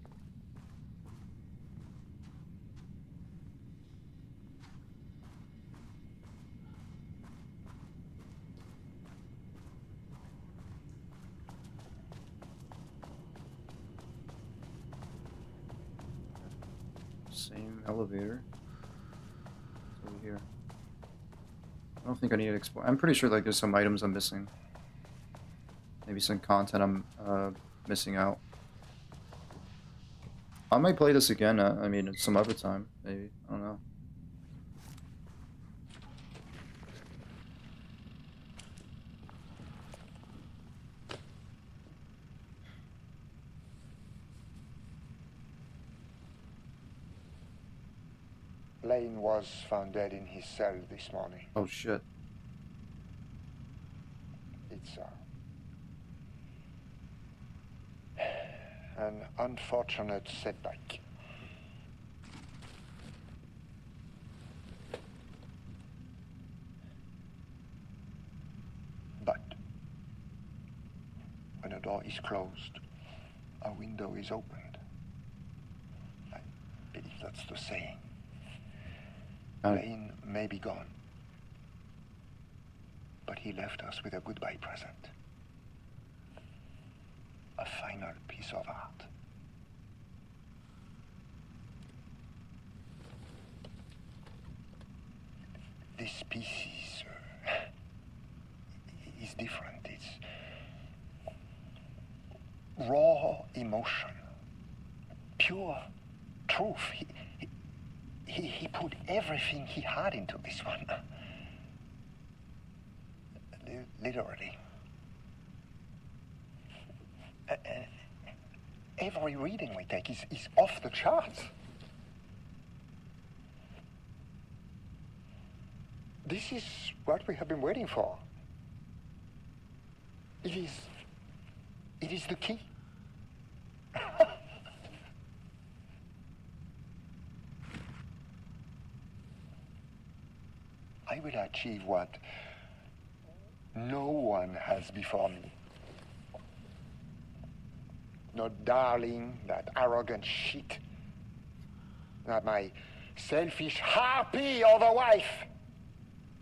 Same elevator. It's over here. I don't think I need to explore. I'm pretty sure like there's some items I'm missing. Maybe some content I'm missing out. I might play this again. I mean, some other time, maybe. I don't know. Lane was found dead in his cell this morning. Oh shit. It's an unfortunate setback. But when a door is closed, a window is opened. I believe that's the saying. Lane may be gone, but he left us with a goodbye present. A final piece of art. This piece is different. It's raw emotion, pure truth. He put everything he had into this one. Literally. Every reading we take is off the charts. This is what we have been waiting for. It is the key. I I will achieve what no one has before me. Not darling, that arrogant shit. Not my selfish harpy of a wife.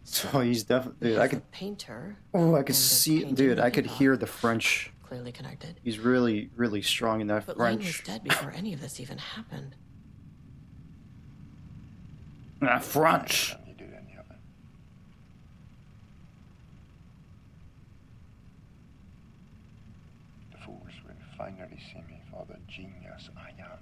So he's definitely, dude, I could painter. Oh, I could see, dude, I could hear the French. Clearly connected. He's really, really strong in that But French. Lane was dead before any of this even happened. French. The fools will finally see me for the genius I am.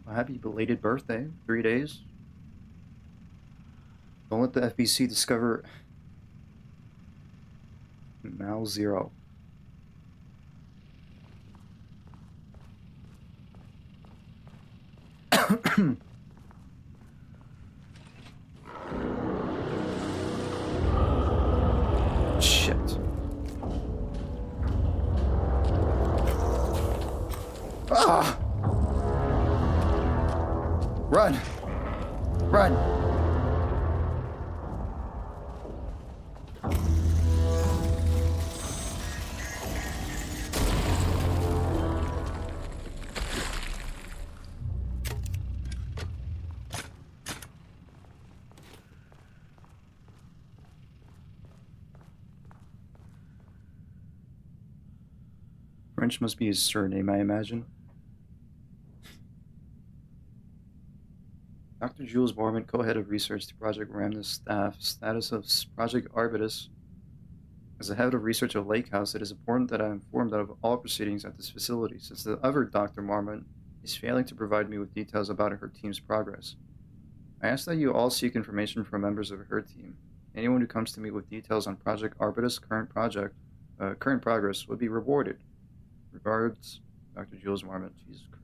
A happy belated birthday. 3 days. Don't let the FBC discover Mal Zero. Shit. Ah! Run! Run! French must be his surname, I imagine. Dr. Jules Borman, co-head of research to Project Ramnus staff, status of Project Arbutus. As the head of research of Lake House, it is important that I am informed of all proceedings at this facility, since the other Dr. Marmon is failing to provide me with details about her team's progress. I ask that you all seek information from members of her team. Anyone who comes to me with details on Project Arbutus' current progress would be rewarded. Regards, Dr. Jules Marmon. Jesus Christ.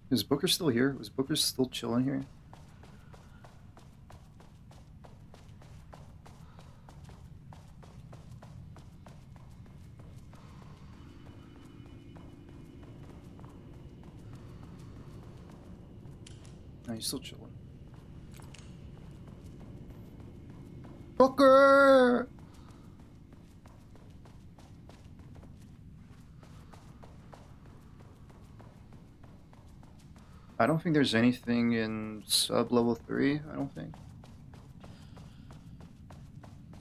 Is Booker still here? Was Booker still chilling here? No, he's still chilling. Booker! I don't think there's anything in sub-level 3, I don't think.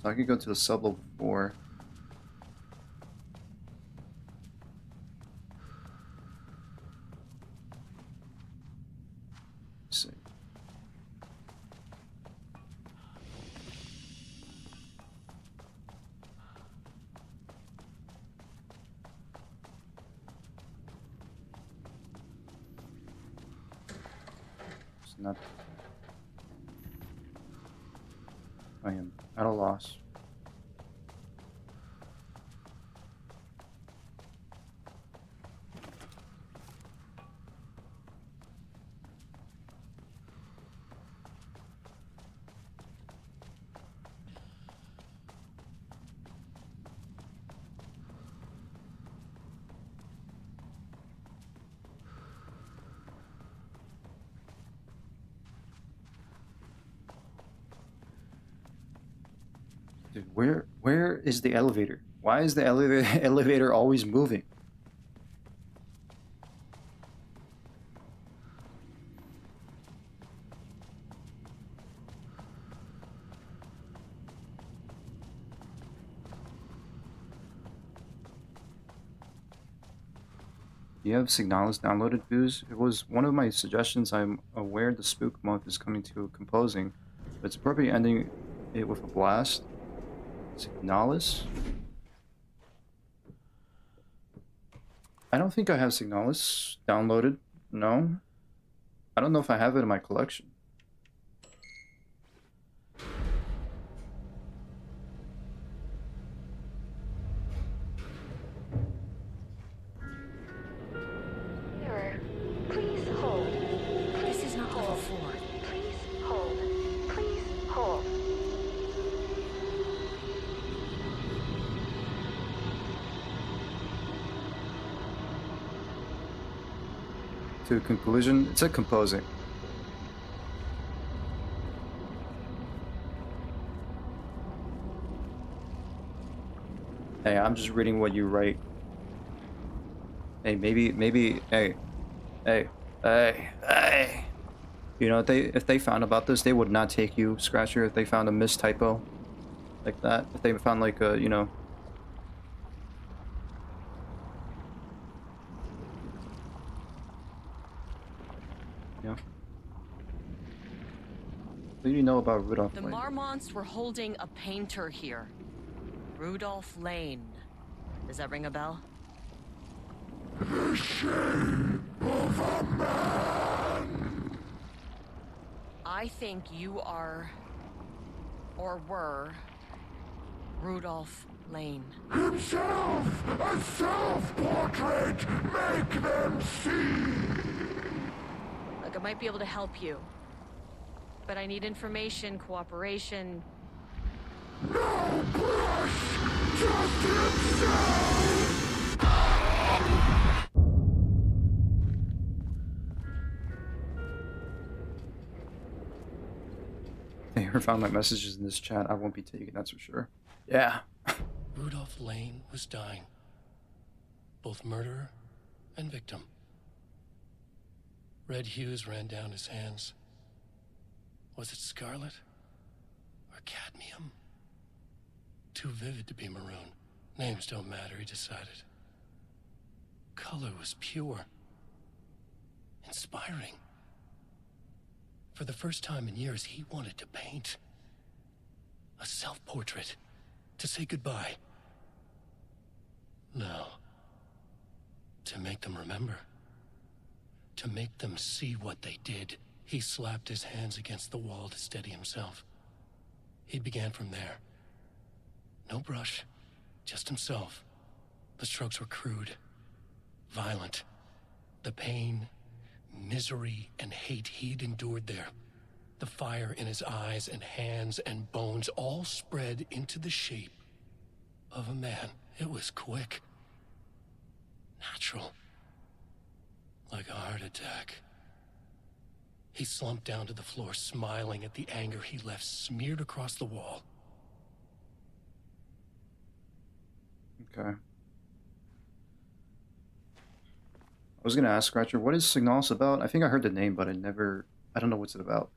So I could go to the sub-level 4. Let's see. Not. I am at a loss. Dude, where is the elevator? Why is the elevator always moving? Do you have Signalis downloaded, Booze? It was one of my suggestions. I'm aware the spook month is coming to a composing, but it's appropriate ending it with a blast. Signalis? I don't think I have Signalis downloaded. No. I don't know if I have it in my collection. to a conclusion. It said composing. Hey, I'm just reading what you write. Hey, maybe, hey. You know, if they found about this, they would not take you, Scratcher, if they found a mistypo like that. If they found like a, you know. Yeah. What do you know about Rudolph The Lane? Marmonts were holding a painter here. Rudolph Lane. Does that ring a bell? The shame of a man. I think you are, or were, Rudolph Lane. Himself! A self-portrait! Make them see! Look, I might be able to help you. But I need information, cooperation. No brush! Just himself! Hey, whoever found my messages in this chat, I won't be taken, that's for sure. Yeah. Rudolph Lane was dying. Both murderer and victim. Red hues ran down his hands. Was it scarlet? Or cadmium? Too vivid to be maroon. Names don't matter, he decided. Color was pure. Inspiring. For the first time in years, he wanted to paint. A self-portrait. To say goodbye. No. To make them remember. To make them see what they did. He slapped his hands against the wall to steady himself. He began from there. No brush, just himself. The strokes were crude, violent. The pain, misery, and hate he'd endured there. The fire in his eyes and hands and bones all spread into the shape of a man. It was quick. Natural. Like a heart attack. He slumped down to the floor, smiling at the anger he left smeared across the wall. Okay. I was gonna ask Scratcher, what is Signalis about? I think I heard the name, but I don't know what's it about.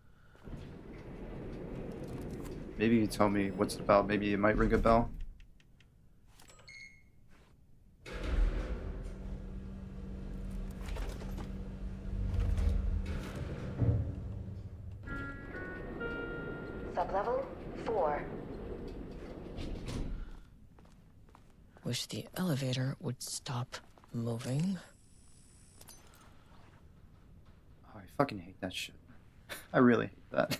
Maybe you tell me what's it about. Maybe it might ring a bell. Sublevel 4. Wish the elevator would stop moving. Oh, I fucking hate that shit. I really hate that.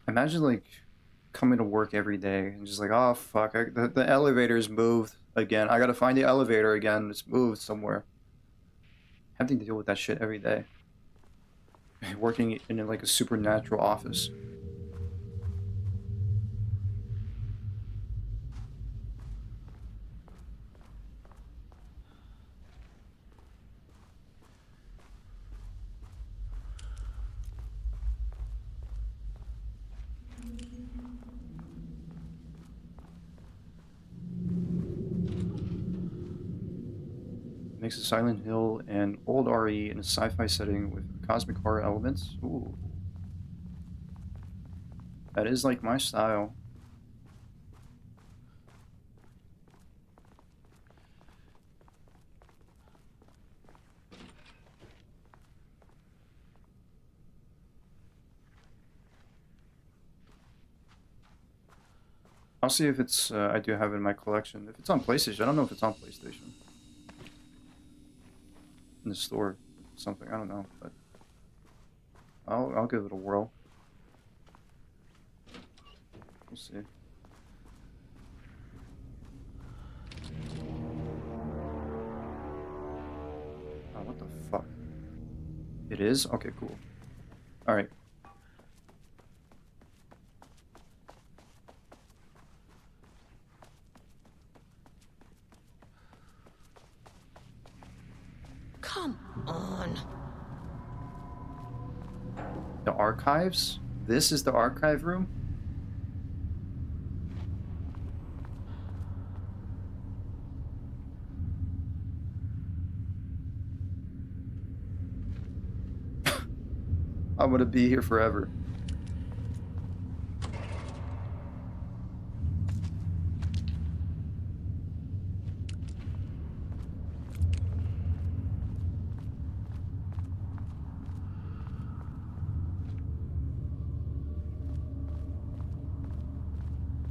Imagine like coming to work every day and just like, oh fuck, the elevator's moved again. I gotta find the elevator again. It's moved somewhere. Having to deal with that shit every day. Working in like a supernatural office. Makes a Silent Hill and old RE in a sci-fi setting with cosmic horror elements. Ooh. That is like my style. I'll see if it's, I do have it in my collection. If it's on PlayStation, I don't know if it's on PlayStation. In the store, something, I don't know, but I'll give it a whirl. We'll see. Oh, what the fuck? It is? Okay, cool. Alright. archives? This is the archive room? I'm gonna be here forever.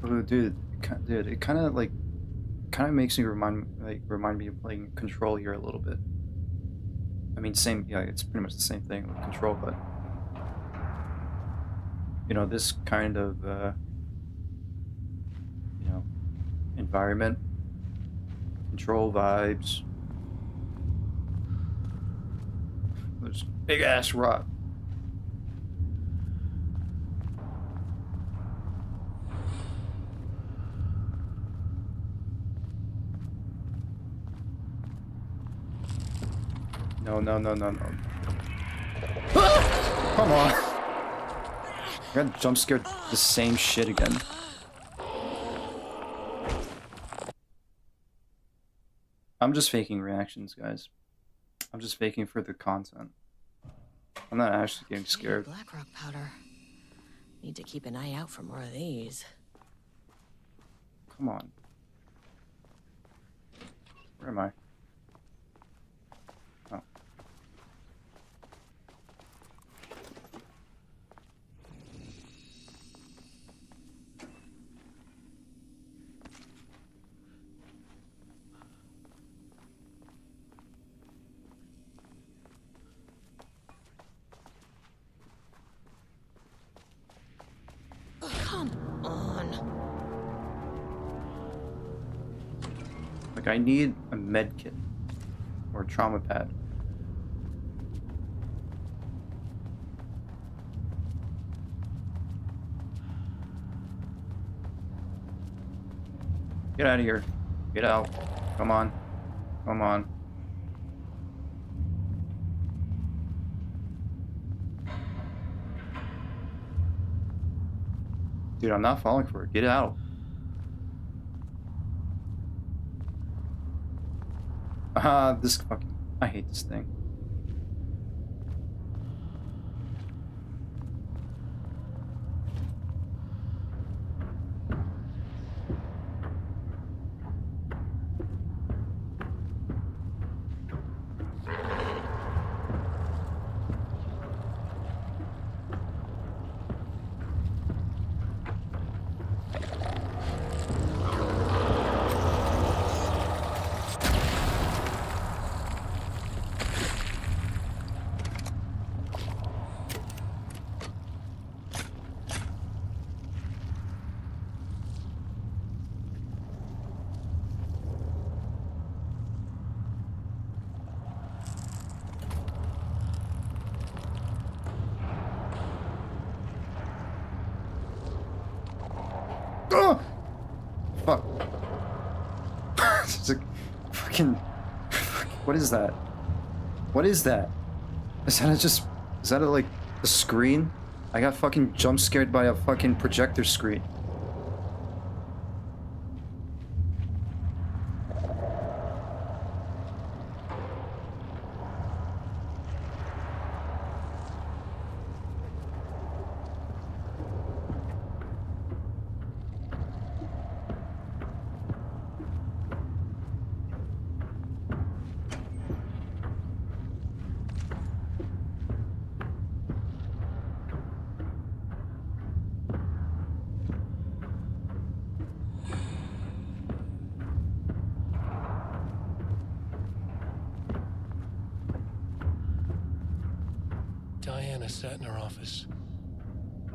Oh, dude, it kind of makes me remind me of playing Control here a little bit. I mean, same, yeah, it's pretty much the same thing with Control, but you know, this kind of you know, environment, Control vibes. There's big ass rock. No. Come on. I got jump scared the same shit again. I'm just faking reactions, guys. I'm just faking for the content. I'm not actually getting scared. Blackrock powder. Need to keep an eye out for more of these. Come on. Where am I? Oh. Come on. Like, I need a med kit or a trauma pad. Get out of here. Get out. Come on. Come on. Dude, I'm not falling for it. Get out. This fucking... I hate this thing. Oh! Fuck. It's like fucking... What is that? What is that? Is that like a screen? I got fucking jump scared by a fucking projector screen. Diana sat in her office.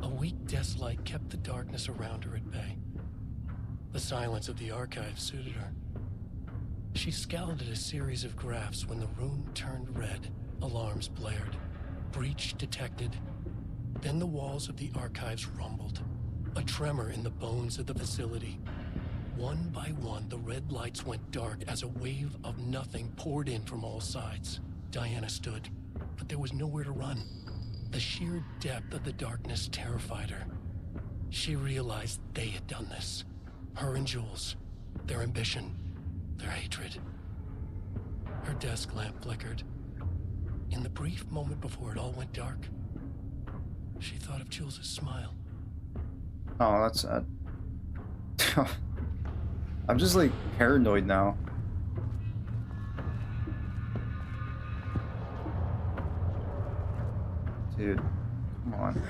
A weak desk light kept the darkness around her at bay. The silence of the archive suited her. She scowled at a series of graphs when the room turned red. Alarms blared. Breach detected. Then the walls of the archives rumbled. A tremor in the bones of the facility. One by one, the red lights went dark as a wave of nothing poured in from all sides. Diana stood, but there was nowhere to run. The sheer depth of the darkness terrified her. She realized they had done this. Her and Jules. Their ambition. Their hatred. Her desk lamp flickered. In the brief moment before it all went dark, she thought of Jules' smile. Oh, that's sad. I'm just like paranoid now. Dude, come on.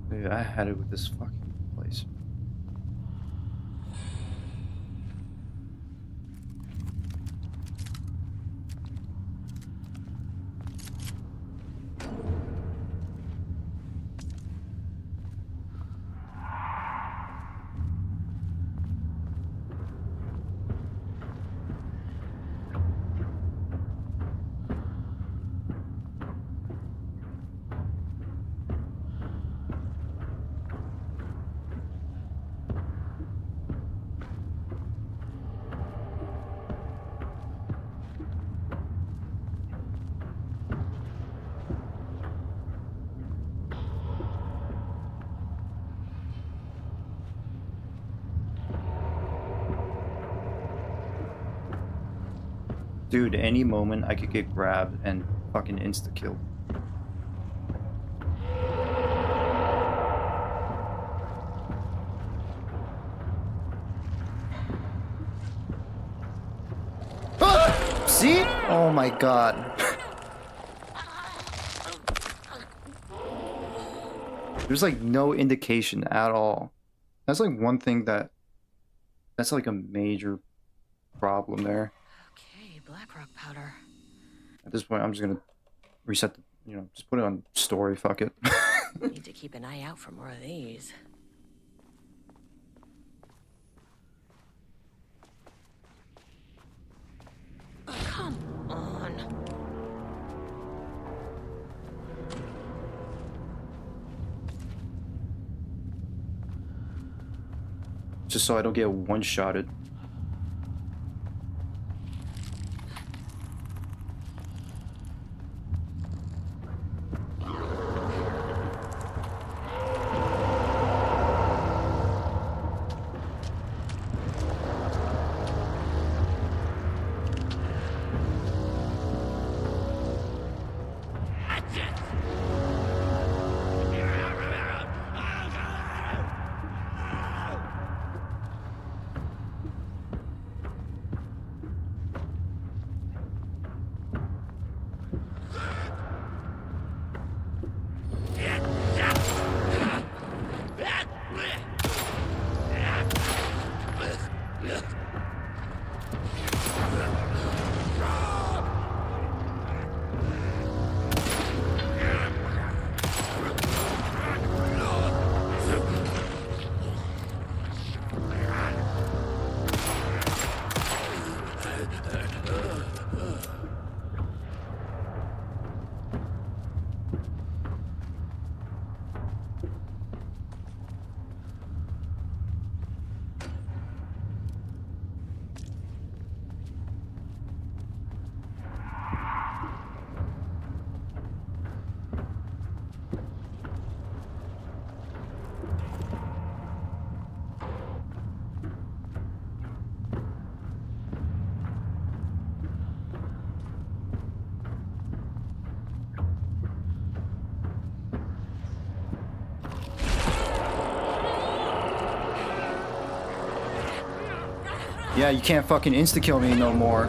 Dude, I had it with this fucking place. Dude, any moment I could get grabbed and fucking insta-killed. Ah! See? Oh my god. There's like no indication at all. That's like one thing that's like a major problem there. Blackrock powder. At this point, I'm just gonna reset the, just put it on story, fuck it. Need to keep an eye out for more of these. Come on. Just so I don't get one-shotted. Yeah, you can't fucking insta-kill me no more.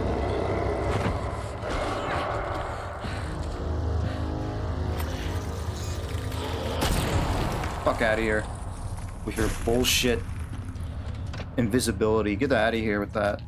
Fuck out of here. With your bullshit invisibility. Get out of here with that.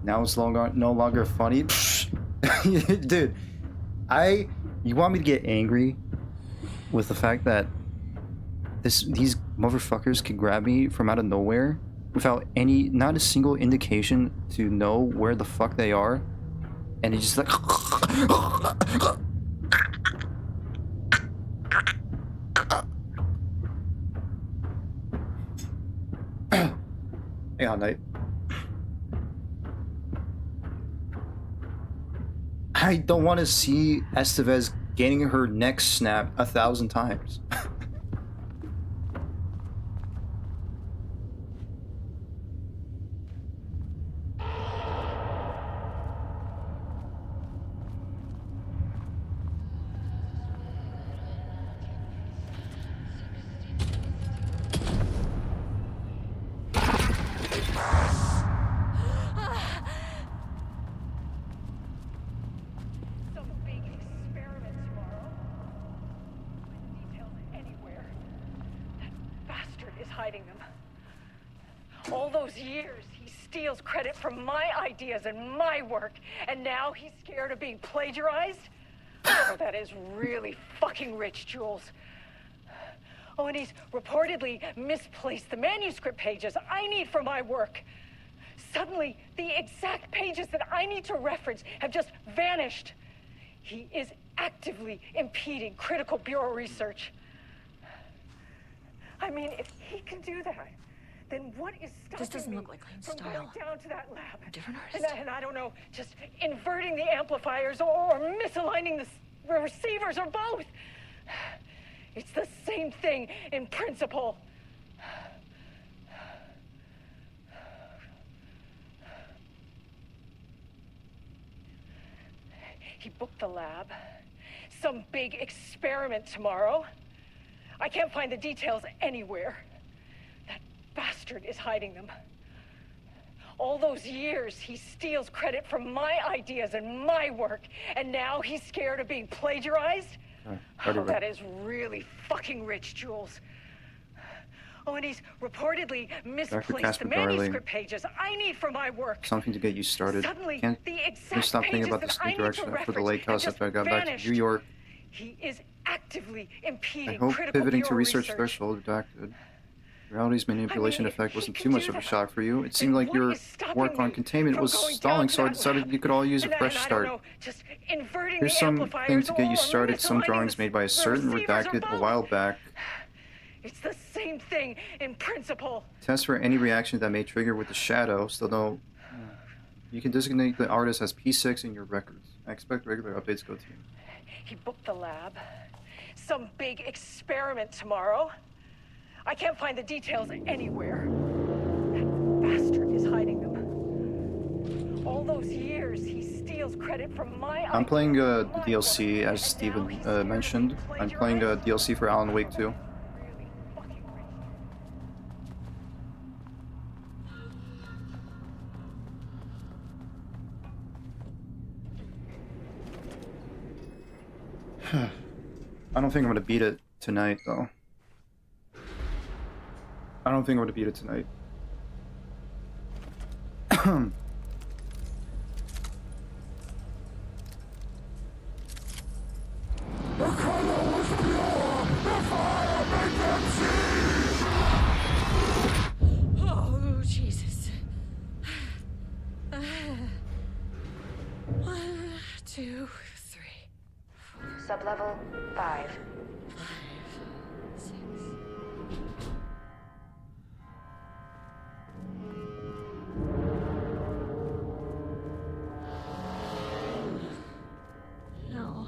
Now it's no longer funny. Dude, you want me to get angry with the fact that these motherfuckers can grab me from out of nowhere without not a single indication to know where the fuck they are, and it's just like hey, on night. I don't want to see Estevez getting her neck snapped 1,000 times. hiding them. All those years, he steals credit from my ideas and my work, and now he's scared of being plagiarized? Oh, that is really fucking rich, Jules. Oh, and he's reportedly misplaced the manuscript pages I need for my work. Suddenly, the exact pages that I need to reference have just vanished. He is actively impeding critical bureau research. I mean, if he can do that, then what is stopping This doesn't me look like Lane's from style. going down to that lab? A different artist? And I don't know, just inverting the amplifiers or misaligning the receivers or both. It's the same thing in principle. He booked the lab. Some big experiment tomorrow. I can't find the details anywhere. That bastard is hiding them. All those years, he steals credit from my ideas and my work, and now he's scared of being plagiarized? Oh, that is really fucking rich, Jules. Oh, and he's reportedly misplaced the manuscript pages I need for my work. Something to get you started. Suddenly, Can't the you exact stop thinking about pages this that I new need to direction for the reference lake house have after I got just back to vanished. New York? He is actively impeding I hope critical pivoting to bureau research threshold redacted. Reality's manipulation effect wasn't too much of a shock for you. It seemed like your work on containment was stalling, so I decided you could all use a fresh start. Here's something to get you started. Some drawings made by a certain redacted a while back. It's the same thing in principle. Test for any reaction that may trigger with the shadow. Still don't. You can designate the artist as P6 in your records. I expect regular updates go to you. He booked the lab. Some big experiment tomorrow. I can't find the details anywhere. That bastard is hiding them. All those years, he steals credit from my... I'm playing the DLC, as Steven mentioned. I'm playing a DLC for Alan Wake 2. I don't think I'm gonna beat it tonight, though. I don't think I'm gonna beat it tonight. Oh, Jesus. 1, 2, 3. Sublevel 5. 6. No.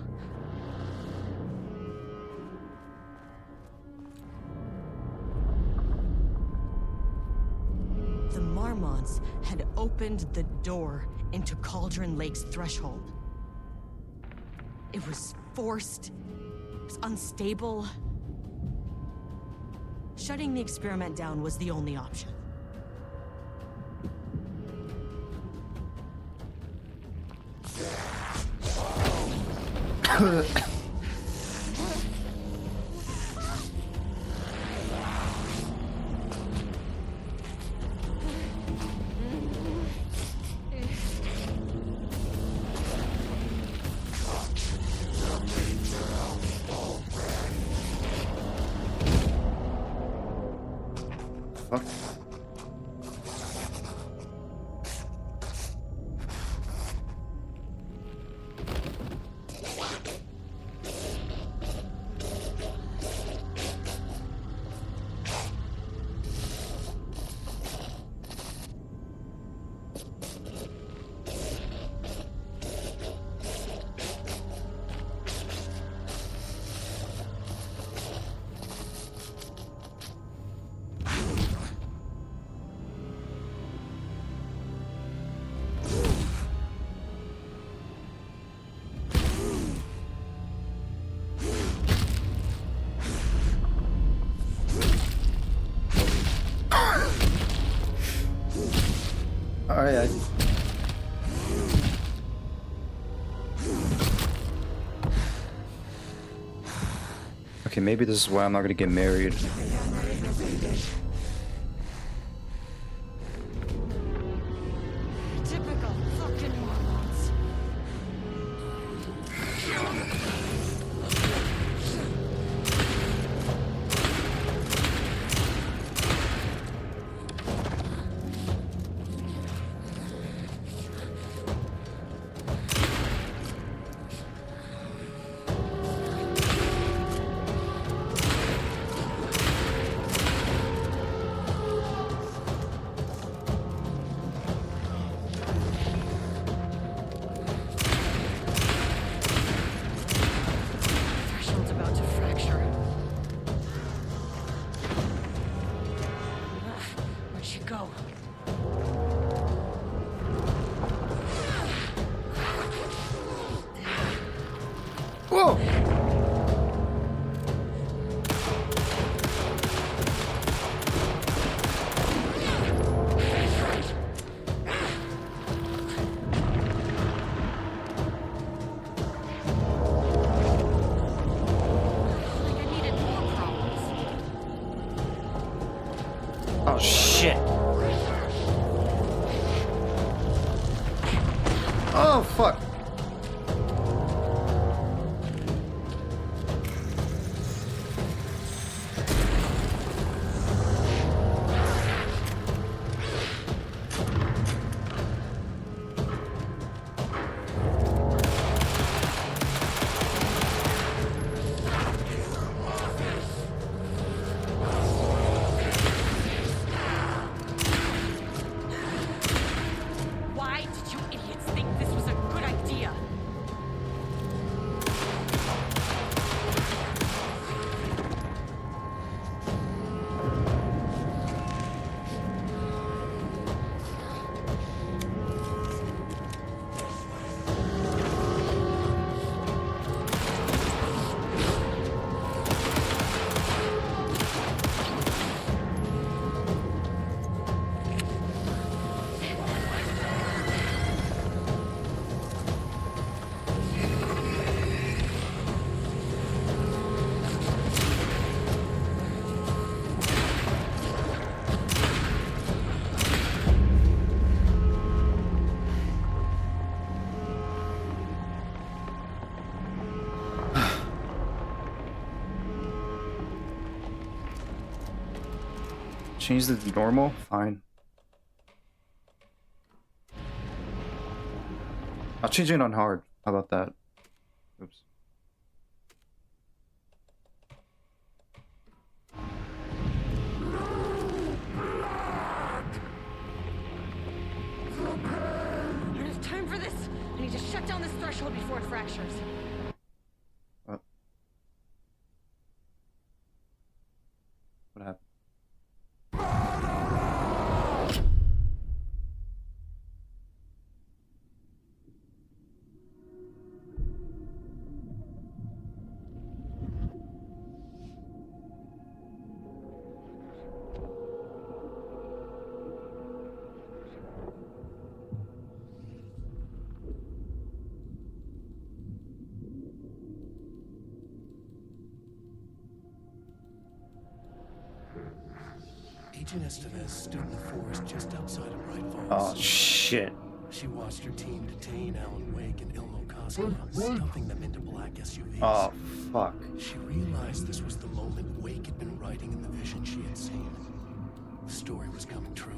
The Marmonts had opened the door into Cauldron Lake's threshold. It was forced, it was unstable. Shutting the experiment down was the only option. Fuck. Alright, okay, maybe this is why I'm not gonna get married. Typical fucking Marmonts. Threshold's about to fracture. Where'd she go? Whoa! Oh shit. Oh fuck. Why did you idiots think this was a good idea? Change it to normal? Fine. I'll change it on hard. How about that? Oops. I don't have time for this. I need to shut down this threshold before it fractures. What happened? Agent Estevez stood in the forest just outside of Bright Falls. Oh, shit. She watched her team detain Alan Wake and Ilmo Koska, stuffing them into black SUVs. Oh, fuck. She realized this was the moment Wake had been writing in the vision she had seen. The story was coming true.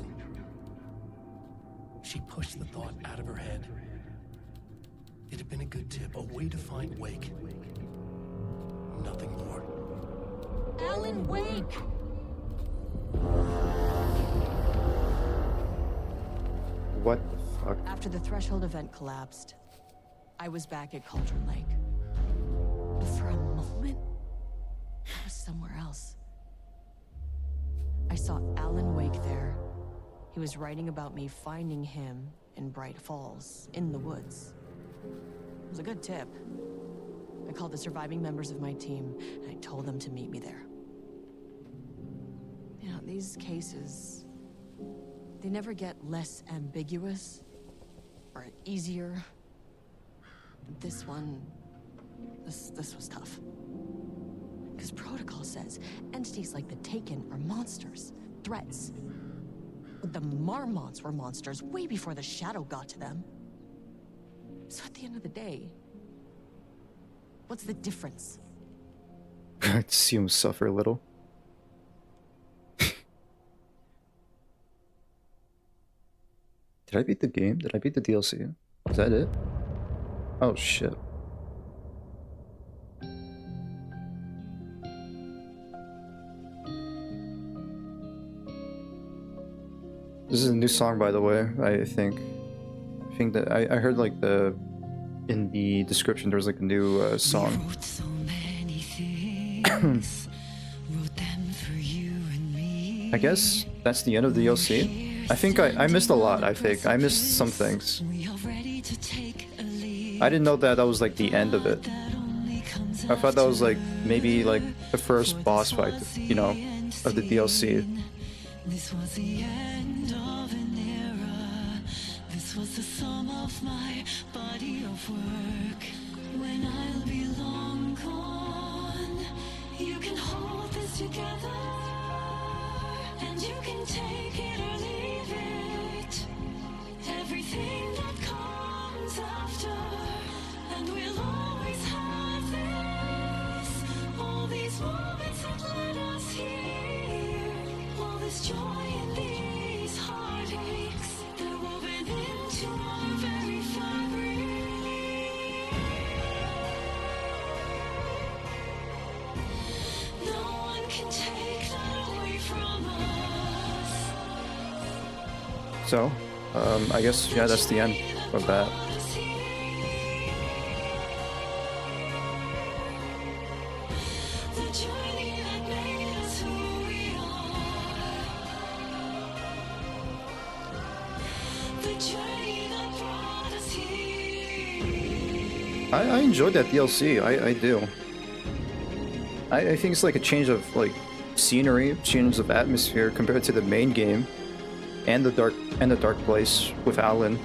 She pushed the thought out of her head. It had been a good tip, a way to find Wake. Nothing more. Alan Wake! What the fuck? After the Threshold event collapsed, I was back at Cauldron Lake. But for a moment, I was somewhere else. I saw Alan Wake there. He was writing about me finding him in Bright Falls, in the woods. It was a good tip. I called the surviving members of my team, and I told them to meet me there. You know, these cases, they never get less ambiguous or easier. This one, this was tough. Because protocol says entities like the Taken are monsters, threats. But the Marmots were monsters way before the Shadow got to them. So at the end of the day, what's the difference? I'd see him suffer a little. Did I beat the game? Did I beat the DLC? Is that it? Oh shit. This is a new song, by the way. I think that I heard like in the description there was like a new song. I guess that's the end of the DLC. I think I missed a lot. I think I missed some things. I didn't know that was like the end of it. I thought that was like maybe like the first boss fight, you know, of the DLC. This was the end of an era. This was the sum of my body of work. When I'll be long gone, you can hold this together, and you can take it or leave it. Everything that comes after, and we'll always have this. All these moments that led us here, all this joy and these heartaches, they're woven into our very fabric. No one can take that away from us. So, I guess yeah, that's the end of that. The journey that made us who we are. The journey that brought us here. I enjoyed that DLC. I do. I think it's like a change of like scenery, change of atmosphere compared to the main game, and the dark place with Alan.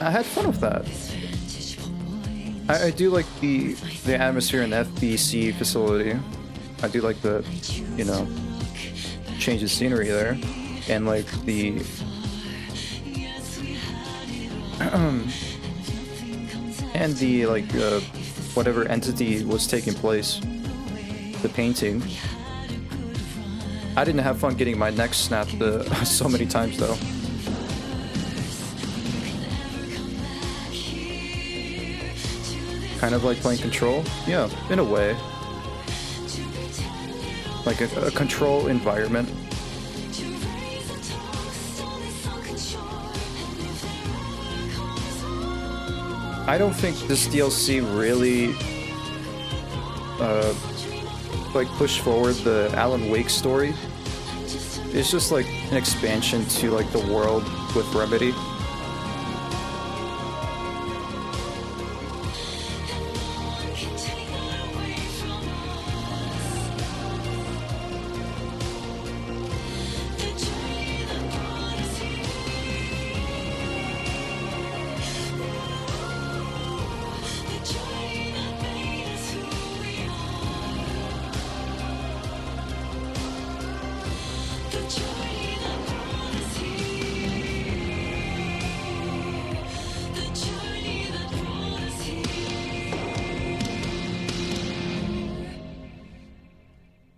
I had fun with that. I do like the atmosphere in the FBC facility. I do like the, you know, change of scenery there, and like the and the like whatever entity was taking place, the painting. I didn't have fun getting my neck snapped so many times though. Kind of like playing Control? Yeah, in a way. Like a Control environment. I don't think this DLC really like pushed forward the Alan Wake story. It's just like an expansion to like the world with Remedy.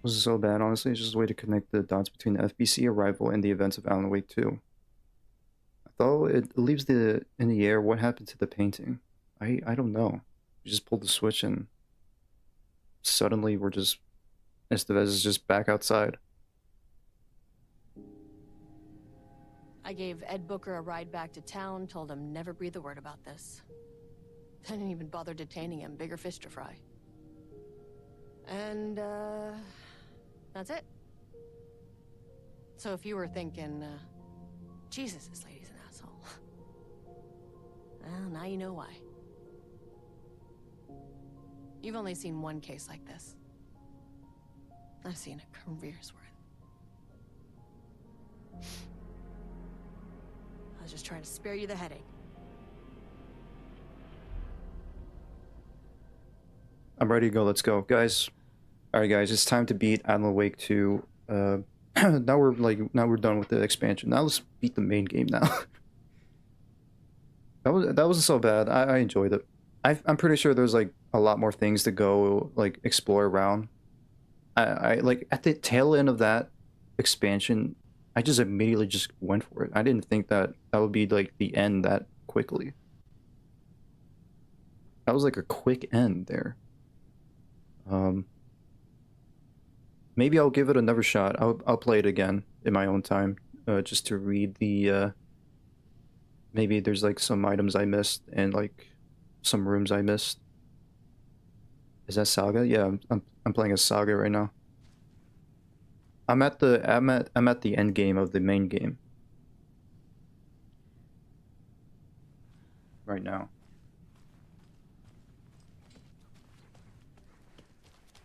Was so bad, honestly. It's just a way to connect the dots between the FBC arrival and the events of Alan Wake 2. I thought it leaves in the air what happened to the painting. I don't know. You just pulled the switch and suddenly Estevez is just back outside. I gave Ed Booker a ride back to town, told him never breathe a word about this. I didn't even bother detaining him, bigger fish to fry. And, that's it. So if you were thinking, Jesus, this lady's an asshole. Well, now you know why. You've only seen one case like this. I've seen a career's worth. I was just trying to spare you the headache. I'm ready to go. Let's go, guys. All right, guys. It's time to beat Alan Wake 2. Now we're done with the expansion. Now let's beat the main game. Now that wasn't so bad. I enjoyed it. I'm pretty sure there's like a lot more things to go like explore around. I like at the tail end of that expansion, I just immediately just went for it. I didn't think that would be like the end that quickly. That was like a quick end there. Maybe I'll give it another shot. I'll play it again in my own time, just to read the. Maybe there's like some items I missed and like some rooms I missed. Is that Saga? Yeah, I'm playing as Saga right now. I'm at the end game of the main game right now.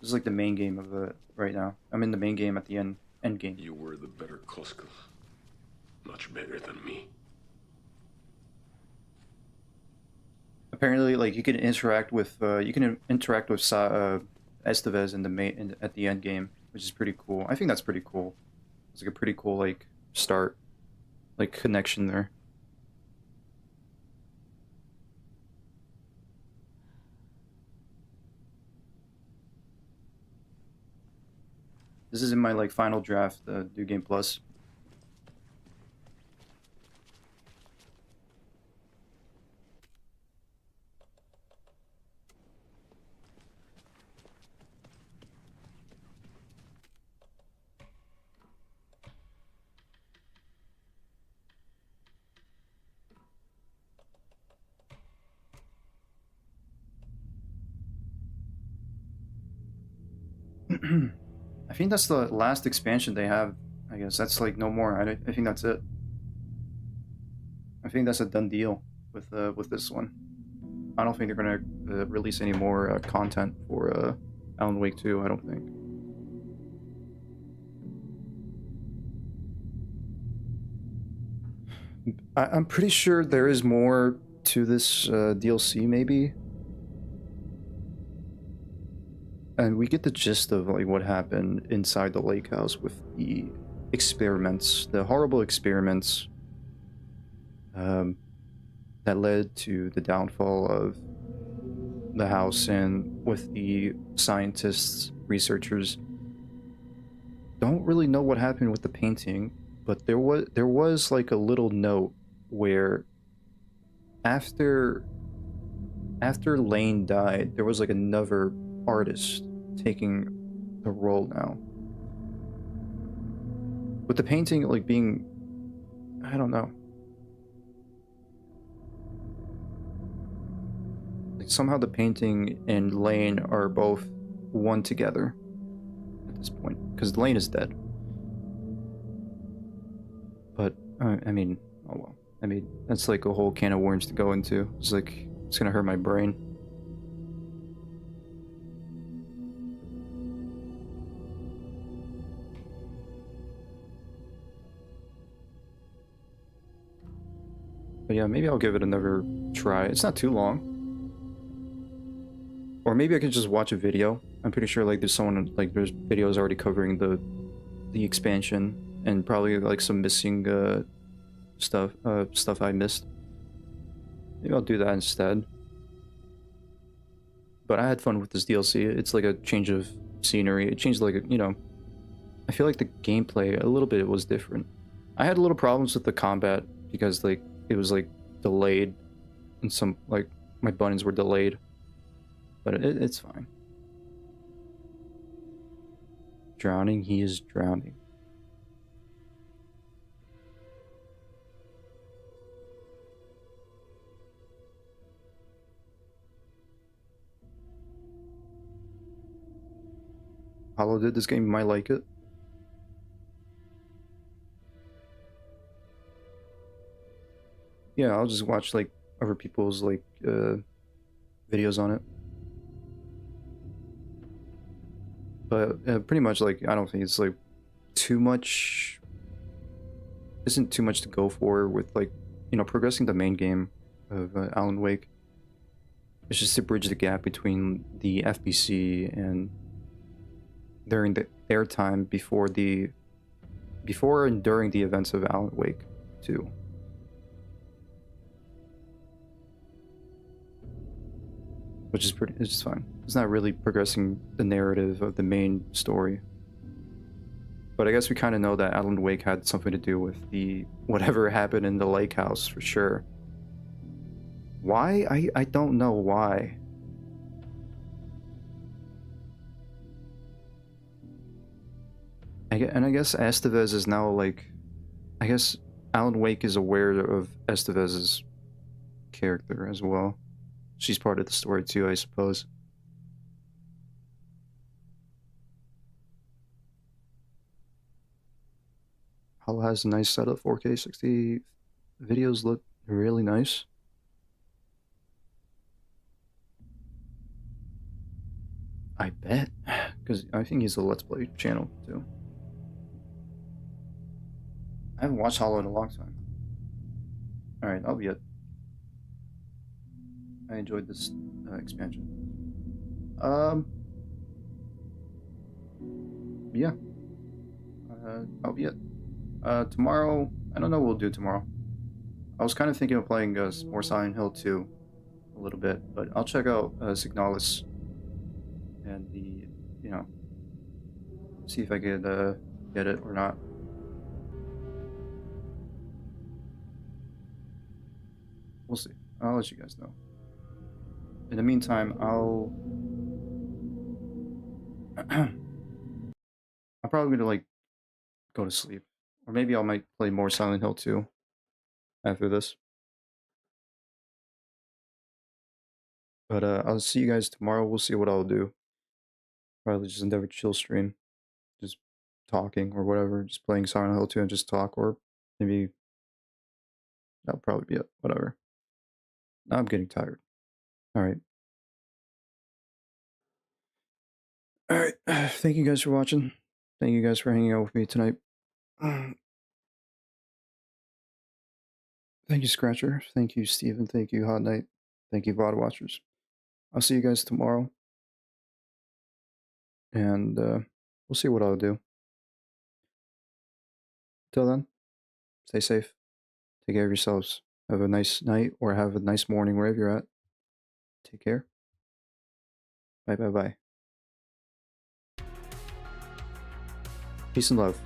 This is like the main game of it right now. I'm in the main game at the end game. You were the better Koska. Much better than me. Apparently, like you can interact with Estevez at the end game, which is pretty cool. I think that's pretty cool. It's like a pretty cool like start, like connection there. This is in my like final draft, New Game Plus. I think that's the last expansion they have. I guess that's like no more. I think that's it. I think that's a done deal with this one. I don't think they're gonna release any more content for Alan Wake 2. I don't think. I'm pretty sure there is more to this DLC, maybe. And we get the gist of like what happened inside the lake house with the experiments, the horrible experiments that led to the downfall of the house, and with the scientists, researchers don't really know what happened with the painting, but there was like a little note where after Lane died, there was like another artist taking the role now. With the painting like being, I don't know. Like somehow the painting and Lane are both one together at this point, because Lane is dead. But I mean, oh well. I mean, that's like a whole can of worms to go into. It's like, it's gonna hurt my brain. But yeah, maybe I'll give it another try. It's not too long. Or maybe I can just watch a video. I'm pretty sure like there's videos already covering the expansion and probably like some missing stuff I missed. Maybe I'll do that instead. But I had fun with this DLC. It's like a change of scenery. It changed like, you know, I feel like the gameplay a little bit was different. I had a little problems with the combat because like it was like delayed and some like my buttons were delayed. But it's fine. Drowning, he is drowning. Hollow did this game, you might like it. Yeah, I'll just watch like other people's like videos on it. But pretty much like I don't think it's like too much, isn't too much to go for with like, you know, progressing the main game of Alan Wake. It's just to bridge the gap between the FBC and during their time before and during the events of Alan Wake 2. Which is it's just fine. It's not really progressing the narrative of the main story. But I guess we kind of know that Alan Wake had something to do with whatever happened in the lake house for sure. Why? I don't know why. And I guess Estevez is now like, I guess Alan Wake is aware of Estevez's character as well. She's part of the story too, I suppose. Hollow has a nice setup, 4K 60 videos look really nice. I bet, because I think he's a Let's Play channel too. I haven't watched Hollow in a long time. Alright, that'll be it. I enjoyed this expansion. Yeah. That'll be it. Tomorrow, I don't know what we'll do tomorrow. I was kind of thinking of playing more Silent Hill 2 a little bit, but I'll check out Signalis and you know, see if I could get it or not. We'll see. I'll let you guys know. In the meantime, I'm probably gonna like go to sleep, or maybe I might play more Silent Hill 2 after this. But I'll see you guys tomorrow. We'll see what I'll do. Probably just another chill stream, just talking or whatever, just playing Silent Hill 2 and just talk, or maybe that'll probably be it. Whatever. Now I'm getting tired. Alright. Alright. Thank you guys for watching. Thank you guys for hanging out with me tonight. Thank you, Scratcher. Thank you, Steven. Thank you, Hot Knight. Thank you, VOD Watchers. I'll see you guys tomorrow. And we'll see what I'll do. Till then, stay safe. Take care of yourselves. Have a nice night or have a nice morning wherever you're at. Take care. Bye, bye, bye. Peace and love.